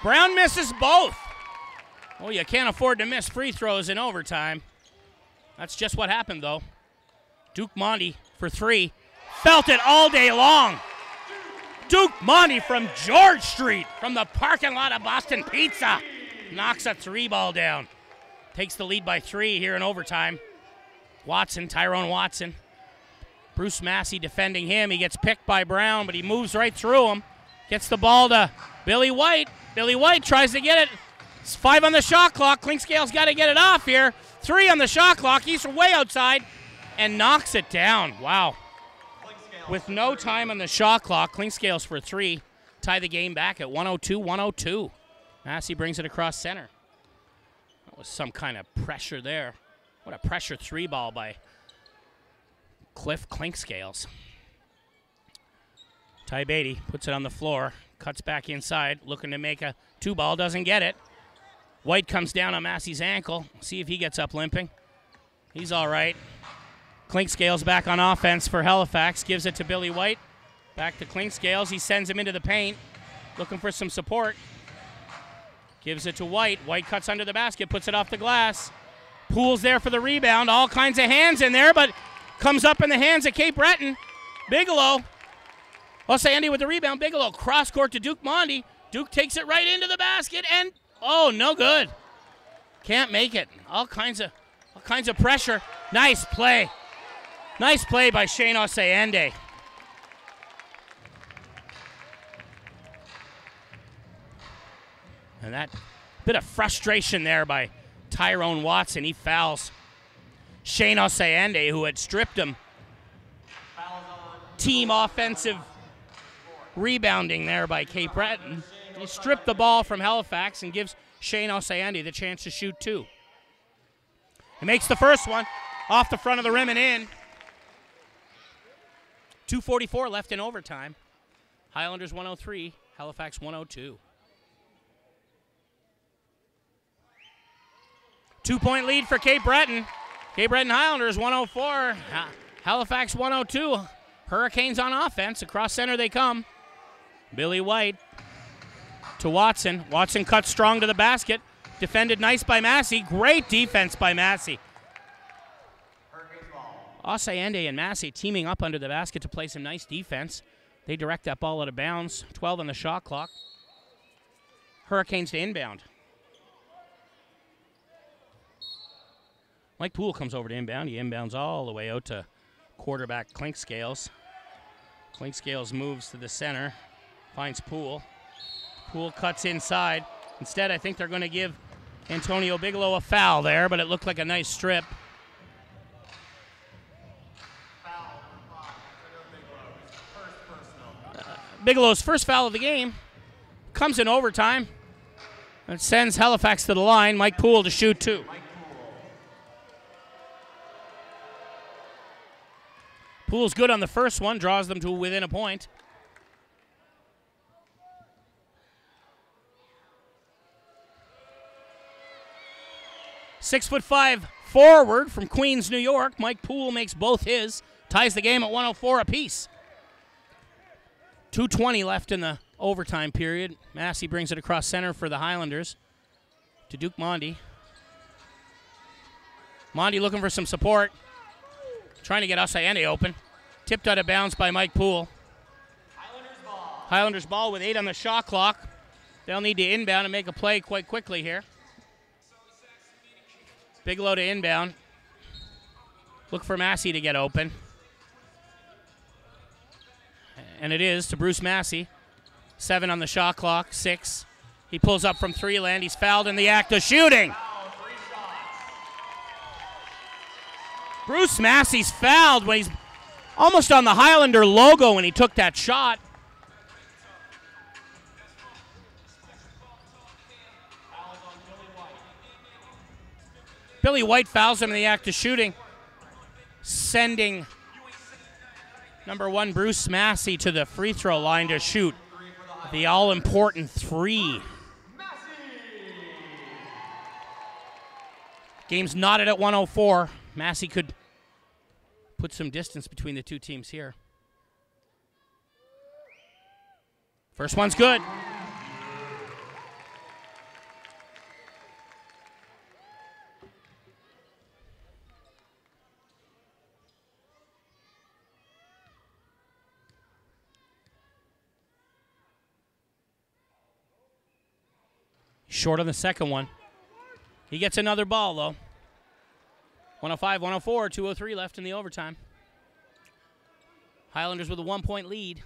Brown misses both. Oh, you can't afford to miss free throws in overtime. That's just what happened, though. Duke Mondi for 3. Felt it all day long. Duke Mondi from George Street, from the parking lot of Boston Pizza. Knocks a 3-ball down. Takes the lead by 3 here in overtime. Watson, Tyrone Watson. Bruce Massey defending him. He gets picked by Brown, but he moves right through him. Gets the ball to Billy White. Billy White tries to get it. It's 5 on the shot clock. Clinkscale's got to get it off here. 3 on the shot clock. He's way outside and knocks it down. Wow. With no time on the shot clock, Clinkscales for 3. Tie the game back at 102-102. Massey brings it across center. That was some kind of pressure there. What a pressure 3-ball by Cliff Clinkscales. Ty Beatty puts it on the floor. Cuts back inside, looking to make a 2-ball, doesn't get it. White comes down on Massey's ankle. See if he gets up limping. He's all right. Clinkscales back on offense for Halifax. Gives it to Billy White. Back to Clinkscales. He sends him into the paint, looking for some support. Gives it to White. White cuts under the basket, puts it off the glass. Poole's there for the rebound. All kinds of hands in there, but comes up in the hands of Cape Breton. Bigelow. Osayende with the rebound. Bigelow cross court to Duke Mondi. Duke takes it right into the basket and oh, no good. Can't make it. All kinds of pressure. Nice play. Nice play by Shane Osayende. And that bit of frustration there by Tyrone Watson. He fouls Shane Osayende, who had stripped him. Team offensive rebounding there by Cape Breton. He stripped the ball from Halifax and gives Shane Osayende the chance to shoot 2. He makes the first one off the front of the rim and in. 2:44 left in overtime. Highlanders 103, Halifax 102. 2-point lead for Cape Breton. Cape Breton Highlanders 104, Halifax 102. Hurricanes on offense. Across center they come. Billy White to Watson. Watson cuts strong to the basket. Defended nice by Massey. Great defense by Massey. Osayende and Massey teaming up under the basket to play some nice defense. They direct that ball out of bounds. 12 on the shot clock. Hurricanes to inbound. Mike Poole comes over to inbound. He inbounds all the way out to quarterback Clinkscales. Clinkscales moves to the center. Finds Poole. Poole cuts inside. Instead, I think they're going to give Antonio Bigelow a foul there, but it looked like a nice strip. Bigelow's first foul of the game comes in overtime. It sends Halifax to the line. Mike Poole to shoot 2. Poole's good on the first one, draws them to within a point. "6'5" forward from Queens, New York. Mike Poole makes both his. Ties the game at 104 apiece. 2:20 left in the overtime period. Massey brings it across center for the Highlanders to Duke Mondi. Mondi looking for some support. Trying to get Asayende open. Tipped out of bounds by Mike Poole. Highlanders ball with 8 on the shot clock. They'll need to inbound and make a play quite quickly here. Bigelow to inbound. Look for Massey to get open. And it is to Bruce Massey. 7 on the shot clock, 6. He pulls up from 3 land. He's fouled in the act of shooting. Bruce Massey's fouled when he's almost on the Highlander logo when he took that shot. Billy White fouls him in the act of shooting, sending number 1 Bruce Massey to the free throw line to shoot the all-important 3. Game's knotted at 104. Massey could put some distance between the two teams here. First one's good. Short on the second one. He gets another ball, though. 105, 104, 2:03 left in the overtime. Highlanders with a 1-point lead.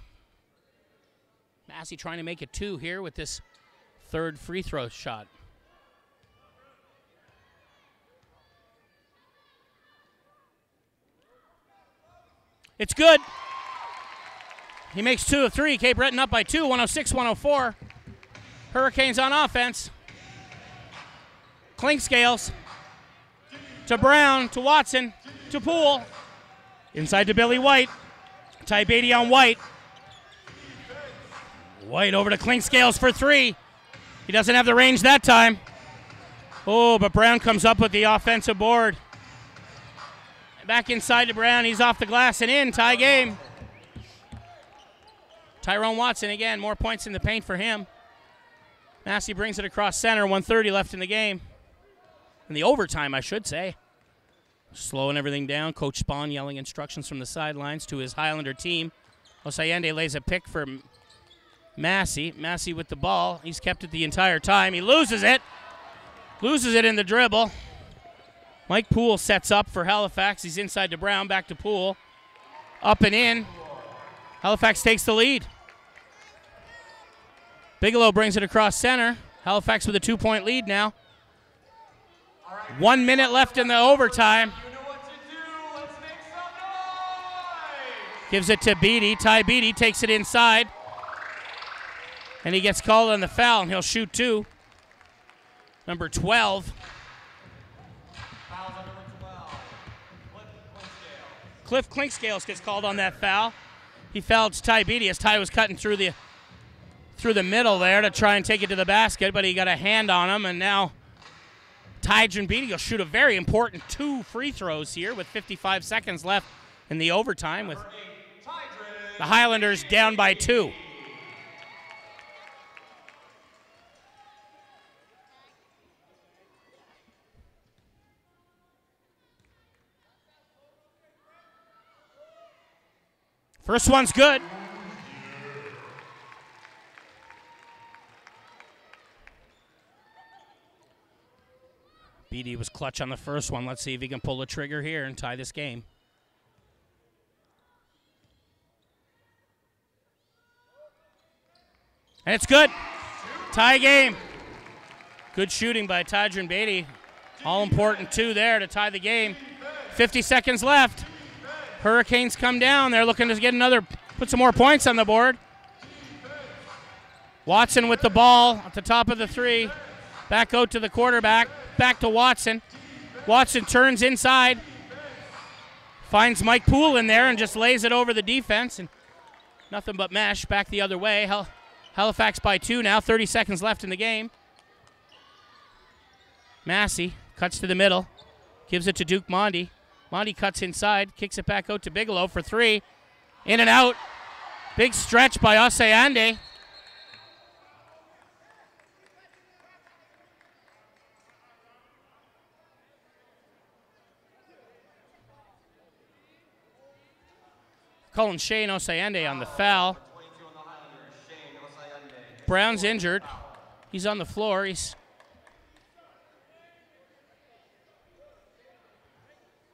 Massey trying to make it 2 here with this third free throw shot. It's good. He makes 2 of 3. Cape Breton up by 2, 106, 104. Hurricanes on offense. Clinkscales to Brown, to Watson, to Poole. Inside to Billy White. Ty Beatty on White. White over to Clinkscales for 3. He doesn't have the range that time. Oh, but Brown comes up with the offensive board. Back inside to Brown. He's off the glass and in. Tie game. Tyrone Watson again. More points in the paint for him. Massey brings it across center. 1:30 left in the game. In the overtime, I should say. Slowing everything down. Coach Spahn yelling instructions from the sidelines to his Highlander team. Osayende lays a pick for Massey. Massey with the ball. He's kept it the entire time. He loses it. Loses it in the dribble. Mike Poole sets up for Halifax. He's inside to Brown. Back to Poole. Up and in. Halifax takes the lead. Bigelow brings it across center. Halifax with a 2-point lead now. 1 minute left in the overtime. Gives it to Beatty. Ty Beatty takes it inside. And he gets called on the foul, and he'll shoot 2. Number 12. Cliff Clinkscales gets called on that foul. He fouled Ty Beatty as Ty was cutting through the middle there to try and take it to the basket, but he got a hand on him, and now Tydron Beatty will shoot a very important 2 free throws here with 55 seconds left in the overtime with the Highlanders down by 2. First one's good. Beatty was clutch on the first one. Let's see if he can pull the trigger here and tie this game. And it's good. Tie game. Good shooting by Tydron Beatty. All important 2 there to tie the game. 50 seconds left. Hurricanes come down. They're looking to get put some more points on the board. Watson with the ball at the top of the 3. Back out to the quarterback. Back to Watson. Watson turns inside. Finds Mike Poole in there and just lays it over the defense. And nothing but mesh. Back the other way. Halifax by 2 now. 30 seconds left in the game. Massey cuts to the middle. Gives it to Duke Mondi. Mondi cuts inside. Kicks it back out to Bigelow for 3. In and out. Big stretch by Oseande. Calling Shane Oseande on the foul. Brown's injured. He's on the floor.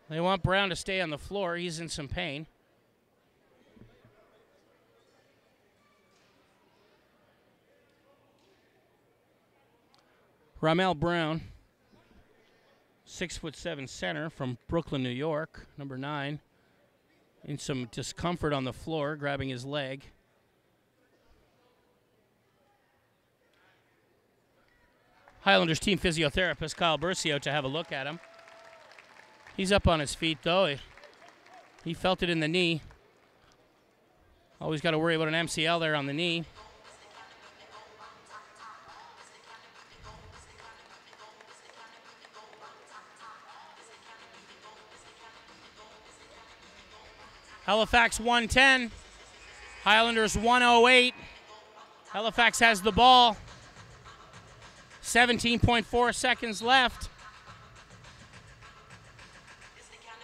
They want Brown to stay on the floor. He's in some pain. Ramel Brown, 6'7" center from Brooklyn, New York, number 9. In some discomfort on the floor, grabbing his leg. Highlanders team physiotherapist Kyle Bercio to have a look at him. He's up on his feet, though. He felt it in the knee. Always got to worry about an MCL there on the knee. Halifax 110, Highlanders 108. Halifax has the ball. 17.4 seconds left.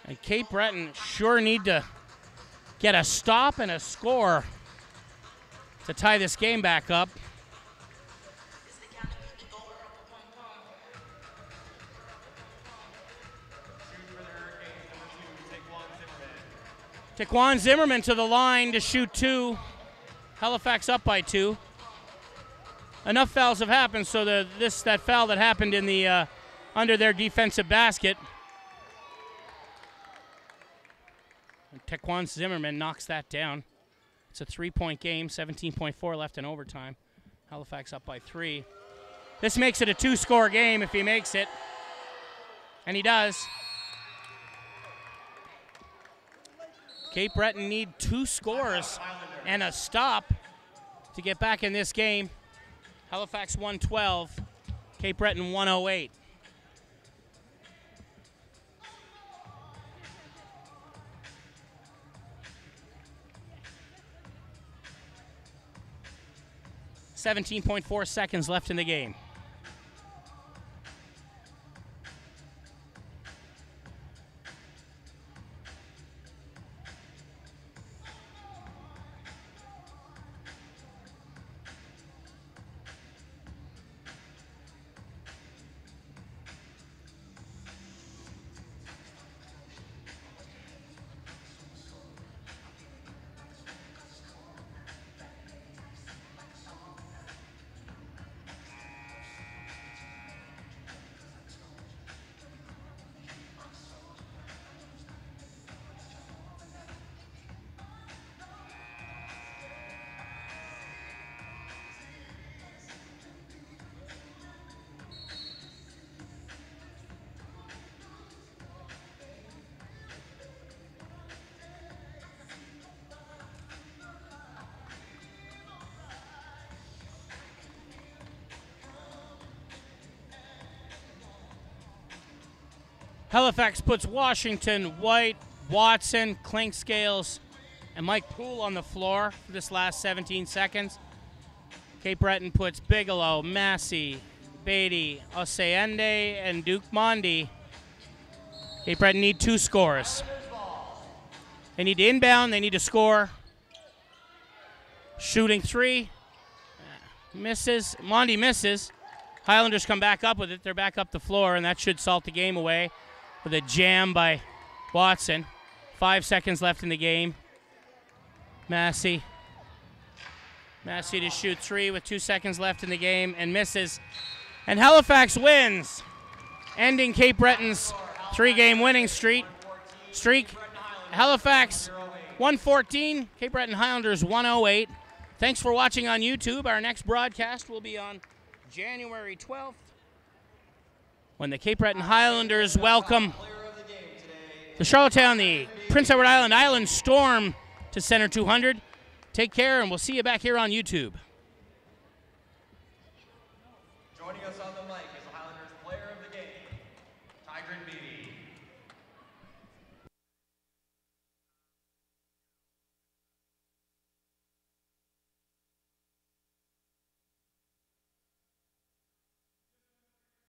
And Cape Breton sure need to get a stop and a score to tie this game back up. Taquan Zimmerman to the line to shoot 2. Halifax up by 2. Enough fouls have happened, so that foul that happened in the under their defensive basket. And Taquan Zimmerman knocks that down. It's a 3-point game, 17.4 left in overtime. Halifax up by 3. This makes it a 2-score game if he makes it, and he does. Cape Breton need 2 scores and a stop to get back in this game. Halifax 112, Cape Breton 108. .4 seconds left in the game. Halifax puts Washington, White, Watson, Clinkscales, and Mike Poole on the floor for this last 17 seconds. Cape Breton puts Bigelow, Massey, Beatty, Oseande, and Duke Mondi. Cape Breton need 2 scores. They need to inbound, they need to score. Shooting 3. Misses. Mondi misses. Highlanders come back up with it. They're back up the floor, and that should salt the game away with a jam by Watson. 5 seconds left in the game. Massey to shoot 3 with 2 seconds left in the game and misses. And Halifax wins, ending Cape Breton's 3-game winning streak. Halifax 114, Cape Breton Highlanders 108. Thanks for watching on YouTube. Our next broadcast will be on January 12th when the Cape Breton Highlanders welcome the Charlottetown, the Prince Edward Island Storm to Center 200. Take care, and we'll see you back here on YouTube.